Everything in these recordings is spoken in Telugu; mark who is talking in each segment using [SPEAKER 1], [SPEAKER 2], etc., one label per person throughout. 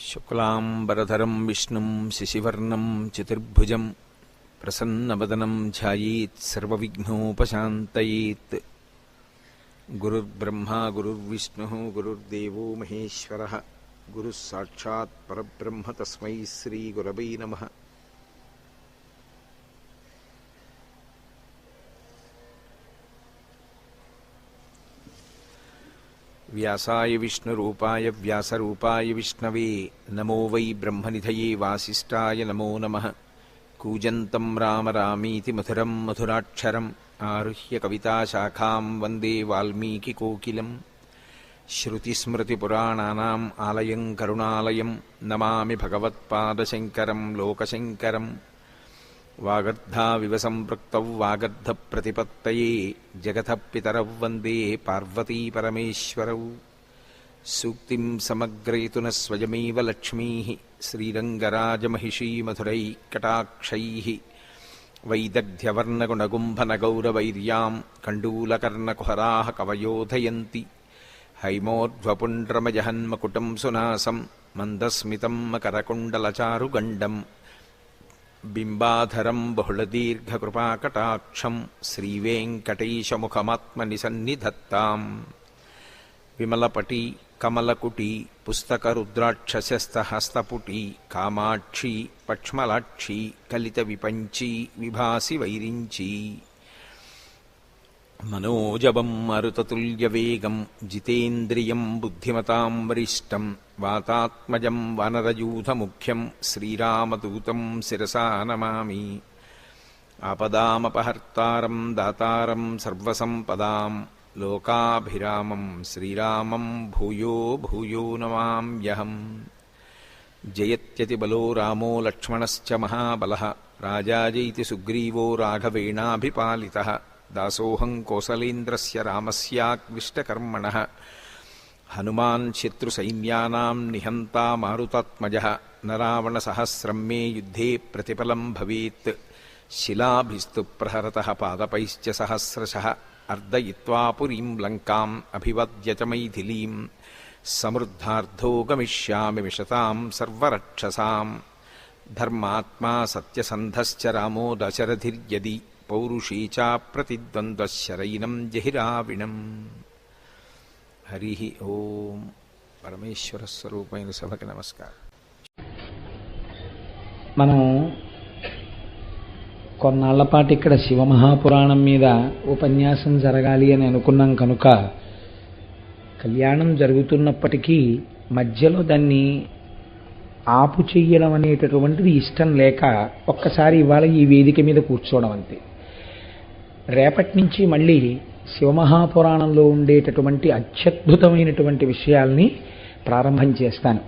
[SPEAKER 1] శుక్లాంబరధరం విష్ణుం శశివర్ణం చతుర్భుజం ప్రసన్నవదనం ధ్యాయేత్ సర్వవిఘ్నోపశాంతయేత్. గురుర్బ్రహ్మా గురుర్విష్ణుః గురుర్దేవో మహేశ్వరః గురుః సాక్షాత్ పరబ్రహ్మ తస్మై శ్రీగురవై నమః. వ్యాసాయ విష్ణురూపాయ వ్యాసరూపాయ విష్ణవే నమో వై బ్రహ్మనిధయే వాసిష్ఠాయ నమో నమః. కూజంతం రామ రామీతి మధురం మధురాక్షరం ఆరుహ్య కవితాశాఖాం వందే వాల్మీకికోకిలం. శ్రుతిస్మృతిపురాణానాం ఆలయం కరుణాలయం నమామి భగవత్పాదశంకరం లోకశంకరం. వాగర్ధావివ సంపృక్తౌ వాగర్ధప్రతిపత్తయే జగతః పితరౌ వందే పార్వతీపరమేశ్వరౌ. సూక్తిం సమగ్రయతున స్వయమేవ లక్ష్మీః శ్రీరంగరాజమహిషీ మధురైకటాక్షైః. వైదగ్ధ్యవర్ణగుణగుంభనగౌరవైర్యాం కండూలకర్ణకుహరాः కవయోధయంతి. హైమోర్ధ్వపుండ్రమజహన్మకుటం సునాసం మందస్మితం మకరకుండలచారుగండం. బింబాధరం బహుళదీర్ఘకృపాకటాక్షం శ్రీవేంకటేశముఖమాత్మనిసన్నిధత్తాం. విమలపటి కమలకుటి పుస్తకరుద్రాక్షస్యస్తహస్తపుటి కామాక్షి పక్ష్మలాక్షి కలిత విపంచి విభాసి వైరించి. మనోజవం మరుతతుల్యవేగం జితేంద్రియం బుద్ధిమతాం వరిష్టం. వాతాత్మజం వానరయూథముఖ్యం శ్రీరామదూతం శిరసా నమామి. ఆపదామపహర్తారం దాతారం సర్వసంపదాం లోకాభిరామం శ్రీరామం భూయో భూయో నమామ్యహం. జయత్యతిబలో రామో లక్ష్మణశ్చ మహాబలః రాజాజైతి సుగ్రీవో రాఘవేణాభిపాలితః. దాసోహం కోసలేంద్రస్య రామస్యాక్లిష్టకర్మణః. హనుమాన్ శత్రుసైన్యానాం నిహంతా మారుతాత్మజః. నరావణసహస్రం మే యుద్ధే ప్రతిఫలం భవేత్. శిలాభిస్తు ప్రహరతః పాదపైశ్చ సహస్రశః. అర్దయిత్వా పురీం లంకాం అభివద్య చ మైథిలీం. సమృద్ధార్థో గమిష్యామి విశతాం సర్వరక్షసాం. ధర్మాత్మా సత్యసంధశ్చ రామో దశరథిర్యది. పౌరుషీ చ ప్రతిద్వంద్వశరైనం జహిరావిణం. హరి ఓం. పరమేశ్వర స్వరూపమైన సభకి నమస్కారం.
[SPEAKER 2] మనం కొన్నాళ్లపాటు ఇక్కడ శివమహాపురాణం మీద ఉపన్యాసం జరగాలి అని అనుకున్నాం కనుక కళ్యాణం జరుగుతున్నప్పటికీ మధ్యలో దాన్ని ఆపు చెయ్యడం అనేటటువంటిది ఇష్టం లేక ఒక్కసారి ఇవాళ ఈ వేదిక మీద కూర్చోవడం అంతే. రేపటి నుంచి మళ్ళీ శివమహాపురాణంలో ఉండేటటువంటి అత్యద్భుతమైనటువంటి విషయాల్ని ప్రారంభం చేస్తాను.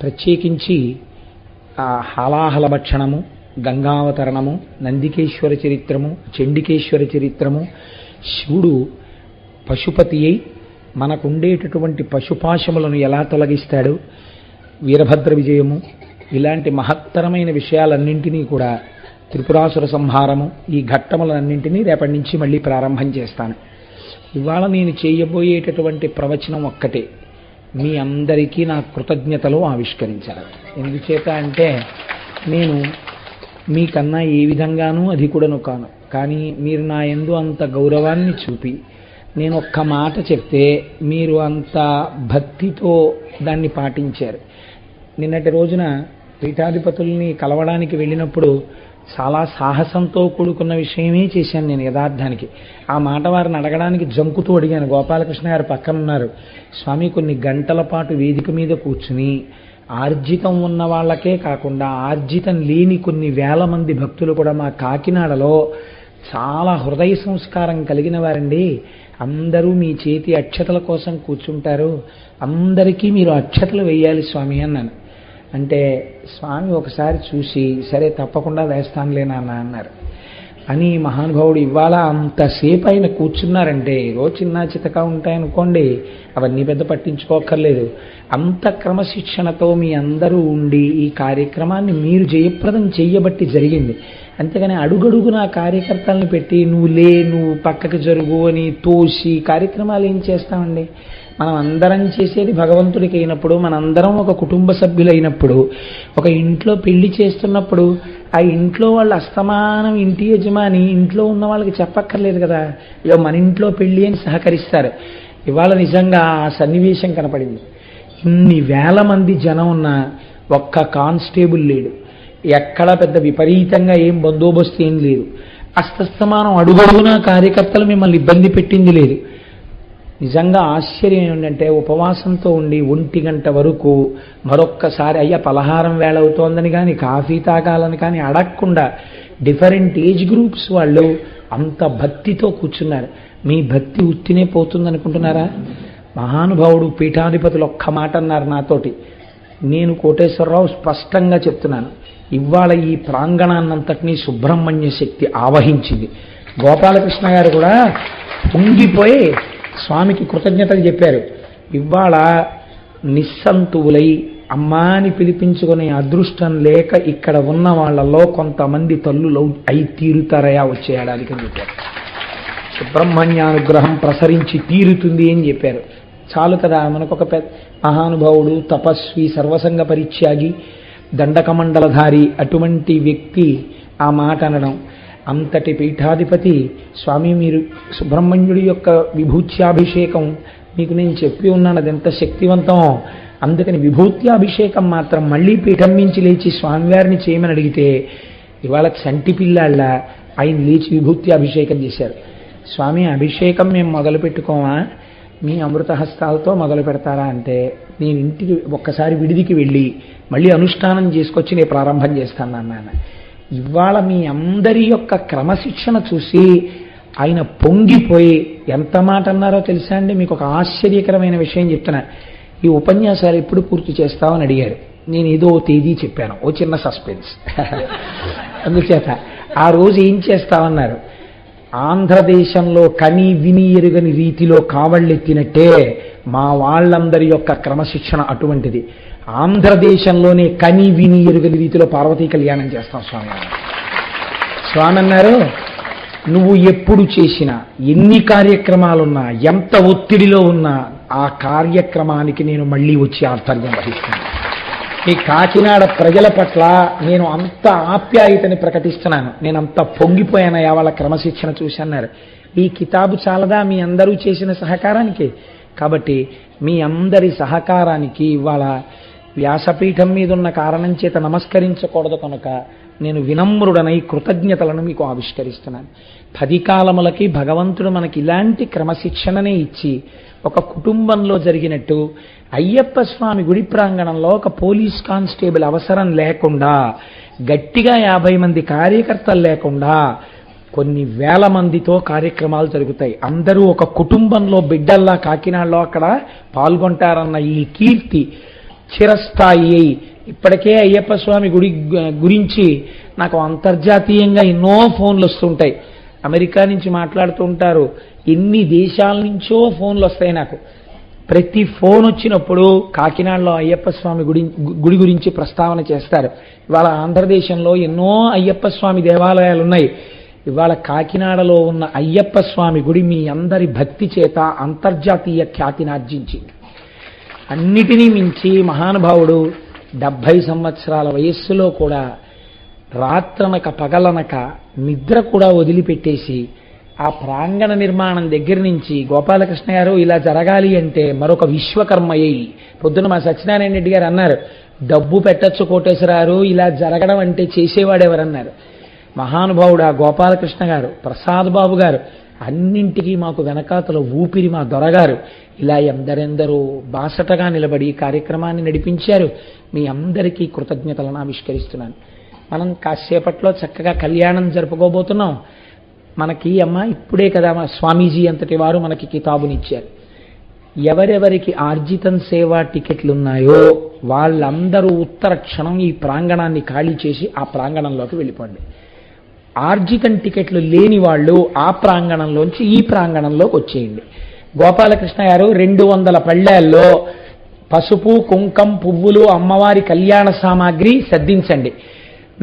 [SPEAKER 2] ప్రత్యేకించి హాలాహల భక్షణము, గంగావతరణము, నందికేశ్వర చరిత్రము, చండికేశ్వర చరిత్రము, శివుడు పశుపతి అయి మనకుండేటటువంటి పశుపాశములను ఎలా తొలగిస్తాడు, వీరభద్ర విజయము, ఇలాంటి మహత్తరమైన విషయాలన్నింటినీ కూడా, త్రిపురాసుర సంహారము, ఈ ఘట్టములన్నింటినీ రేపటి నుంచి మళ్ళీ ప్రారంభం చేస్తాను. ఇవాళ నేను చేయబోయేటటువంటి ప్రవచనం ఒక్కటే, మీ అందరికీ నా కృతజ్ఞతలు ఆవిష్కరించాలి. ఎందుచేత అంటే నేను మీకన్నా ఏ విధంగానూ అధికుడను కాను, కానీ మీరు నా యందు అంత గౌరవాన్ని చూపి నేను ఒక్క మాట చెప్తే మీరు అంత భక్తితో దాన్ని పాటించారు. నిన్నటి రోజున పీఠాధిపతుల్ని కలవడానికి వెళ్ళినప్పుడు చాలా సాహసంతో కూడుకున్న విషయమే చేశాను నేను యథార్థానికి. ఆ మాట వారిని అడగడానికి జంకుతూ అడిగాను. గోపాలకృష్ణ గారు పక్కన ఉన్నారు. స్వామి, కొన్ని గంటల పాటు వేదిక మీద కూర్చుని ఆర్జితం ఉన్న వాళ్ళకే కాకుండా ఆర్జితం లేని కొన్ని వేల మంది భక్తులు కూడా మా కాకినాడలో చాలా హృదయ సంస్కారం కలిగిన వారండి. అందరూ మీ చేతి అక్షతల కోసం కూర్చుంటారు, అందరికీ మీరు అక్షతలు వేయాలి స్వామి అన్నాను. అంటే స్వామి ఒకసారి చూసి సరే తప్పకుండా వేస్తానులే నాన్న అన్నారు. అని మహానుభావుడు ఇవాళ అంతసేపు ఆయన కూర్చున్నారంటే ఏదో చిన్న చితక ఉంటాయనుకోండి, అవన్నీ పెద్ద పట్టించుకోక్కర్లేదు. అంత క్రమశిక్షణతో మీ అందరూ ఉండి ఈ కార్యక్రమాన్ని మీరు జయప్రదం చెయ్యబట్టి జరిగింది. అంతేగాని అడుగడుగున కార్యకర్తలను పెట్టి నువ్వు పక్కకి జరుగు అని తోసి కార్యక్రమాలు ఏం చేస్తామండి. మనం అందరం చేసేది భగవంతుడికి అయినప్పుడు, మనందరం ఒక కుటుంబ సభ్యులైనప్పుడు, ఒక ఇంట్లో పెళ్లి చేస్తున్నప్పుడు ఆ ఇంట్లో వాళ్ళు అస్తమానం ఇంటి యజమాని ఇంట్లో ఉన్న వాళ్ళకి చెప్పక్కర్లేదు కదా, ఇక మన ఇంట్లో పెళ్లి అని సహకరిస్తారు. ఇవాళ నిజంగా ఆ సన్నివేశం కనపడింది. ఇన్ని వేల మంది జనం ఉన్న ఒక్క కానిస్టేబుల్ లేడు, ఎక్కడ పెద్ద విపరీతంగా ఏం బందోబస్తు ఏం లేదు, అస్తస్తమానం అడుగడుగునా కార్యకర్తలు మిమ్మల్ని ఇబ్బంది పెట్టింది లేదు. నిజంగా ఆశ్చర్యం ఏంటంటే ఉపవాసంతో ఉండి 1 గంట వరకు మరొక్కసారి అయ్యా పలహారం వేళ అవుతోందని కానీ కాఫీ తాగాలని కానీ అడగకుండా డిఫరెంట్ ఏజ్ గ్రూప్స్ వాళ్ళు అంత భక్తితో కూర్చున్నారు. మీ భక్తి ఉత్తినే పోతుందనుకుంటున్నారా? మహానుభావుడు పీఠాధిపతులు ఒక్క మాట అన్నారు నాతోటి. నేను కోటేశ్వరరావు స్పష్టంగా చెప్తున్నాను, ఇవాళ ఈ ప్రాంగణాన్నంతటినీ సుబ్రహ్మణ్య శక్తి ఆవహించింది. గోపాలకృష్ణ గారు కూడా పొంగిపోయి స్వామికి కృతజ్ఞతలు చెప్పారు. ఇవాళ నిస్సంతువులై అమ్మాని పిలిపించుకునే అదృష్టం లేక ఇక్కడ ఉన్న వాళ్ళలో కొంతమంది తల్లులు అయి తీరుతారయా వచ్చే ఏడాదికి అని చెప్పారు. సుబ్రహ్మణ్యానుగ్రహం ప్రసరించి తీరుతుంది అని చెప్పారు. చాలు కదా, మనకొక మహానుభావుడు, తపస్వి, సర్వసంగ పరిత్యాగి, దండకమండలధారి అటువంటి వ్యక్తి ఆ మాట అనడం. అంతటి పీఠాధిపతి స్వామి మీరు సుబ్రహ్మణ్యుడి యొక్క విభూత్యాభిషేకం మీకు నేను చెప్పి ఉన్నాను, అది ఎంత శక్తివంతం, అందుకని విభూత్యాభిషేకం మాత్రం మళ్ళీ పీఠం మించి లేచి స్వామివారిని చేయమని అడిగితే ఇవాళ చంటి పిల్లాళ్ళ ఆయన లేచి విభూత్యాభిషేకం చేశారు. స్వామి అభిషేకం మేము మొదలు పెట్టుకోమా, మీ అమృతహస్తాలతో మొదలు పెడతారా అంటే నేను ఇంటికి ఒక్కసారి విడిదికి వెళ్ళి మళ్ళీ అనుష్ఠానం చేసుకొచ్చి నేను ప్రారంభం చేస్తాను అన్నాను. ఇవాళ మీ అందరి యొక్క క్రమశిక్షణ చూసి ఆయన పొంగిపోయి ఎంత మాట అన్నారో తెలుసా అండి? మీకు ఒక ఆశ్చర్యకరమైన విషయం చెప్తున్నా. ఈ ఉపన్యాసాలు ఎప్పుడు పూర్తి చేస్తామని అడిగారు. నేను ఏదో తేదీ చెప్పాను, ఓ చిన్న సస్పెన్స్. అందుచేత ఆ రోజు ఏం చేస్తామన్నారు, ఆంధ్రదేశంలో కని విని ఎరుగని రీతిలో కావళ్ళెత్తినట్టే మా వాళ్ళందరి యొక్క క్రమశిక్షణ అటువంటిది. ఆంధ్రదేశంలోనే కని విని ఎరుగని రీతిలో పార్వతీ కళ్యాణం చేస్తాం స్వామి. స్వామి అన్నారు, నువ్వు ఎప్పుడు చేసినా, ఎన్ని కార్యక్రమాలున్నా, ఎంత ఒత్తిడిలో ఉన్నా ఆ కార్యక్రమానికి నేను మళ్ళీ వచ్చి ఆధ్వర్యం వహిస్తాను. ఈ కాకినాడ ప్రజల పట్ల నేను అంత ఆప్యాయతని ప్రకటిస్తున్నాను. నేను అంత పొంగిపోయానయా వాళ్ళ క్రమశిక్షణ చూసి అన్నారు. ఈ కితాబు చాలదా మీ అందరూ చేసిన సహకారానికి? కాబట్టి మీ అందరి సహకారానికి ఇవాళ వ్యాసపీఠం మీద ఉన్న కారణం చేత నమస్కరించకూడదు కనుక నేను వినమ్రుడనై కృతజ్ఞతలను మీకు ఆవిష్కరిస్తున్నాను. 10 కాలములకి భగవంతుడు మనకి ఇలాంటి క్రమశిక్షణనే ఇచ్చి ఒక కుటుంబంలో జరిగినట్టు అయ్యప్ప స్వామి గుడి ప్రాంగణంలో ఒక పోలీస్ కానిస్టేబుల్ అవసరం లేకుండా, గట్టిగా 50 మంది కార్యకర్తలు లేకుండా కొన్ని వేల మందితో కార్యక్రమాలు జరుగుతాయి. అందరూ ఒక కుటుంబంలో బిడ్డల్లా కాకినాడలో అక్కడ పాల్గొంటారన్న ఈ కీర్తి చిరస్థాయి అయి ఇప్పటికే అయ్యప్ప స్వామి గుడి గురించి నాకు అంతర్జాతీయంగా ఎన్నో ఫోన్లు వస్తుంటాయి. అమెరికా నుంచి మాట్లాడుతూ ఉంటారు, ఎన్ని దేశాల నుంచో ఫోన్లు వస్తాయి నాకు. ప్రతి ఫోన్ వచ్చినప్పుడు కాకినాడలో అయ్యప్ప స్వామి గుడి గురించి ప్రస్తావన చేస్తారు. ఇవాళ ఆంధ్రదేశంలో ఎన్నో అయ్యప్ప స్వామి దేవాలయాలు ఉన్నాయి. ఇవాళ కాకినాడలో ఉన్న అయ్యప్ప స్వామి గుడి మీ అందరి భక్తి చేత అంతర్జాతీయ ఖ్యాతిని ఆర్జించింది. అన్నిటినీ మించి మహానుభావుడు 70 సంవత్సరాల వయస్సులో కూడా రాత్రనక పగలనక నిద్ర కూడా వదిలిపెట్టేసి ఆ ప్రాంగణ నిర్మాణం దగ్గర నుంచి గోపాలకృష్ణ గారు ఇలా జరగాలి అంటే మరొక విశ్వకర్మయ్యి. పొద్దున మా సత్యనారాయణ రెడ్డి గారు అన్నారు, డబ్బు పెట్టచ్చు కోటేశ్వరారు, ఇలా జరగడం అంటే చేసేవాడెవరన్నారు. మహానుభావుడు ఆ గోపాలకృష్ణ గారు, ప్రసాద్ బాబు గారు, అన్నింటికీ మాకు వెనకాతల ఊపిరి మా దొరగారు ఇలా ఎందరెందరో బాసటగా నిలబడి ఈ కార్యక్రమాన్ని నడిపించారు. మీ అందరికీ కృతజ్ఞతలను ఆవిష్కరిస్తున్నాను. మనం కాసేపట్లో చక్కగా కళ్యాణం జరుపుకోబోతున్నాం. మనకి అమ్మ ఇప్పుడే కదా మన స్వామీజీ అంతటి వారు మనకి కితాబునిచ్చారు. ఎవరెవరికి ఆర్జితం సేవా టికెట్లు ఉన్నాయో వాళ్ళందరూ ఉత్తర క్షణం ఈ ప్రాంగణాన్ని ఖాళీ చేసి ఆ ప్రాంగణంలోకి వెళ్ళిపోండి. ఆర్జితం టికెట్లు లేని వాళ్ళు ఆ ప్రాంగణంలోంచి ఈ ప్రాంగణంలోకి వచ్చేయండి. గోపాలకృష్ణ గారు 200 పళ్ళాల్లో పసుపు, కుంకం, పువ్వులు, అమ్మవారి కళ్యాణ సామాగ్రి సర్దించండి.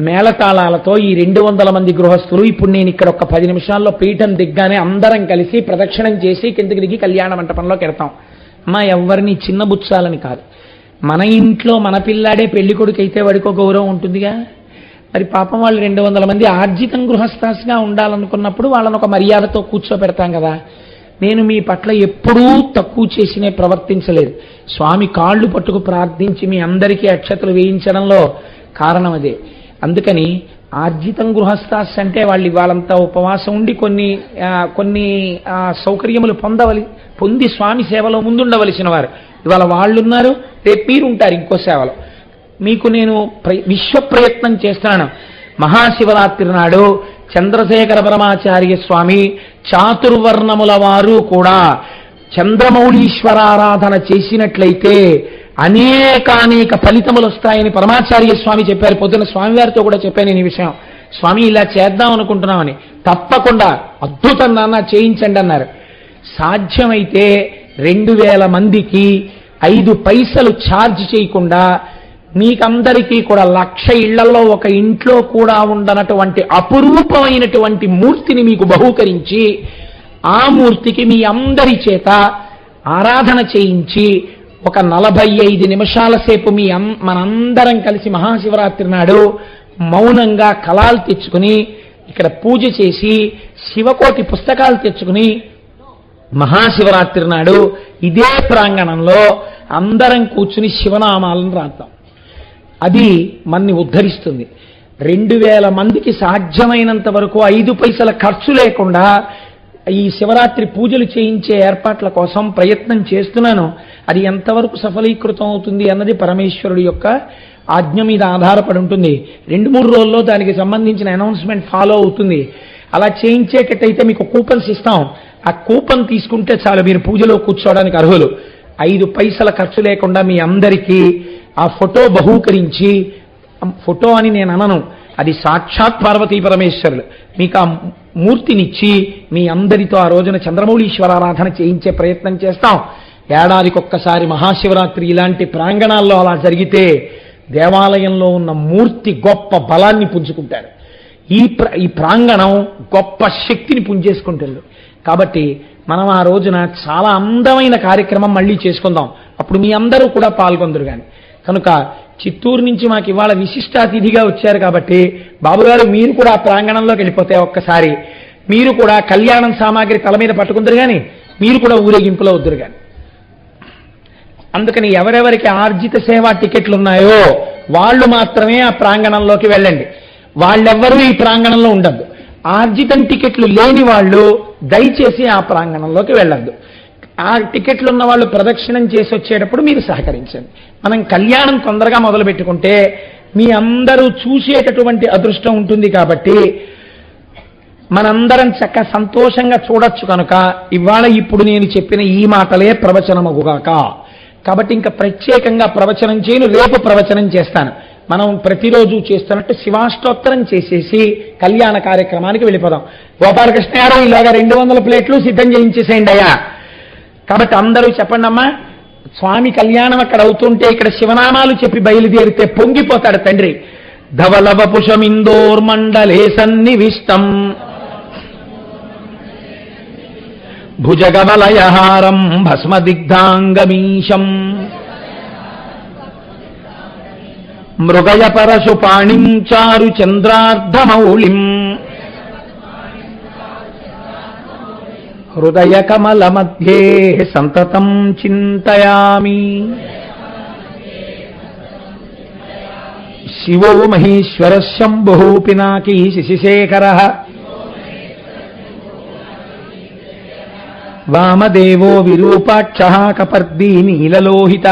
[SPEAKER 2] మేళతాళాలతో ఈ 200 మంది గృహస్థులు ఇప్పుడు నేను ఇక్కడ ఒక 10 నిమిషాల్లో పీఠం దిగ్గానే అందరం కలిసి ప్రదక్షిణం చేసి కిందకి దిగి కళ్యాణ మంటపంలోకి వెడతాం. అమ్మ ఎవరిని చిన్నబుచ్చాలని కాదు. మన ఇంట్లో మన పిల్లాడే పెళ్లి కొడుకు అయితే వాడికి ఒక గౌరవం ఉంటుందిగా. మరి పాపం వాళ్ళు 200 మంది ఆర్జితం గృహస్థాసిగా ఉండాలనుకున్నప్పుడు వాళ్ళని ఒక మర్యాదతో కూర్చోపెడతాం కదా. నేను మీ పట్ల ఎప్పుడూ తక్కువ చేసినే ప్రవర్తించలేదు. స్వామి కాళ్ళు పట్టుకు ప్రార్థించి మీ అందరికీ అక్షతలు వేయించడంలో కారణం అదే. అందుకని ఆర్జితం గృహస్థాస్ అంటే వాళ్ళు ఇవాళంతా ఉపవాసం ఉండి కొన్ని సౌకర్యములు పొంది స్వామి సేవలో ముందుండవలసిన వారు ఇవాళ వాళ్ళున్నారు, రేపు మీరు ఉంటారు ఇంకో సేవలో. మీకు నేను విశ్వ ప్రయత్నం చేస్తున్నాను. మహాశివరాత్రి నాడు చంద్రశేఖర పరమాచార్య స్వామి చాతుర్వర్ణముల వారు కూడా చంద్రమౌళీశ్వరారాధన చేసినట్లయితే అనేక ఫలితములు వస్తాయని పరమాచార్య స్వామి చెప్పారు. పొద్దున స్వామివారితో కూడా చెప్పాను నేను ఈ విషయం. స్వామి ఇలా చేద్దాం అనుకుంటున్నామని. తప్పకుండా అద్భుతం నాన్న చేయించండి అన్నారు. సాధ్యమైతే 2000 మందికి 5 పైసలు ఛార్జ్ చేయకుండా మీకందరికీ కూడా 1,00,000 ఇళ్లలో ఒక ఇంట్లో కూడా ఉండనటువంటి అపురూపమైనటువంటి మూర్తిని మీకు బహూకరించి ఆ మూర్తికి మీ అందరి చేత ఆరాధన చేయించి ఒక 45 నిమిషాల సేపు మనందరం కలిసి మహాశివరాత్రి నాడు మౌనంగా కళాలు తెచ్చుకుని ఇక్కడ పూజ చేసి శివకోటి పుస్తకాలు తెచ్చుకుని మహాశివరాత్రి నాడు ఇదే ప్రాంగణంలో అందరం కూర్చుని శివనామాలను రాద్దాం. అది మన్ని ఉద్ధరిస్తుంది. 2000 మందికి సాధ్యమైనంత వరకు 5 పైసల ఖర్చు లేకుండా ఈ శివరాత్రి పూజలు చేయించే ఏర్పాట్ల కోసం ప్రయత్నం చేస్తున్నాను. అది ఎంతవరకు సఫలీకృతం అవుతుంది అన్నది పరమేశ్వరుడి యొక్క ఆజ్ఞ మీద ఆధారపడి ఉంటుంది. 2-3 రోజుల్లో దానికి సంబంధించిన అనౌన్స్మెంట్ ఫాలో అవుతుంది. అలా చేయించేటట్టయితే మీకు కూపన్స్ ఇస్తాం. ఆ కూపన్ తీసుకుంటే చాలు, మీరు పూజలో కూర్చోవడానికి అర్హులు. 5 పైసల ఖర్చు లేకుండా మీ అందరికీ ఆ ఫోటో బహూకరించి, ఫోటో అని నేను అనను, అది సాక్షాత్ పార్వతీ పరమేశ్వరులు మీకు ఆ మూర్తినిచ్చి మీ అందరితో ఆ రోజున చంద్రమౌళీశ్వరారాధన చేయించే ప్రయత్నం చేస్తాం. ఏడాదికొక్కసారి మహాశివరాత్రి ఇలాంటి ప్రాంగణాల్లో అలా జరిగితే దేవాలయంలో ఉన్న మూర్తి గొప్ప బలాన్ని పుంజుకుంటాడు. ఈ ప్రాంగణం గొప్ప శక్తిని పుంజేసుకుంటుంది. కాబట్టి మనం ఆ రోజున చాలా అందమైన కార్యక్రమం మళ్ళీ చేసుకుందాం. అప్పుడు మీ అందరూ కూడా పాల్గొందరు. కానీ కనుక చిత్తూరు నుంచి మాకు ఇవాళ విశిష్టాతిథిగా వచ్చారు కాబట్టి బాబుగారు మీరు కూడా ఆ ప్రాంగణంలోకి వెళ్ళిపోతే ఒక్కసారి మీరు కూడా కళ్యాణం సామాగ్రి తల మీద పట్టుకుందరు, కానీ మీరు కూడా ఊరేగింపులో వద్దురు. కానీ అందుకని ఎవరెవరికి ఆర్జిత సేవా టికెట్లు ఉన్నాయో వాళ్ళు మాత్రమే ఆ ప్రాంగణంలోకి వెళ్ళండి. వాళ్ళెవ్వరూ ఈ ప్రాంగణంలో ఉండద్దు. ఆర్జితం టికెట్లు లేని వాళ్ళు దయచేసి ఆ ప్రాంగణంలోకి వెళ్ళద్దు. ఆ టికెట్లు ఉన్న వాళ్ళు ప్రదక్షిణం చేసి వచ్చేటప్పుడు మీరు సహకరించండి. మనం కళ్యాణం తొందరగా మొదలు పెట్టుకుంటే మీ అందరూ చూసేటటువంటి అదృష్టం ఉంటుంది. కాబట్టి మనందరం చక్కగా సంతోషంగా చూడొచ్చు. కనుక ఇవాళ ఇప్పుడు నేను చెప్పిన ఈ మాటలే ప్రవచనమగుగాక. కాబట్టి ఇంకా ప్రత్యేకంగా ప్రవచనం చేయను, రేపు ప్రవచనం చేస్తాను. మనం ప్రతిరోజు చేస్తున్నట్టు శివాష్టోత్తరం చేసేసి కళ్యాణ కార్యక్రమానికి వెళ్ళిపోదాం. గోపాలకృష్ణ గారు ఇలాగా 200 ప్లేట్లు సిద్ధం చేయించేసేయండి అయ్యా. కాబట్టి అందరూ చెప్పండి అమ్మా. స్వామి కళ్యాణం అక్కడ అవుతుంటే ఇక్కడ శివనామాలు చెప్పి బయలుదేరితే పొంగిపోతాడు తండ్రి. ధవలవపుషమిందోర్మండలే సన్నివిష్టం భుజగవలయహారం భస్మదిగ్ధాంగమీశం మృగయ పరశుపాణిం చారు చంద్రార్ధమౌళిం హృదయ కమల మధ్యే సంతతం చింతయామి. శివో మహేశ్వర శంభో పినాకీ శశిశేఖర వామదేవో విరూపాక్ష కపర్దీ నీలలోహిత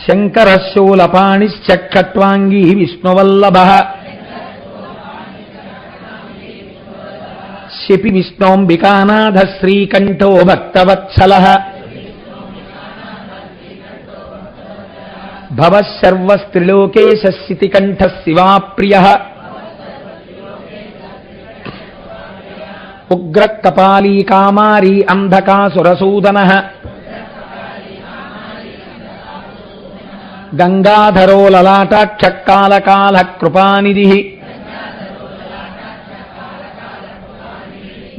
[SPEAKER 2] శంకర శూలపాణిశ్చట్వాంగీ విష్ణువల్లభ శపి విష్ణోంబికానాథ శ్రీకంఠో భక్తవత్సల భవశర్వస్త్రిలోకేశ స్థితికంఠ శివాప్రియ ఉగ్ర కపాలీ కామారీ అంధకాసురసూదన గంగాధరో లలాటాక్షకాలకాల కృపానిధి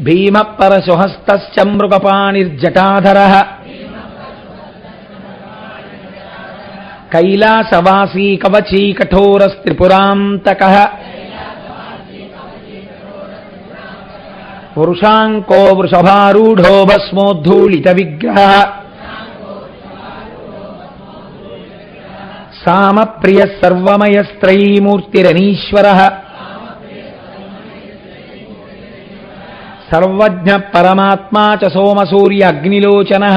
[SPEAKER 2] భీమ పరశుహస్తశ్చ మృగపాణిర్జటాధరః కైలాసవాసీ కవచీ కఠోరస్త్రిపురాంతకః వృషాంకో వృషభారూఢో భస్మోద్ధూళిత విగ్రహః సామప్రియః సర్వమయస్త్రైమూర్తిరనీశ్వరః సర్వజ్ఞ పరమాత్మా చ సోమసూర్య అగ్నిలోచనః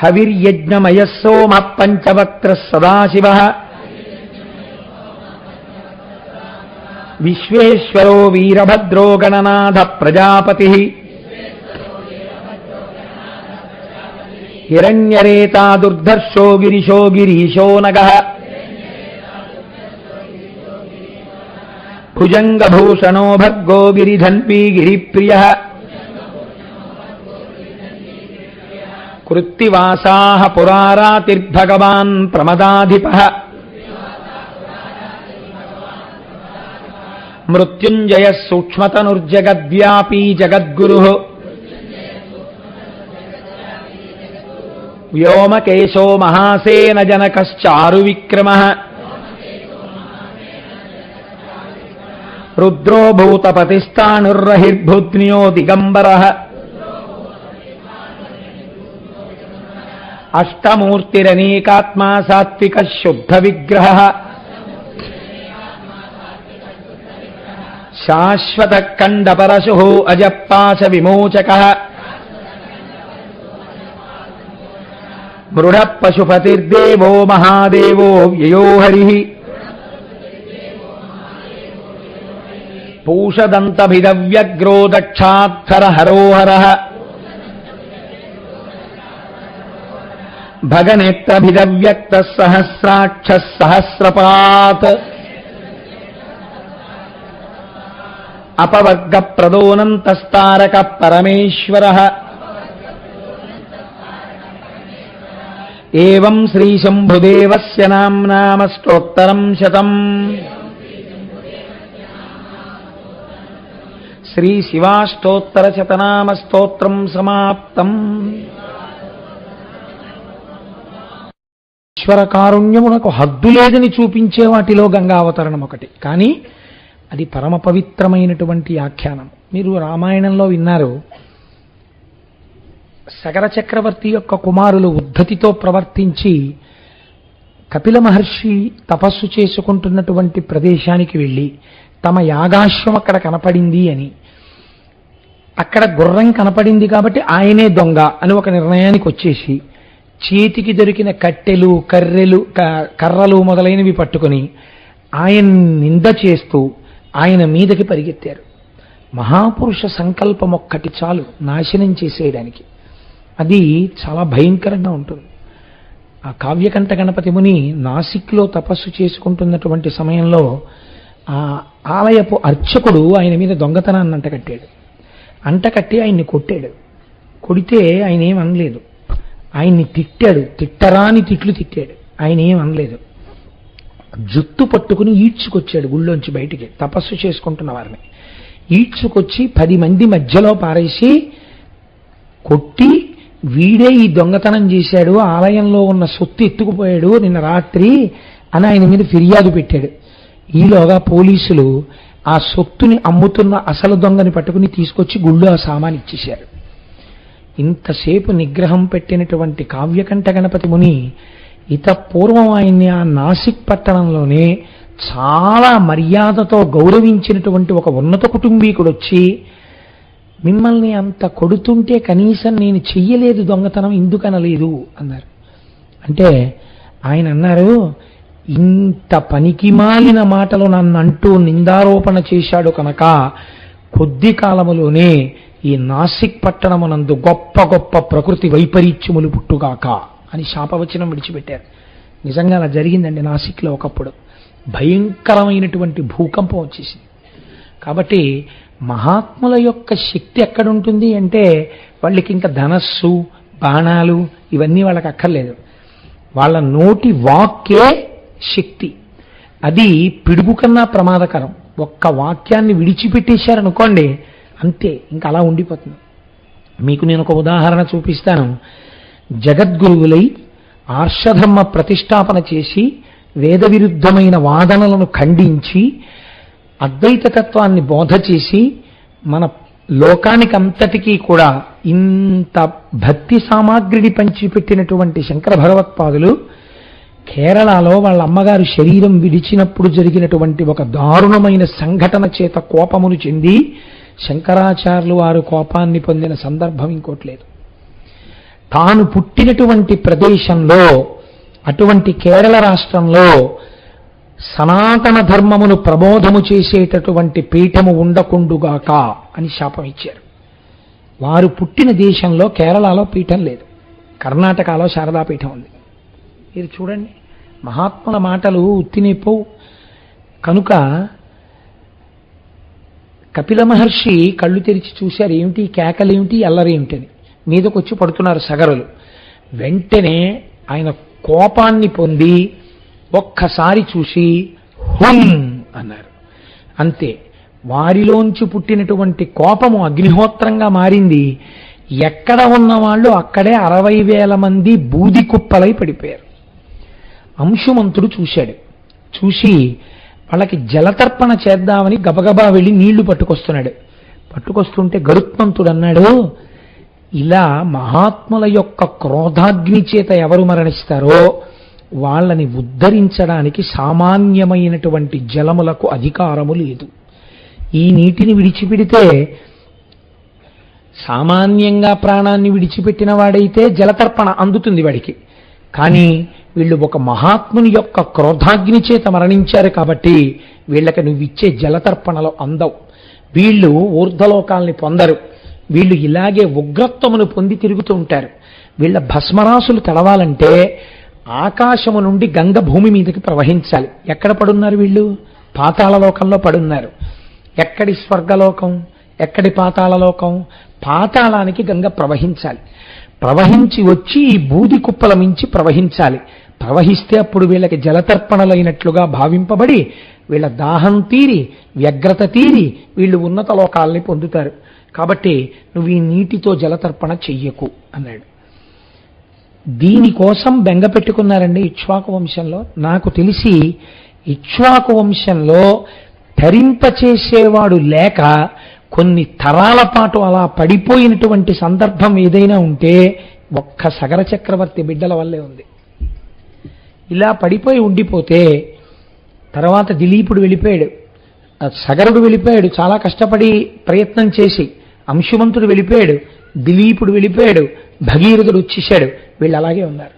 [SPEAKER 2] హవిర్యజ్ఞమయః సోమః పంచవక్త్రః సదాశివః విశ్వేశ్వరో వీరభద్రో గణనాథ ప్రజాపతిః హిరణ్యరేతా దుర్ధర్షో గిరిశో గిరీశో నగః భుజంగభూషణో భర్గో గిరిధన్వీ గిరిప్రియః కృత్తివాసాః పురారాతిర్భగవాన్ ప్రమదాధిపః మృత్యుంజయః సూక్ష్మతనుర్జగద్వ్యాపీ జగద్గురుః వ్యోమకేశో మహాసేన జనకశ్చారు విక్రమః రుద్రో భూతపతిస్థాణుర్రహిర్భూత్న్యో దిగంబరః అష్టమూర్తిరనేకాత్మా సాత్విక శుద్ధ విగ్రహః శాశ్వత కండపరశుః అజపాశ విమోచకః మృఢ పశుపతిర్దేవో మహాదేవో వ్యయో హరిః పూషదంతభిదవ్యగ్రో దక్షాక్షర హరోహరః భగనేత్రభిదవ్యక్తః సహస్రాక్షః సహస్రపాత్ అపవర్గ ప్రదోనంతస్తారక పరమేశ్వరః ఏవం శ్రీ శంభుదేవస్య నామ్నామష్టోత్తరం శతం శ్రీ శివాష్టోత్తర శతనామ స్తోత్రం సమాప్తం. ఈశ్వర కారుణ్యమునకు హద్దు లేదని చూపించే వాటిలో గంగావతరణం ఒకటి. కానీ అది పరమ పవిత్రమైనటువంటి ఆఖ్యానం. మీరు రామాయణంలో విన్నారు, సగర చక్రవర్తి యొక్క కుమారులు ఉద్ధతితో ప్రవర్తించి కపిల మహర్షి తపస్సు చేసుకుంటున్నటువంటి ప్రదేశానికి వెళ్ళి తమ యాగాశ్వం అక్కడ కనపడింది అని, అక్కడ గుర్రం కనపడింది కాబట్టి ఆయనే దొంగ అని ఒక నిర్ణయానికి వచ్చేసి చేతికి దొరికిన కట్టెలు కర్రలు మొదలైనవి పట్టుకొని ఆయన నింద చేస్తూ ఆయన మీదకి పరిగెత్తారు. మహాపురుష సంకల్పం ఒక్కటి చాలు నాశనం చేసేయడానికి. అది చాలా భయంకరంగా ఉంటుంది. ఆ కావ్యకంఠ గణపతి ముని నాసిక్లో తపస్సు చేసుకుంటున్నటువంటి సమయంలో ఆ ఆలయపు అర్చకుడు ఆయన మీద దొంగతనాన్ని అంటకట్టాడు. అంటకట్టి ఆయన్ని కొట్టాడు. కొడితే ఆయన ఏం అనలేదు. ఆయన్ని తిట్టాడు, తిట్టరాని తిట్లు తిట్టాడు. ఆయన ఏం అనలేదు. జుత్తు పట్టుకుని ఈడ్చుకొచ్చాడు గుళ్ళోంచి బయటికి, తపస్సు చేసుకుంటున్న వారిని ఈడ్చుకొచ్చి 10 మంది మధ్యలో పారేసి కొట్టి, వీడే ఈ దొంగతనం చేశాడు, ఆలయంలో ఉన్న సొత్తు ఎత్తుకుపోయాడు నిన్న రాత్రి అని ఆయన మీద ఫిర్యాదు పెట్టాడు. ఈలోగా పోలీసులు ఆ సొత్తుని అమ్ముతున్న అసలు దొంగని పట్టుకుని తీసుకొచ్చి గుళ్ళో ఆ సామాన్ ఇచ్చేశారు. ఇంతసేపు నిగ్రహం పెట్టినటువంటి కావ్యకంఠ గణపతి ముని పూర్వం ఆయన్ని ఆ నాసిక్ పట్టణంలోనే చాలా మర్యాదతో గౌరవించినటువంటి ఒక ఉన్నత కుటుంబీకుడు వచ్చి, మిమ్మల్ని అంత కొడుతుంటే కనీసం నేను చెయ్యలేదు దొంగతనం ఎందుకనలేదు అన్నారు. అంటే ఆయన అన్నారు, ఇంత పనికిమాలిన మాటలు నన్ను అంటూ నిందారోపణ చేశాడు కనుక కొద్ది కాలములోనే ఈ నాసిక్ పట్టణమునందు గొప్ప గొప్ప ప్రకృతి వైపరీత్యములు పుట్టుగాక అని శాపవచనం విడిచిపెట్టారు. నిజంగా అలా జరిగిందండి. నాసిక్లో ఒకప్పుడు భయంకరమైనటువంటి భూకంపం వచ్చేసింది. కాబట్టి మహాత్ముల యొక్క శక్తి ఎక్కడుంటుంది అంటే వాళ్ళకి ఇంకా ధనస్సు బాణాలు ఇవన్నీ వాళ్ళకి అక్కర్లేదు. వాళ్ళ నోటి వాక్కే శక్తి. అది పిడుగు కన్నా ప్రమాదకరం. ఒక్క వాక్యాన్ని విడిచిపెట్టేశారనుకోండి, అంతే, ఇంకా అలా ఉండిపోతుంది. మీకు నేను ఒక ఉదాహరణ చూపిస్తాను. జగద్గురువులై ఆర్షధర్మ ప్రతిష్టాపన చేసి వేద విరుద్ధమైన వాదనలను ఖండించి అద్వైత తత్వాన్ని బోధ చేసి మన లోకానికంతటికీ కూడా ఇంత భక్తి సామాగ్రిని పంచిపెట్టినటువంటి శంకర భగవత్పాదులు కేరళలో వాళ్ళ అమ్మగారు శరీరం విడిచినప్పుడు జరిగినటువంటి ఒక దారుణమైన సంఘటన చేత కోపమును చెంది శంకరాచార్యులు వారు కోపాన్ని పొందిన సందర్భం ఇంకోటి లేదు. తాను పుట్టినటువంటి ప్రదేశంలో, అటువంటి కేరళ రాష్ట్రంలో సనాతన ధర్మమును ప్రబోధము చేసేటటువంటి పీఠము ఉండకుండుగాక అని శాపం ఇచ్చారు. వారు పుట్టిన దేశంలో కేరళలో పీఠం లేదు, కర్ణాటకలో శారదాపీఠం ఉంది. మీరు చూడండి, మహాత్ముల మాటలు ఉత్తినిపోవు. కనుక కపిల మహర్షి కళ్ళు తెరిచి చూశారు, ఏమిటి కేకలేమిటి, అల్లరేమిటని. మీదకొచ్చి పడుతున్నారు సగరులు. వెంటనే ఆయన కోపాన్ని పొంది ఒక్కసారి చూసి హుం అన్నారు. అంతే, వారిలోంచి పుట్టినటువంటి కోపము అగ్నిహోత్రంగా మారింది. ఎక్కడ ఉన్నవాళ్ళు అక్కడే 60,000 మంది బూది కుప్పలై పడిపోయారు. అంశుమంతుడు చూశాడు. చూసి వాళ్ళకి జలతర్పణ చేద్దామని గబగబా వెళ్ళి నీళ్లు పట్టుకొస్తున్నాడు. పట్టుకొస్తుంటే గరుత్మంతుడు అన్నాడు, ఇలా మహాత్ముల యొక్క క్రోధాగ్ని చేత ఎవరు మరణిస్తారో వాళ్ళని ఉద్ధరించడానికి సామాన్యమైనటువంటి జలములకు అధికారము లేదు. ఈ నీటిని విడిచిపెడితే, సామాన్యంగా ప్రాణాన్ని విడిచిపెట్టిన వాడైతే జలతర్పణ అందుతుంది వాడికి. కానీ వీళ్ళు ఒక మహాత్ముని యొక్క క్రోధాగ్ని చేత మరణించారు కాబట్టి వీళ్ళకి నువ్విచ్చే జలతర్పణలో అందవు. వీళ్ళు ఊర్ధ్వలోకాల్ని పొందరు. వీళ్ళు ఇలాగే ఉగ్రత్వమును పొంది తిరుగుతూ ఉంటారు. వీళ్ళ భస్మరాసులు తడవాలంటే ఆకాశము నుండి గంగ భూమి మీదకి ప్రవహించాలి. ఎక్కడ పడున్నారు వీళ్ళు? పాతాళలోకంలో పడున్నారు. ఎక్కడి స్వర్గలోకం, ఎక్కడి పాతాళలోకం? పాతాళానికి గంగ ప్రవహించాలి. ప్రవహించి వచ్చి ఈ బూది కుప్పల మించి ప్రవహించాలి. ప్రవహిస్తే అప్పుడు వీళ్ళకి జలతర్పణలైనట్లుగా భావింపబడి వీళ్ళ దాహం తీరి, వ్యగ్రత తీరి వీళ్ళు ఉన్నత లోకాలని పొందుతారు. కాబట్టి నువ్వు ఈ నీటితో జలతర్పణ చెయ్యకు అన్నాడు. దీనికోసం బెంగ పెట్టుకున్నారండి ఇక్ష్వాకు వంశంలో. నాకు తెలిసి ఇక్ష్వాకు వంశంలో ధరింపచేసేవాడు లేక కొన్ని తరాల పాటు అలా పడిపోయినటువంటి సందర్భం ఏదైనా ఉంటే ఒక్క సగర చక్రవర్తి బిడ్డల వల్లే ఉంది. ఇలా పడిపోయి ఉండిపోతే తర్వాత దిలీపుడు వెళ్ళిపోయాడు, సగరుడు వెళ్ళిపోయాడు చాలా కష్టపడి ప్రయత్నం చేసి, అంశుమంతుడు వెళ్ళిపోయాడు, దిలీపుడు వెళ్ళిపోయాడు, భగీరథుడు వచ్చేశాడు. వీళ్ళు అలాగే ఉన్నారు.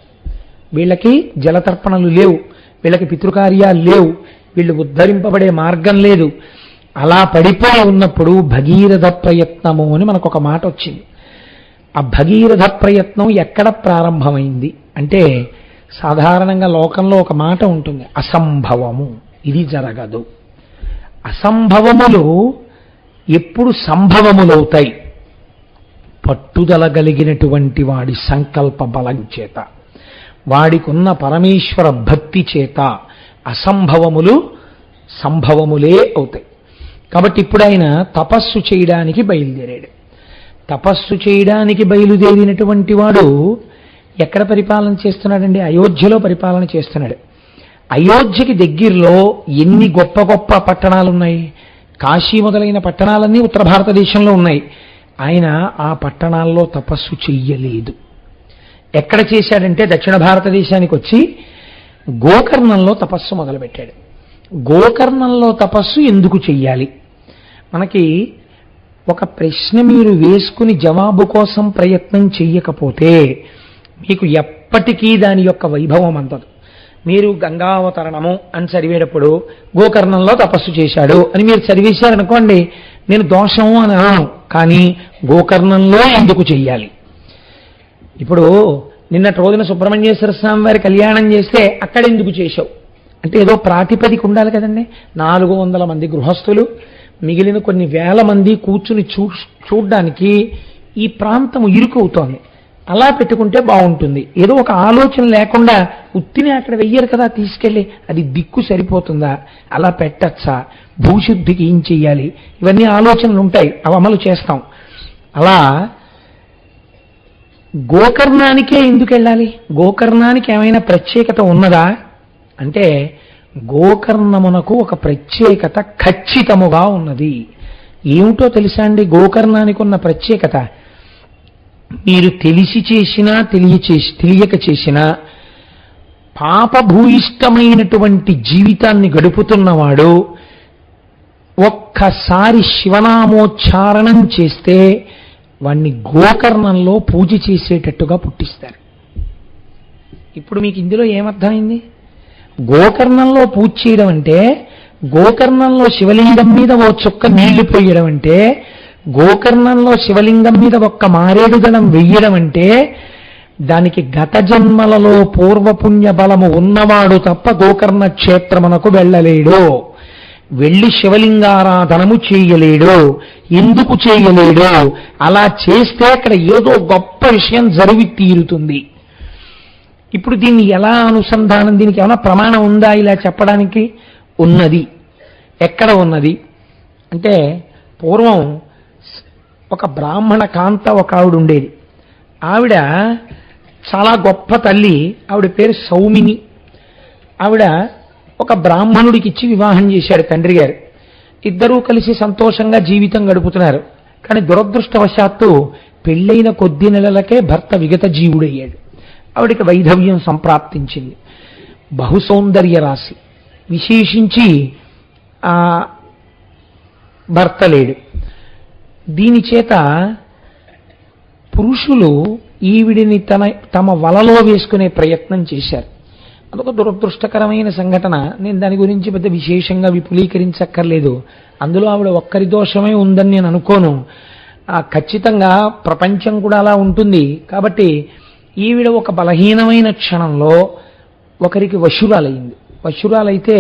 [SPEAKER 2] వీళ్ళకి జలతర్పణలు లేవు, వీళ్ళకి పితృకార్యాలు లేవు, వీళ్ళు ఉద్ధరింపబడే మార్గం లేదు. అలా పడిపోయి ఉన్నప్పుడు భగీరథ ప్రయత్నము అని మనకు ఒక మాట వచ్చింది. ఆ భగీరథ ప్రయత్నం ఎక్కడ ప్రారంభమైంది అంటే, సాధారణంగా లోకంలో ఒక మాట ఉంటుంది, అసంభవము, ఇది జరగదు. అసంభవములు ఎప్పుడు సంభవములవుతాయి? పట్టుదల కలిగినటువంటి వాడి సంకల్ప బలం చేత, వాడికున్న పరమేశ్వర భక్తి చేత అసంభవములు సంభవములే అవుతాయి. కాబట్టి ఇప్పుడు ఆయన తపస్సు చేయడానికి బయలుదేరాడు. తపస్సు చేయడానికి బయలుదేరినటువంటి వాడు ఎక్కడ పరిపాలన చేస్తున్నాడండి? అయోధ్యలో పరిపాలన చేస్తున్నాడు. అయోధ్యకి దగ్గరలో ఎన్ని గొప్ప గొప్ప పట్టణాలు ఉన్నాయి. కాశీ మొదలైన పట్టణాలన్నీ ఉత్తర భారతదేశంలో ఉన్నాయి. ఆయన ఆ పట్టణాల్లో తపస్సు చెయ్యలేదు. ఎక్కడ చేశాడంటే దక్షిణ భారతదేశానికి వచ్చి గోకర్ణంలో తపస్సు మొదలుపెట్టాడు. గోకర్ణంలో తపస్సు ఎందుకు చెయ్యాలి? మనకి ఒక ప్రశ్న మీరు వేసుకుని జవాబు కోసం ప్రయత్నం చెయ్యకపోతే మీకు ఎప్పటికీ దాని యొక్క వైభవం అందదు. మీరు గంగావతరణము అని చదివేటప్పుడు గోకర్ణంలో తపస్సు చేశాడు అని మీరు చదివేశారనుకోండి, నేను దోషము అని అన్నాను, కానీ గోకర్ణంలో ఎందుకు చెయ్యాలి? ఇప్పుడు నిన్నటి రోజున సుబ్రహ్మణ్యేశ్వర స్వామి వారి కళ్యాణం చేస్తే అక్కడ ఎందుకు చేశావు అంటే ఏదో ప్రాతిపదిక ఉండాలి కదండి. 400 మంది గృహస్థులు, మిగిలిన కొన్ని వేల మంది కూర్చుని చూడ్డానికి ఈ ప్రాంతము ఇరుకవుతోంది. అలా పెట్టుకుంటే బాగుంటుంది. ఏదో ఒక ఆలోచన లేకుండా ఉత్తిని అక్కడ వెయ్యరు కదా తీసుకెళ్ళి, అది దిక్కు సరిపోతుందా, అలా పెట్టచ్చా, భూశుద్ధికి ఏం చెయ్యాలి, ఇవన్నీ ఆలోచనలు ఉంటాయి, అవి అమలు చేస్తాం. అలా గోకర్ణానికే ఎందుకు వెళ్ళాలి? గోకర్ణానికి ఏమైనా ప్రత్యేకత ఉన్నదా అంటే గోకర్ణమునకు ఒక ప్రత్యేకత ఖచ్చితముగా ఉన్నది. ఏమిటో తెలుసా అండి గోకర్ణానికి ఉన్న ప్రత్యేకత? మీరు తెలిసి చేసినా తెలియక చేసినా పాపభూయిష్టమైనటువంటి జీవితాన్ని గడుపుతున్నవాడు ఒక్కసారి శివనామోచ్చారణం చేస్తే వాణ్ణి గోకర్ణంలో పూజ చేసేటట్టుగా పుట్టిస్తారు. ఇప్పుడు మీకు ఇందులో ఏమర్థమైంది? గోకర్ణంలో పూజ చేయడం అంటే, గోకర్ణంలో శివలింగం మీద ఓ చుక్క నీళ్లు పోయడం అంటే, గోకర్ణంలో శివలింగం మీద ఒక్క మారేడు దళం వెయ్యడం అంటే, దానికి గత జన్మలలో పూర్వపుణ్య బలము ఉన్నవాడు తప్ప గోకర్ణ క్షేత్రమునకు వెళ్ళలేడు, వెళ్ళి శివలింగారాధనము చేయలేడు. ఎందుకు చేయలేడు? అలా చేస్తే అక్కడ ఏదో గొప్ప విషయం జరిగి తీరుతుంది. ఇప్పుడు దీన్ని ఎలా అనుసంధానం, దీనికి ఏమైనా ప్రమాణం ఉందా ఇలా చెప్పడానికి? ఉన్నది. ఎక్కడ ఉన్నది అంటే, పూర్వం ఒక బ్రాహ్మణ కాంత ఒక ఆవిడ ఉండేది. ఆవిడ చాలా గొప్ప తల్లి. ఆవిడ పేరు సౌమిని. ఆవిడ ఒక బ్రాహ్మణుడికి ఇచ్చి వివాహం చేశాడు తండ్రి గారు. ఇద్దరూ కలిసి సంతోషంగా జీవితం గడుపుతున్నారు. కానీ దురదృష్టవశాత్తు పెళ్ళైన కొద్ది నెలలకే భర్త విగత జీవుడయ్యాడు. ఆవిడికి వైధవ్యం సంప్రాప్తించింది. బహుసౌందర్య రాశి, విశేషించి భర్త లేడు. దీని చేత పురుషులు ఈవిడిని తమ వలలో వేసుకునే ప్రయత్నం చేశారు. అదొక దురదృష్టకరమైన సంఘటన. నేను దాని గురించి పెద్ద విశేషంగా విపులీకరించక్కర్లేదు. అందులో ఆవిడ ఒక్కరి దోషమే ఉందని నేను అనుకోను. ఖచ్చితంగా ప్రపంచం కూడా అలా ఉంటుంది. కాబట్టి ఈవిడ ఒక బలహీనమైన క్షణంలో ఒకరికి వశురాలైంది. వశురాలైతే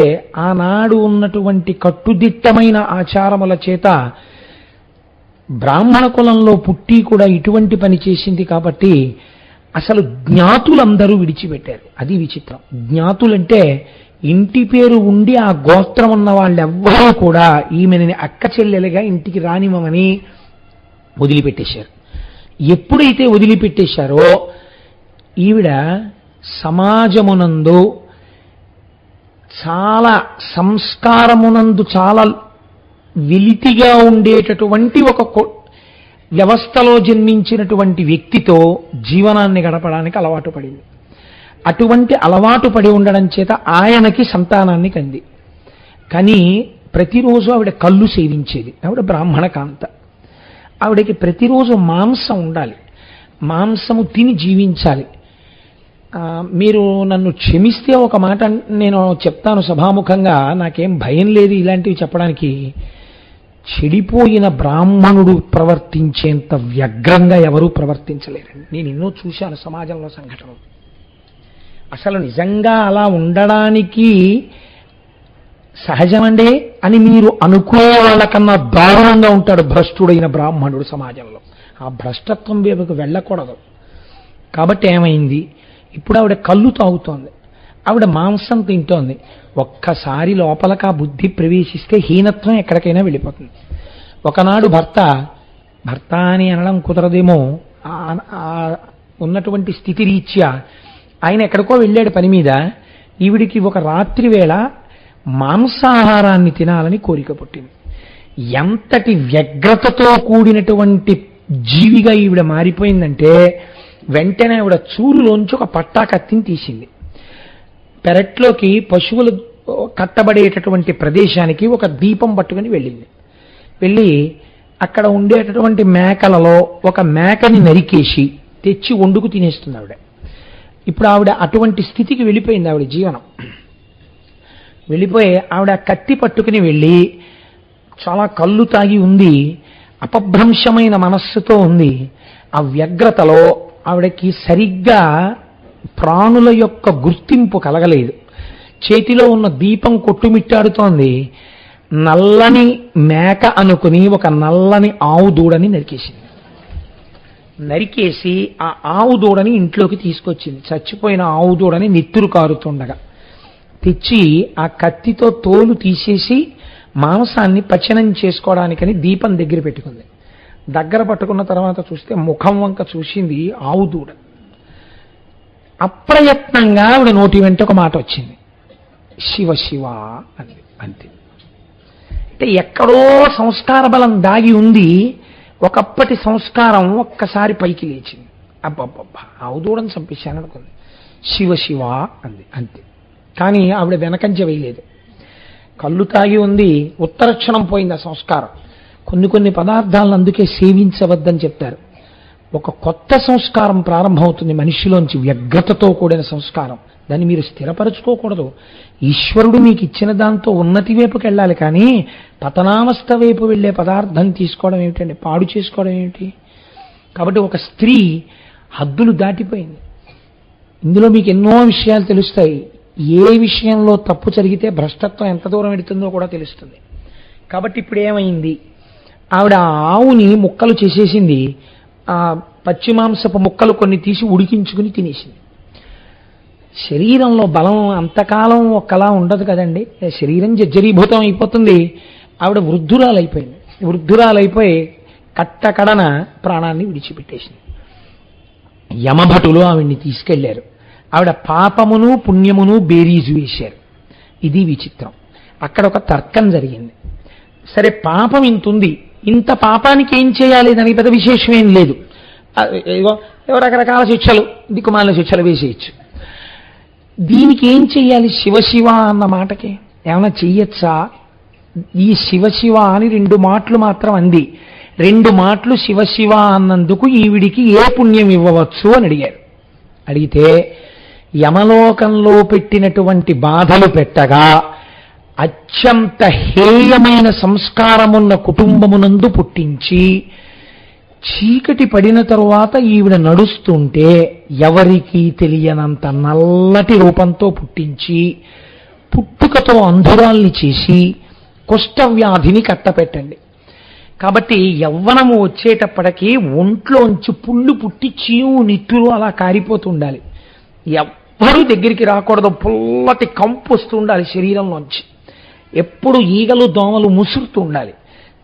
[SPEAKER 2] ఆనాడు ఉన్నటువంటి కట్టుదిట్టమైన ఆచారముల చేత బ్రాహ్మణ కులంలో పుట్టి కూడా ఇటువంటి పని చేసింది. కాబట్టి అసలు జ్ఞాతులందరూ విడిచిపెట్టారు. అది విచిత్రం. జ్ఞాతులంటే ఇంటి పేరు ఉండి ఆ గోత్రం ఉన్న వాళ్ళెవ్వరూ కూడా ఈమెని అక్క చెల్లెలుగా ఇంటికి రానివ్వమని వదిలిపెట్టేశారు. ఎప్పుడైతే వదిలిపెట్టేశారో ఈవిడ సమాజమునందు చాలా సంస్కారమునందు చాలా వెలితిగా ఉండేటటువంటి ఒక వ్యవస్థలో జన్మించినటువంటి వ్యక్తితో జీవనాన్ని గడపడానికి అలవాటు పడింది. అటువంటి అలవాటు పడి ఉండడం చేత ఆయనకి సంతానాన్ని కంది. కానీ ప్రతిరోజు ఆవిడ కళ్ళు సేవించేది. ఆవిడ బ్రాహ్మణ కాంత. ఆవిడకి ప్రతిరోజు మాంసం ఉండాలి, మాంసము తిని జీవించాలి. మీరు నన్ను క్షమిస్తే ఒక మాట నేను చెప్తాను సభాముఖంగా, నాకేం భయం లేదు ఇలాంటివి చెప్పడానికి. చెడిపోయిన బ్రాహ్మణుడు ప్రవర్తించేంత వ్యగ్రంగా ఎవరూ ప్రవర్తించలేరండి. నేను ఎన్నో చూశాను సమాజంలో సంఘటనలు. అసలు నిజంగా అలా ఉండడానికి సహజమండే అని మీరు అనుకునే వాళ్ళకన్నా దారుణంగా ఉంటాడు భ్రష్టుడైన బ్రాహ్మణుడు సమాజంలో. ఆ భ్రష్టత్వం వైపుకు వెళ్ళకూడదు. కాబట్టి ఏమైంది, ఇప్పుడు ఆవిడ కళ్ళు తాగుతోంది, ఆవిడ మాంసం తింటోంది. ఒక్కసారి లోపలకి ఆ బుద్ధి ప్రవేశిస్తే హీనత్వం ఎక్కడికైనా వెళ్ళిపోతుంది. ఒకనాడు భర్త అని అనడం కుదరదేమో, ఉన్నటువంటి స్థితి రీత్యా ఆయన ఎక్కడికో వెళ్ళాడు పని మీద. ఈవిడికి ఒక రాత్రి వేళ మాంసాహారాన్ని తినాలని కోరిక పుట్టింది. ఎంతటి వ్యగ్రతతో కూడినటువంటి జీవిగా ఈవిడ మారిపోయిందంటే, వెంటనే ఆవిడ చూరులోంచి ఒక పట్టా కత్తిని తీసింది. పెరట్లోకి పశువులు కట్టబడేటటువంటి ప్రదేశానికి ఒక దీపం పట్టుకుని వెళ్ళింది. వెళ్ళి అక్కడ ఉండేటటువంటి మేకలలో ఒక మేకని నరికేసి తెచ్చి వండుకు తినేస్తుంది ఆవిడ. ఇప్పుడు ఆవిడ అటువంటి స్థితికి వెళ్ళిపోయింది ఆవిడ జీవనం. వెళ్ళిపోయి ఆవిడ కత్తి పట్టుకుని వెళ్ళి చాలా కళ్ళు తాగి ఉంది, అపభ్రంశమైన మనస్సుతో ఉంది. ఆ వ్యగ్రతలో ఆవిడకి సరిగ్గా ప్రాణుల యొక్క గుర్తింపు కలగలేదు. చేతిలో ఉన్న దీపం కొట్టుమిట్టాడుతోంది. నల్లని మేక అనుకుని ఒక నల్లని ఆవు దూడని నరికేసింది. నరికేసి ఆ ఆవు దూడని ఇంట్లోకి తీసుకొచ్చింది. చచ్చిపోయిన ఆవు దూడని నెత్తురు కారుతుండగా తెచ్చి ఆ కత్తితో తోలు తీసేసి మాంసాన్ని పచనం చేసుకోవడానికని దీపం దగ్గర పెట్టుకుంది. దగ్గర పట్టుకున్న తర్వాత చూస్తే ముఖం వంక చూసింది ఆవు దూడ. అప్రయత్నంగా ఆవిడ నోటి వెంట ఒక మాట వచ్చింది, శివ శివ అంది. అంతే. అంటే ఎక్కడో సంస్కార బలం దాగి ఉంది. ఒకప్పటి సంస్కారం ఒక్కసారి పైకి లేచింది. అబ్బబ్బబ్బా, ఆవు దూడని చంపేశాను అనుకుంది. శివ శివ అంది. అంతే. కానీ ఆవిడ వెనకంజ వేయలేదు. కళ్ళు తాగి ఉంది, ఉత్తరక్షణం పోయింది ఆ సంస్కారం. కొన్ని పదార్థాలను అందుకే సేవించవద్దని చెప్తారు. ఒక కొత్త సంస్కారం ప్రారంభమవుతుంది మనిషిలోంచి, వ్యగ్రతతో కూడిన సంస్కారం. దాన్ని మీరు స్థిరపరచుకోకూడదు. ఈశ్వరుడు మీకు ఇచ్చిన దాంతో ఉన్నతి వైపుకి వెళ్ళాలి, కానీ పతనావస్థ వైపు వెళ్ళే పదార్థం తీసుకోవడం ఏమిటండి, పాడు చేసుకోవడం ఏమిటి? కాబట్టి ఒక స్త్రీ హద్దులు దాటిపోయింది. ఇందులో మీకు ఎన్నో విషయాలు తెలుస్తాయి. ఏ విషయంలో తప్పు జరిగితే భ్రష్టత్వం ఎంత దూరం ఎడుతుందో కూడా తెలుస్తుంది. కాబట్టి ఇప్పుడు ఏమైంది, ఆవిడ ఆవుని ముక్కలు చేసేసింది. ఆ పచ్చి మాంసపు ముక్కలు కొన్ని తీసి ఉడికించుకుని తినేసింది. శరీరంలో బలం అంతకాలం ఒకలా ఉండదు కదండి, శరీరం జర్జరీభూతం అయిపోతుంది. ఆవిడ వృద్ధురాలైపోయింది. వృద్ధురాలైపోయి కట్టకడన ప్రాణాన్ని విడిచిపెట్టేసింది. యమభటులు ఆవిడ్ని తీసుకెళ్లారు. ఆవిడ పాపమును పుణ్యమును బేరీజు వేశారు. ఇది విచిత్రం. అక్కడ ఒక తర్కం జరిగింది. సరే, పాపం ఇంతుంది, ఇంత పాపానికి ఏం చేయాలి, దానికి పెద్ద విశేషం ఏం లేదు. రకరకాల శిక్షలు, దిక్కుమాలిన శిక్షలు వేసేయచ్చు. దీనికి ఏం చెయ్యాలి? శివశివ అన్న మాటకి ఏమైనా చెయ్యొచ్చా? ఈ శివశివ అని 2 మాటలు మాత్రం అంది. 2 మాటలు శివశివ అన్నందుకు ఈవిడికి ఏ పుణ్యం ఇవ్వవచ్చు అని అడిగారు. అడిగితే యమలోకంలో పెట్టినటువంటి బాధలు పెట్టగా అత్యంత హేయమైన సంస్కారమున్న కుటుంబమునందు పుట్టించి, చీకటి పడిన తరువాత ఈవిడ నడుస్తుంటే ఎవరికీ తెలియనంత నల్లటి రూపంతో పుట్టించి, పుట్టుకతో అంధురాల్ని చేసి కుష్ఠవ్యాధిని కట్టపెట్టండి. కాబట్టి యవ్వనము వచ్చేటప్పటికీ ఒంట్లోంచి పుళ్ళు పుట్టి చీము నిట్టులు అలా కారిపోతుండాలి. ఎవ్వరూ దగ్గరికి రాకూడదు. పుల్లటి కంపు వస్తూ ఉండాలి శరీరంలోంచి. ఎప్పుడు ఈగలు దోమలు ముసురుతూ ఉండాలి.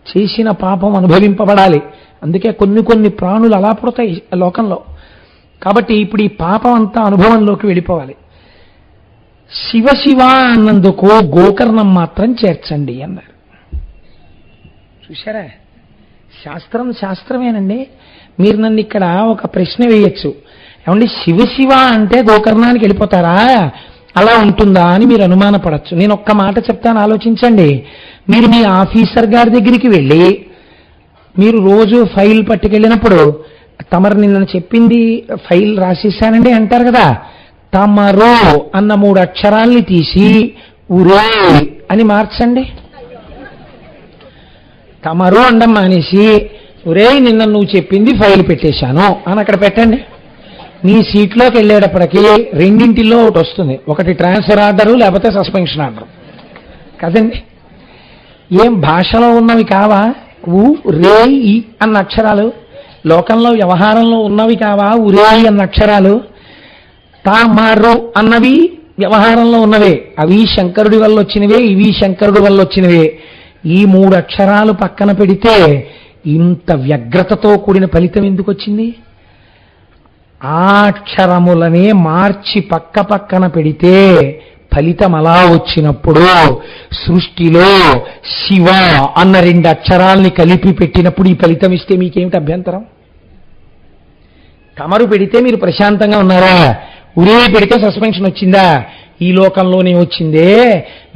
[SPEAKER 2] చేసిన పాపం అనుభవింపబడాలి. అందుకే కొన్ని ప్రాణులు అలా పుడతాయి లోకంలో. కాబట్టి ఇప్పుడు ఈ పాపం అంతా అనుభవంలోకి వెళ్ళిపోవాలి. శివశివ అన్నందుకు గోకర్ణం మాత్రం చేర్చండి అన్నారు. చూశారా, శాస్త్రమేనండి. మీరు నన్ను ఇక్కడ ఒక ప్రశ్న వేయచ్చు, ఏమండి శివశివ అంటే గోకర్ణానికి వెళ్ళిపోతారా, అలా ఉంటుందా అని మీరు అనుమానపడచ్చు. నేను ఒక్క మాట చెప్తాను, ఆలోచించండి. మీరు మీ ఆఫీసర్ గారి దగ్గరికి వెళ్ళి మీరు రోజు ఫైల్ పట్టుకెళ్ళినప్పుడు, తమరు నిన్న చెప్పింది ఫైల్ రాసేసానండి అంటారు కదా, తమరు అన్న 3 అక్షరాల్ని తీసి ఉరే అని మార్చండి. తమరు అండం మానేసి ఉరే నిన్న నువ్వు చెప్పింది ఫైల్ పెట్టేశాను అని అక్కడ పెట్టండి. మీ సీట్లోకి వెళ్ళేటప్పటికీ 2 ఒకటి వస్తుంది, ఒకటి ట్రాన్స్ఫర్ ఆర్డరు, లేకపోతే సస్పెన్షన్ ఆర్డర్ కదండి. ఏం భాషలో ఉన్నవి కావా ఉ రే ఈ అన్న అక్షరాలు? లోకంలో వ్యవహారంలో ఉన్నవి కావా ఉరే అన్న అక్షరాలు? తామరు అన్నవి వ్యవహారంలో ఉన్నవే, అవి శంకరుడి వల్ల వచ్చినవే, ఇవి శంకరుడి వల్ల వచ్చినవే. ఈ 3 అక్షరాలు పక్కన పెడితే ఇంత వ్యగ్రతతో కూడిన ఫలితం ఎందుకు వచ్చింది? ఆ అక్షరములనే మార్చి పక్కన పెడితే ఫలితం అలా వచ్చినప్పుడు, సృష్టిలో శివ అన్న 2 అక్షరాల్ని కలిపి పెట్టినప్పుడు ఈ ఫలితం ఇస్తే మీకేమిటి అభ్యంతరం? తమరు పెడితే మీరు ప్రశాంతంగా ఉన్నారా? ఉరే పెడితే సస్పెన్షన్ వచ్చిందా? ఈ లోకంలోనే వచ్చిందే.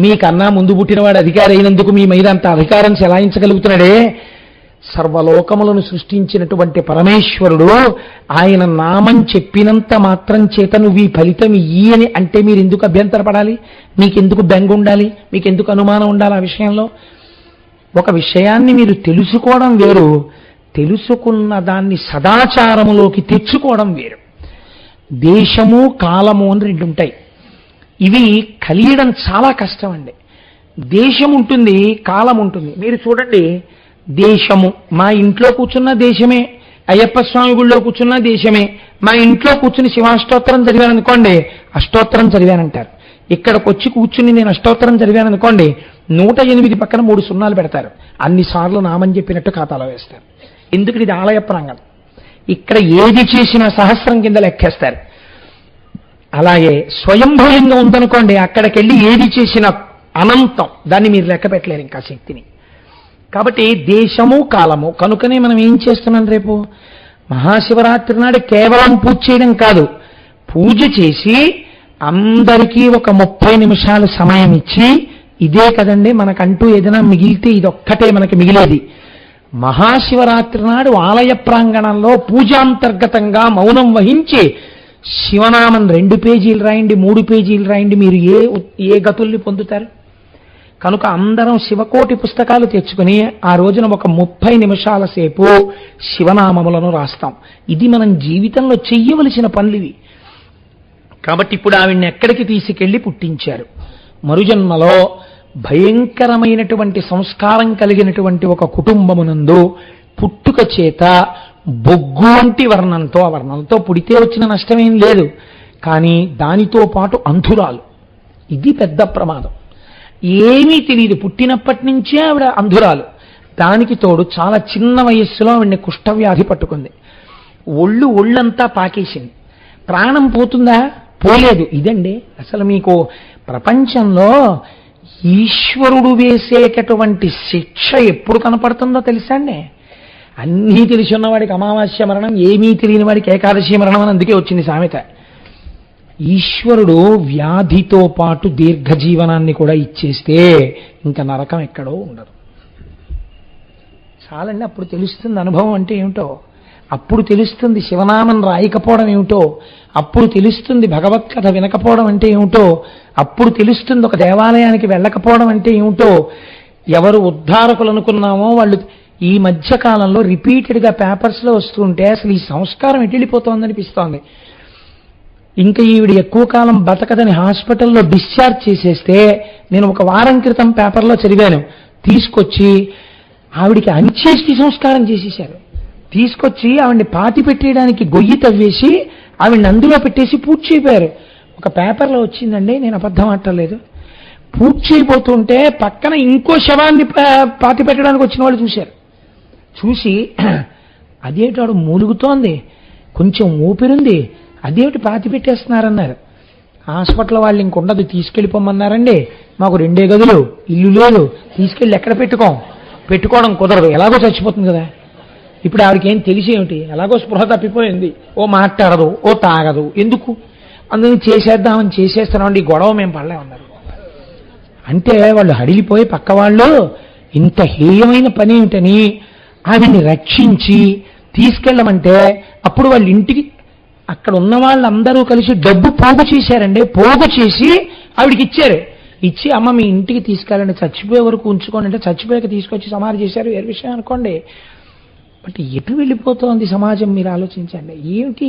[SPEAKER 2] మీకన్నా ముందు పుట్టినవాడు అధికారి అయినందుకు మీ మీద అంత అధికారం చెలాయించగలుగుతున్నాడే. సర్వలోకములను సృష్టించినటువంటి పరమేశ్వరుడు ఆయన నామం చెప్పినంత మాత్రం చేత నువ్వు ఈ ఫలితం ఇయ్యి అని అంటే మీరు ఎందుకు అభ్యంతరపడాలి? మీకెందుకు బెంగ ఉండాలి? మీకెందుకు అనుమానం ఉండాలి ఆ విషయంలో? ఒక విషయాన్ని మీరు తెలుసుకోవడం వేరు, తెలుసుకున్న దాన్ని సదాచారములోకి తెచ్చుకోవడం వేరు. దేశము కాలము అని 2 ఉంటాయి. ఇవి కలియడం చాలా కష్టం అండి. దేశం ఉంటుంది, కాలం ఉంటుంది. మీరు చూడండి, దేశము మా ఇంట్లో కూర్చున్న దేశమే, అయ్యప్ప స్వామి గుళ్ళో కూర్చున్న దేశమే. మా ఇంట్లో కూర్చుని శివాష్టోత్తరం చదివాను అనుకోండి, అష్టోత్తరం చదివానంటారు. ఇక్కడికి వచ్చి కూర్చుని నేను అష్టోత్తరం చదివాను అనుకోండి, 108 పక్కన 3 సున్నాలు పెడతారు. అన్నిసార్లు నామని చెప్పినట్టు ఖాతాలో వేస్తారు. ఎందుకు? ఇది ఆలయ ప్రాంగణం. ఇక్కడ ఏది చేసినా సహస్రం కింద లెక్కేస్తారు. అలాగే స్వయంభూయంగా ఉందనుకోండి, అక్కడికి వెళ్ళి ఏది చేసినా అనంతం, దాన్ని మీరు లెక్క పెట్టలేరు ఇంకా శక్తిని. కాబట్టి దేశము కాలము కనుకనే మనం ఏం చేస్తున్నాం? రేపు మహాశివరాత్రి నాడు కేవలం పూజ చేయడం కాదు, పూజ చేసి అందరికీ ఒక 30 నిమిషాలు సమయం ఇచ్చి, ఇదే కదండి మనకంటూ ఏదైనా మిగిలితే ఇదొక్కటే మనకి మిగిలేది. మహాశివరాత్రి నాడు ఆలయ ప్రాంగణంలో పూజాంతర్గతంగా మౌనం వహించి శివనామం 2 పేజీలు రాయండి, 3 పేజీలు రాయండి, మీరు ఏ గతుల్ని పొందుతారు? కనుక అందరం శివకోటి పుస్తకాలు తెచ్చుకుని ఆ రోజున ఒక 30 నిమిషాల సేపు శివనామములను రాస్తాం. ఇది మనం జీవితంలో చెయ్యవలసిన పనులివి. కాబట్టి ఇప్పుడు ఆవిడ్ని ఎక్కడికి తీసుకెళ్లి పుట్టించారు? మరుజన్మలో భయంకరమైనటువంటి సంస్కారం కలిగినటువంటి ఒక కుటుంబమునందు పుట్టుక చేత బొగ్గు వంటి వర్ణంతో, ఆ వర్ణంతో పుడితే వచ్చిన నష్టమేం లేదు, కానీ దానితో పాటు అంధురాలు. ఇది పెద్ద ప్రమాదం. ఏమీ తెలియదు, పుట్టినప్పటి నుంచే ఆవిడ అంధురాలు. దానికి తోడు చాలా చిన్న వయస్సులో ఆవిడ్ని కుష్ఠవ్యాధి పట్టుకుంది. ఒళ్ళంతా పాకేసింది. ప్రాణం పోతుందా? పోలేదు. ఇదండి అసలు మీకు ప్రపంచంలో ఈశ్వరుడు వేసేటటువంటి శిక్ష ఎప్పుడు కనపడుతుందో తెలుసా అండి? అన్నీ తెలిసి ఉన్నవాడికి అమావాస్య మరణం, ఏమీ తెలియని వాడికి ఏకాదశి మరణం అని అందుకే వచ్చింది సామెత. ఈశ్వరుడు వ్యాధితో పాటు దీర్ఘజీవనాన్ని కూడా ఇచ్చేస్తే ఇంకా నరకం ఎక్కడో ఉండదు. చాలండి, అప్పుడు తెలుస్తుంది అనుభవం అంటే ఏమిటో. అప్పుడు తెలుస్తుంది శివనామం రాయకపోవడం ఏమిటో. అప్పుడు తెలుస్తుంది భగవత్కథ వినకపోవడం అంటే ఏమిటో. అప్పుడు తెలుస్తుంది ఒక దేవాలయానికి వెళ్ళకపోవడం అంటే ఏమిటో. ఎవరు ఉద్ధారకులు అనుకున్నామో వాళ్ళు ఈ మధ్య కాలంలో రిపీటెడ్గా పేపర్స్లో వస్తుంటే అసలు ఈ సంస్కారం ఎటువెళ్ళిపోతోందనిపిస్తోంది. ఇంకా ఈవిడ ఎక్కువ కాలం బతకదని హాస్పిటల్లో డిశ్చార్జ్ చేసేస్తే, నేను ఒక వారం క్రితం పేపర్లో చదివాను, తీసుకొచ్చి ఆవిడికి అంత్యేష్టి సంస్కారం చేసేశారు. తీసుకొచ్చి ఆవిడ్ని పాతి పెట్టేయడానికి గొయ్యి తవ్వేసి ఆవిడ్ని అందులో పెట్టేసి పూజ చేయపోయారు. ఒక పేపర్లో వచ్చిందండి, నేను అబద్ధం ఆడలేదు. పూజ చేయబోతుంటే పక్కన ఇంకో శవాన్ని పాతి పెట్టడానికి వచ్చిన వాళ్ళు చూశారు. చూసి అదేమిటాడు మూలుగుతోంది, కొంచెం ఊపిరుంది, అదేమిటి పాతి పెట్టేస్తున్నారన్నారు. హాస్పిటల్ వాళ్ళు ఇంకొండదు, తీసుకెళ్ళిపోమన్నారండి. మాకు 2 గదులు, ఇల్లు లేదు, తీసుకెళ్ళి ఎక్కడ పెట్టుకోవడం కుదరదు, ఎలాగో చచ్చిపోతుంది కదా. ఇప్పుడు ఆవిడకి ఏం తెలిసేమిటి? ఎలాగో స్పృహ తప్పిపోయింది, ఓ మాట్లాడదు, ఓ తాగదు, ఎందుకు? అందుకని చేసేద్దామని చేసేస్తున్నామండి, ఈ గొడవ మేము పడలేమన్నారు. అంటే వాళ్ళు హడిలిపోయి పక్క వాళ్ళు ఇంత హేయమైన పని ఏమిటని ఆవిడ్ని రక్షించి తీసుకెళ్ళమంటే, అప్పుడు వాళ్ళ ఇంటికి అక్కడ ఉన్న వాళ్ళందరూ కలిసి డబ్బు పోగు చేశారండి. పోగు చేసి ఆవిడికి ఇచ్చారు. ఇచ్చి అమ్మ మీ ఇంటికి తీసుకెళ్ళండి, చచ్చిపోయే వరకు ఉంచుకోండి అంటే చచ్చిపోయాక తీసుకొచ్చి సమాధి చేశారు. వేరే విషయం అనుకోండి. బట్ ఎటు వెళ్ళిపోతోంది సమాజం మీరు ఆలోచించండి. ఏమిటి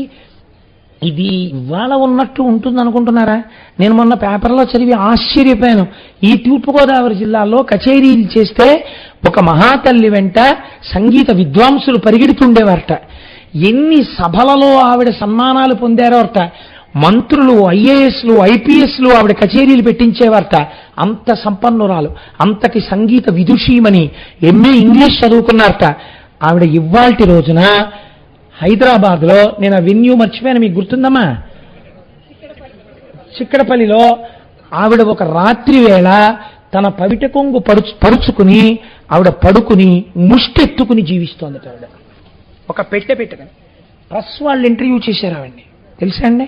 [SPEAKER 2] ఇది ఇవాళ ఉన్నట్టు ఉంటుంది అనుకుంటున్నారా? నేను మొన్న పేపర్లో చదివి ఆశ్చర్యపోయాను. ఈ తూర్పుగోదావరి జిల్లాలో కచేరీలు చేస్తే ఒక మహాతల్లి వెంట సంగీత విద్వాంసులు పరిగెడుతుండేవారట. ఎన్ని సభలలో ఆవిడ సన్మానాలు పొందారోట. మంత్రులు, ఐఏఎస్లు, ఐపీఎస్లు ఆవిడ కచేరీలు పెట్టించేవారట. అంత సంపన్నురాలు, అంతటి సంగీత విదుషీమని, ఎంఏ ఇంగ్లీష్ చదువుకున్నారట. ఆవిడ ఇవాల్టి రోజున హైదరాబాద్లో, నేను ఆ వెన్యూ మర్చిపోయాను, మీకు గుర్తుందమ్మా, చిక్కడపల్లిలో ఆవిడ ఒక రాత్రి వేళ తన పవిట కొంగు పరుచుకుని ఆవిడ పడుకుని ముష్టెత్తుకుని జీవిస్తోంది. ఆవిడ ఒక పెట్టుకుని ప్రెస్ వాళ్ళు ఇంటర్వ్యూ చేశారు ఆవిడ్ని, తెలుసా అండి?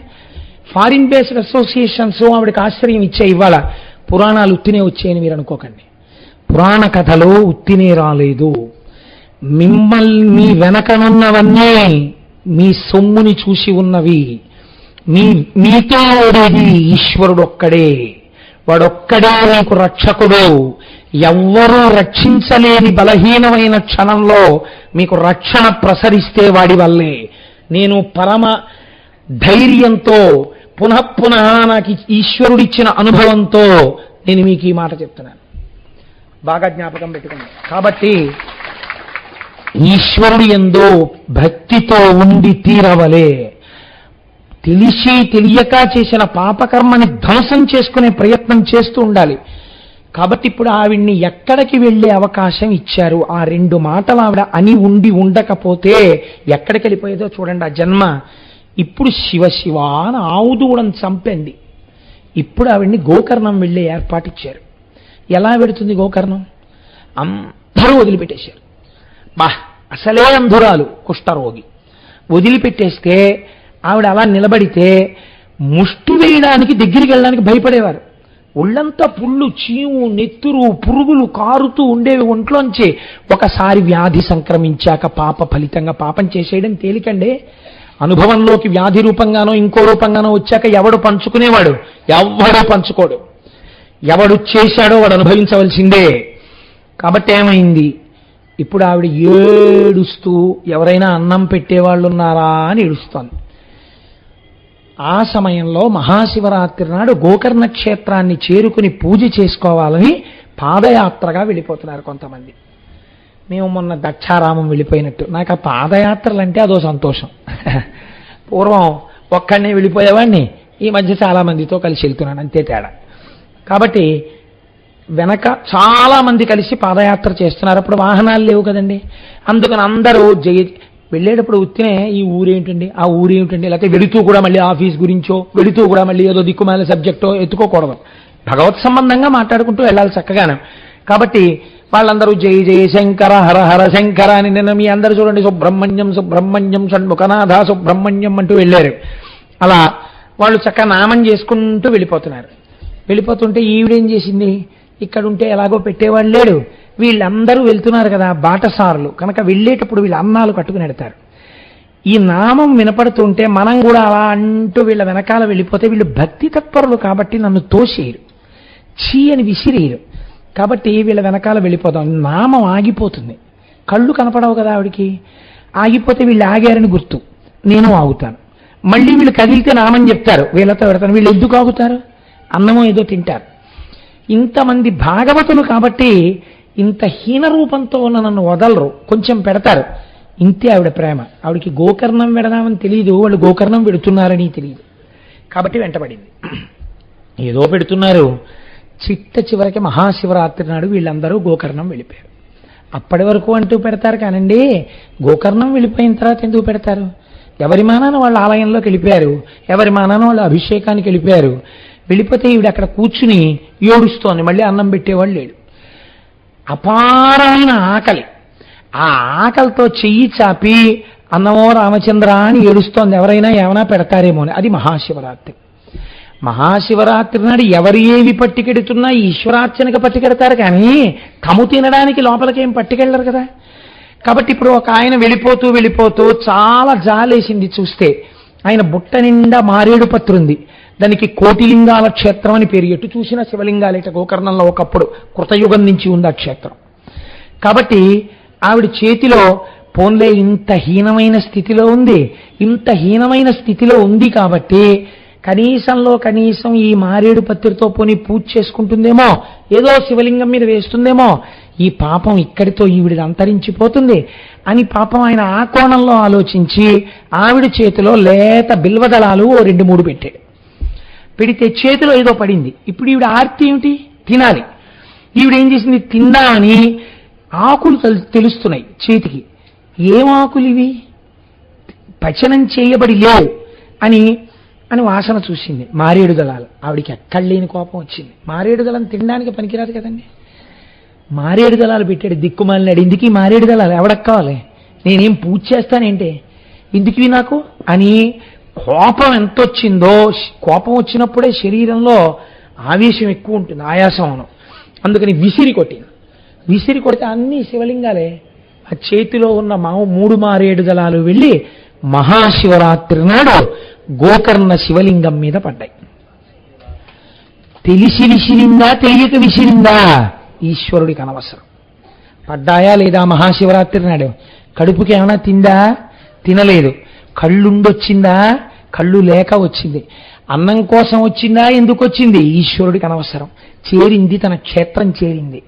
[SPEAKER 2] ఫారిన్ బేస్డ్ అసోసియేషన్స్ ఆవిడకి ఆశ్రయం ఇచ్చాయి. ఇవాళ పురాణాలు ఉత్తినే వచ్చాయని మీరు అనుకోకండి. పురాణ కథలో ఉత్తినే రాలేదు. మిమ్మల్ని వెనకనున్నవన్నీ మీ సొమ్ముని చూసి ఉన్నవి. మీతో ఉండేది ఈశ్వరుడు ఒక్కడే. వాడొక్కడే మీకు రక్షకుడు. ఎవ్వరూ రక్షించలేని బలహీనమైన క్షణంలో మీకు రక్షణ ప్రసరిస్తే వాడి వల్లే. నేను పరమ ధైర్యంతో పునః నాకు ఈశ్వరుడిచ్చిన అనుభవంతో నేను మీకు ఈ మాట చెప్తున్నాను. బాగా జ్ఞాపకం పెట్టుకోండి. కాబట్టి ఈశ్వరుడు యందు భక్తితో ఉండి తీరవలే. తెలిసి తెలియక చేసిన పాపకర్మని ధ్వంసం చేసుకునే ప్రయత్నం చేస్తూ ఉండాలి. కాబట్టి ఇప్పుడు ఆవిడ్ని ఎక్కడికి వెళ్ళే అవకాశం ఇచ్చారు? ఆ 2 మాటలు ఆవిడ అని ఉండి ఉండకపోతే ఎక్కడికి వెళ్ళిపోయేదో చూడండి ఆ జన్మ. ఇప్పుడు శివ శివ అని ఆవుదూడని చంపింది. ఇప్పుడు ఆవిడ్ని గోకర్ణం వెళ్ళే ఏర్పాటిచ్చారు. ఎలా పెడుతుంది గోకర్ణం? అందరూ వదిలిపెట్టేశారు. అసలే అంధురాలు, కుష్ఠరోగి, వదిలిపెట్టేస్తే ఆవిడ అలా నిలబడితే ముష్టి వేయడానికి దగ్గరికి వెళ్ళడానికి భయపడేవారు. ఒళ్ళంతా పుళ్ళు, చీము, నెత్తురు, పురుగులు కారుతూ ఉండేవి ఒంట్లోంచి. ఒకసారి వ్యాధి సంక్రమించాక పాప ఫలితంగా పాపం చేసేయడం తేలికండే. అనుభవంలోకి వ్యాధి రూపంగానో ఇంకో రూపంగానో వచ్చాక ఎవడు పంచుకునేవాడు? ఎవడో పంచుకోడు. ఎవడు చేశాడో వాడు అనుభవించవలసిందే. కాబట్టి ఏమైంది? ఇప్పుడు ఆవిడ ఏడుస్తూ ఎవరైనా అన్నం పెట్టేవాళ్ళు ఉన్నారా అని ఏడుస్తోంది. ఆ సమయంలో మహాశివరాత్రి నాడు గోకర్ణ క్షేత్రాన్ని చేరుకుని పూజ చేసుకోవాలని పాదయాత్రగా వెళ్ళిపోతున్నారు కొంతమంది. మేము మొన్న దక్షారామం వెళ్ళిపోయినట్టు. నాకు ఆ పాదయాత్రలు అంటే అదో సంతోషం. పూర్వం ఒక్కడనే వెళ్ళిపోయేవాడిని, ఈ మధ్య చాలా మందితో కలిసి వెళ్తున్నాను, అంతే తేడా. కాబట్టి వెనక చాలా మంది కలిసి పాదయాత్ర చేస్తున్నారు. అప్పుడు వాహనాలు లేవు కదండి. అందుకని అందరూ వెళ్ళేటప్పుడు ఉత్తినే ఈ ఊరేమిటండి, ఆ ఊరేమిటండి, లేకపోతే వెళుతూ కూడా మళ్ళీ ఆఫీస్ గురించో, వెళుతూ కూడా మళ్ళీ ఏదో దిక్కుమాల సబ్జెక్టో ఎత్తుకోకూడదు. భగవత్ సంబంధంగా మాట్లాడుకుంటూ వెళ్ళాలి చక్కగానే. కాబట్టి వాళ్ళందరూ జై జయ శంకర హర హర శంకర అని నిన్న మీ అందరూ చూడండి సుబ్రహ్మణ్యం సుబ్రహ్మణ్యం షణ్ముఖనాథ సుబ్రహ్మణ్యం అంటూ వెళ్ళారు. అలా వాళ్ళు చక్కగా నామం చేసుకుంటూ వెళ్ళిపోతున్నారు. వెళ్ళిపోతుంటే ఈవిడేం చేసింది? ఇక్కడుంటే ఎలాగో పెట్టేవాళ్ళు లేడు, వీళ్ళందరూ వెళ్తున్నారు కదా బాటసారులు కనుక వెళ్ళేటప్పుడు వీళ్ళు అన్నాలు కట్టుకుని వెడతారు. ఈ నామం వినపడుతుంటే మనం కూడా అలా అంటూ వీళ్ళ వెనకాల వెళ్ళిపోతే వీళ్ళు భక్తి తత్పరులు కాబట్టి నన్ను తోసేయరు, చీ అని విసిరేయరు. కాబట్టి వీళ్ళ వెనకాల వెళ్ళిపోతాం. నామం ఆగిపోతుంది, కళ్ళు కనపడవు కదా ఆవిడికి. ఆగిపోతే వీళ్ళు ఆగారని గుర్తు, నేను ఆగుతాను. మళ్ళీ వీళ్ళు కదిలితే నామం చెప్తారు, వీళ్ళతో పెడతాను. వీళ్ళు ఎందుకు ఆగుతారు? అన్నమో ఏదో తింటారు. ఇంతమంది భాగవతులు కాబట్టి ఇంత హీన రూపంతో ఉన్న నన్ను వదలరు, కొంచెం పెడతారు. ఇంతే ఆవిడ ప్రేమ. ఆవిడికి గోకర్ణం పెడదామని తెలియదు, వాళ్ళు గోకర్ణం పెడుతున్నారని తెలియదు. కాబట్టి వెంటబడింది. ఏదో పెడుతున్నారు. చిట్ట చివరికి మహాశివరాత్రి నాడు వీళ్ళందరూ గోకర్ణం వెళ్ళిపోయారు. అప్పటి వరకు అంటూ పెడతారు కానండి, గోకర్ణం వెళ్ళిపోయిన తర్వాత ఎందుకు పెడతారు? ఎవరి మానాన వాళ్ళ ఆలయంలోకి వెళ్ళిపోయారు, ఎవరి మానాన వాళ్ళు అభిషేకానికి వెళ్ళిపోయారు. వెళ్ళిపోతే ఈవిడ అక్కడ కూర్చుని ఏడుస్తోంది. మళ్ళీ అన్నం పెట్టేవాళ్ళు లేడు. అపారమైన ఆకలి. ఆ ఆకలితో చెయ్యి చాపి అన్నమో రామచంద్ర అని ఏడుస్తోంది. ఎవరైనా ఏమైనా పెడతారేమో అని. అది మహాశివరాత్రి. మహాశివరాత్రి నాడు ఎవరు ఏవి పట్టుకెడుతున్నా ఈశ్వరార్చనకు పట్టుకెడతారు కానీ తము తినడానికి లోపలికేం పట్టుకెళ్ళరు కదా. కాబట్టి ఇప్పుడు ఒక ఆయన వెళ్ళిపోతూ వెళ్ళిపోతూ చాలా జాలేసింది చూస్తే. ఆయన బుట్ట నిండా మారేడు పత్రుంది. దానికి కోటిలింగాల క్షేత్రం అని పేరు. ఎటు చూసినా శివలింగాలేట. గోకర్ణంలో ఒకప్పుడు కృతయుగం నుంచి ఉంది ఆ క్షేత్రం. కాబట్టి ఆవిడ చేతిలో పోన్లే ఇంత హీనమైన స్థితిలో ఉంది, ఇంత హీనమైన స్థితిలో ఉంది కాబట్టి కనీసంలో కనీసం ఈ మారేడు పత్రితో పోని పూజ చేసుకుంటుందేమో, ఏదో శివలింగం మీద వేస్తుందేమో, ఈ పాపం ఇక్కడితో ఈవిడిది అంతరించిపోతుంది అని పాపం ఆయన ఆ కోణంలో ఆలోచించి ఆవిడ చేతిలో లేత బిల్వదళాలు 2-3 పెట్టాడు. పెడితే చేతిలో ఏదో పడింది. ఇప్పుడు ఈవిడ ఆర్తి ఏమిటి? తినాలి. ఈవిడ ఏం చేసింది? తిందామని ఆకులు తెలుస్తున్నాయి చేతికి. ఏం ఆకులు ఇవి? పచనం చేయబడి లేవు అని అని వాసన చూసింది. మారేడు దళాలు. ఆవిడికి ఎక్కడ లేని కోపం వచ్చింది. మారేడు దళం తినడానికి పనికిరాదు కదండి. మారేడు దళాలు పెట్టాడు. దిక్కుమాలినాడు. ఇందుకీ మారేడు దళాలు ఎవడకు కావాలి? నేనేం పూజ చేస్తానేంటే ఇందుకీ నాకు అని కోపం ఎంత వచ్చిందో. కోపం వచ్చినప్పుడే శరీరంలో ఆవేశం ఎక్కువ ఉంటుంది, ఆయాసం. అందుకని విసిరి కొట్టింది. విసిరి కొడితే అన్ని శివలింగాలే. ఆ చేతిలో ఉన్న 3 మారేడు దళాలు వెళ్ళి మహాశివరాత్రి నాడు గోకర్ణ శివలింగం మీద పడ్డాయి. తెలిసి విసిరిందా తెలియక విసిరిందా ఈశ్వరుడికి అనవసరం. పడ్డాయా లేదా మహాశివరాత్రి నాడు? కడుపుకి ఏమైనా తిందా? తినలేదు. కళ్ళుండొచ్చిందా? కళ్ళు లేక వచ్చింది. అన్నం కోసం వచ్చిందా? ఎందుకు వచ్చింది? ఈశ్వరుడికి అనవసరం. చేరింది, తన క్షేత్రం చేరింది.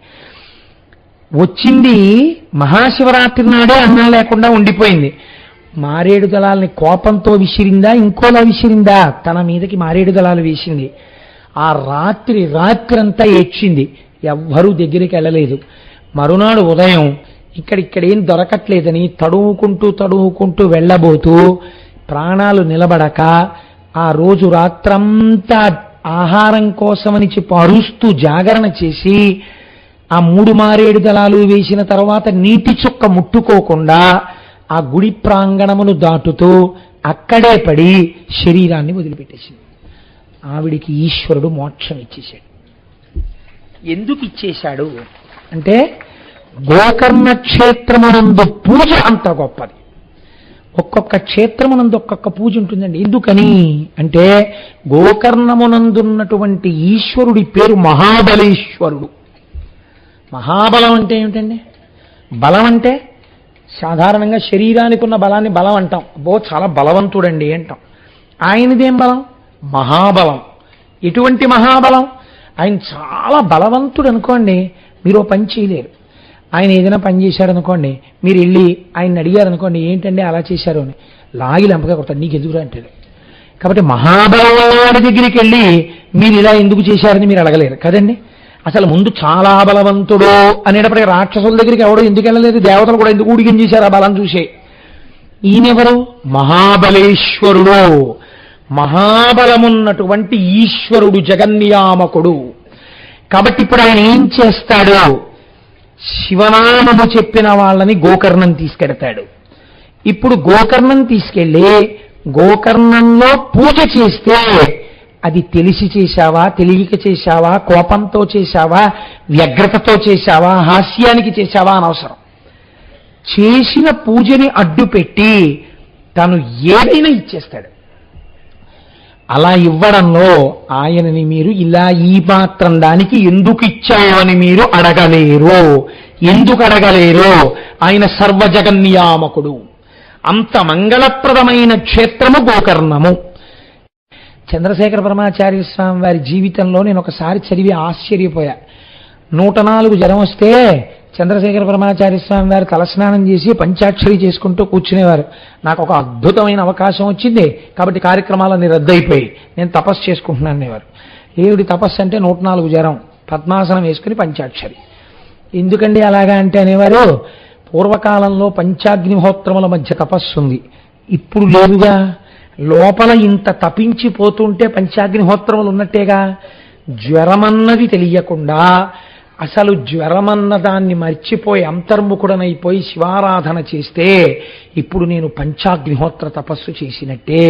[SPEAKER 2] వచ్చింది మహాశివరాత్రి నాడే అన్నం లేకుండా ఉండిపోయింది. మారేడు దళాలని కోపంతో విసిరిందా, ఇంకోలా విసిరిందా? తన మీదకి మారేడు దళాలు వేసింది. ఆ రాత్రంతా ఏడ్చింది. ఎవ్వరూ దగ్గరికి వెళ్ళలేదు. మరునాడు ఉదయం ఇక్కడేం దొరకట్లేదని తడువుకుంటూ వెళ్ళబోతూ ప్రాణాలు నిలబడక ఆ రోజు రాత్రంతా ఆహారం కోసమని చెప్పి అరుస్తూ జాగరణ చేసి ఆ 3 మారేడు దళాలు వేసిన తర్వాత నీటి చుక్క ముట్టుకోకుండా ఆ గుడి ప్రాంగణమును దాటుతూ అక్కడే పడి శరీరాన్ని వదిలిపెట్టేసింది. ఆవిడికి ఈశ్వరుడు మోక్షం ఇచ్చేశాడు. ఎందుకు ఇచ్చేశాడు అంటే గోకర్ణ క్షేత్రమునందు పూజ అంత గొప్పది. ఒక్కొక్క క్షేత్రమునందు ఒక్కొక్క పూజ ఉంటుందండి. ఎందుకని అంటే గోకర్ణమునందున్నటువంటి ఈశ్వరుడి పేరు మహాబలేశ్వరుడు. మహాబలం అంటే ఏమిటండి? బలం అంటే సాధారణంగా శరీరానికి ఉన్న బలాన్ని బలం అంటాం. చాలా బలవంతుడండి అంటాం. ఆయనదేం బలం? మహాబలం. ఎటువంటి మహాబలం? ఆయన చాలా బలవంతుడు అనుకోండి, మీరు పని చేయలేరు. ఆయన ఏదైనా పని చేశాడు అనుకోండి, మీరు వెళ్ళి ఆయన అడిగారు అనుకోండి, ఏంటంటే అలా చేశారు అని, లాగి లంపగా కొడతాడు, నీకు ఎదుగురా అంటాడు. కాబట్టి మహాబలవాడి దగ్గరికి వెళ్ళి మీరు ఇలా ఎందుకు చేశారని మీరు అడగలేరు కదండి. అసలు ముందు చాలా బలవంతుడు అనేటప్పటికీ రాక్షసుల దగ్గరికి ఎవడో ఎందుకు వెళ్ళలేదు, దేవతలు కూడా ఎందుకు ఊడిగం చేశారు ఆ బలం చూసే. ఈయనెవరు? మహాబలేశ్వరుడు. మహాబలమున్నటువంటి ఈశ్వరుడు, జగన్నియామకుడు. కాబట్టి ఇప్పుడు ఆయన ఏం చేస్తాడు? శివనామము చెప్పిన వాళ్ళని గోకర్ణం తీసుకెడతాడు. ఇప్పుడు గోకర్ణం తీసుకెళ్ళి గోకర్ణంలో పూజ చేస్తే అది తెలిసి చేశావా, తెలియక చేశావా, కోపంతో చేశావా, వ్యగ్రతతో చేశావా, హాస్యానికి చేశావా అనవసరం. చేసిన పూజని అడ్డుపెట్టి తను ఏదైనా ఇచ్చేస్తాడు. అలా ఇవ్వడంలో ఆయనని మీరు ఇలా ఈ మాత్రం దానికి ఎందుకు ఇచ్చావని మీరు అడగలేరు. ఎందుకు అడగలేరు? ఆయన సర్వజగన్నియామకుడు. అంత మంగళప్రదమైన క్షేత్రము గోకర్ణము. చంద్రశేఖర పరమాచార్య స్వామి వారి జీవితంలో నేను ఒకసారి చదివి ఆశ్చర్యపోయా. 104 జ్వరం వస్తే చంద్రశేఖర పరమాచార్య స్వామి వారు తలస్నానం చేసి పంచాక్షరి చేసుకుంటూ కూర్చునేవారు. నాకు ఒక అద్భుతమైన అవకాశం వచ్చింది కాబట్టి కార్యక్రమాలన్నీ రద్దయిపోయి నేను తపస్సు చేసుకుంటున్నాను అనేవారు. ఏమిటి తపస్సు అంటే 104 జ్వరం, పద్మాసనం వేసుకుని పంచాక్షరి. ఎందుకండి అలాగా అంటే అనేవారు, పూర్వకాలంలో పంచాగ్నిహోత్రముల మధ్య తపస్సు ఉంది, ఇప్పుడు లేదుగా. లోపల ఇంత తపించిపోతుంటే పంచాగ్నిహోత్రములు ఉన్నట్టేగా. జ్వరమన్నది తెలియకుండా అసలు జ్వరమన్న దాన్ని మర్చిపోయి అంతర్ముఖుడనైపోయి శివారాధన చేస్తే ఇప్పుడు నేను పంచాగ్నిహోత్ర తపస్సు చేసినట్టే.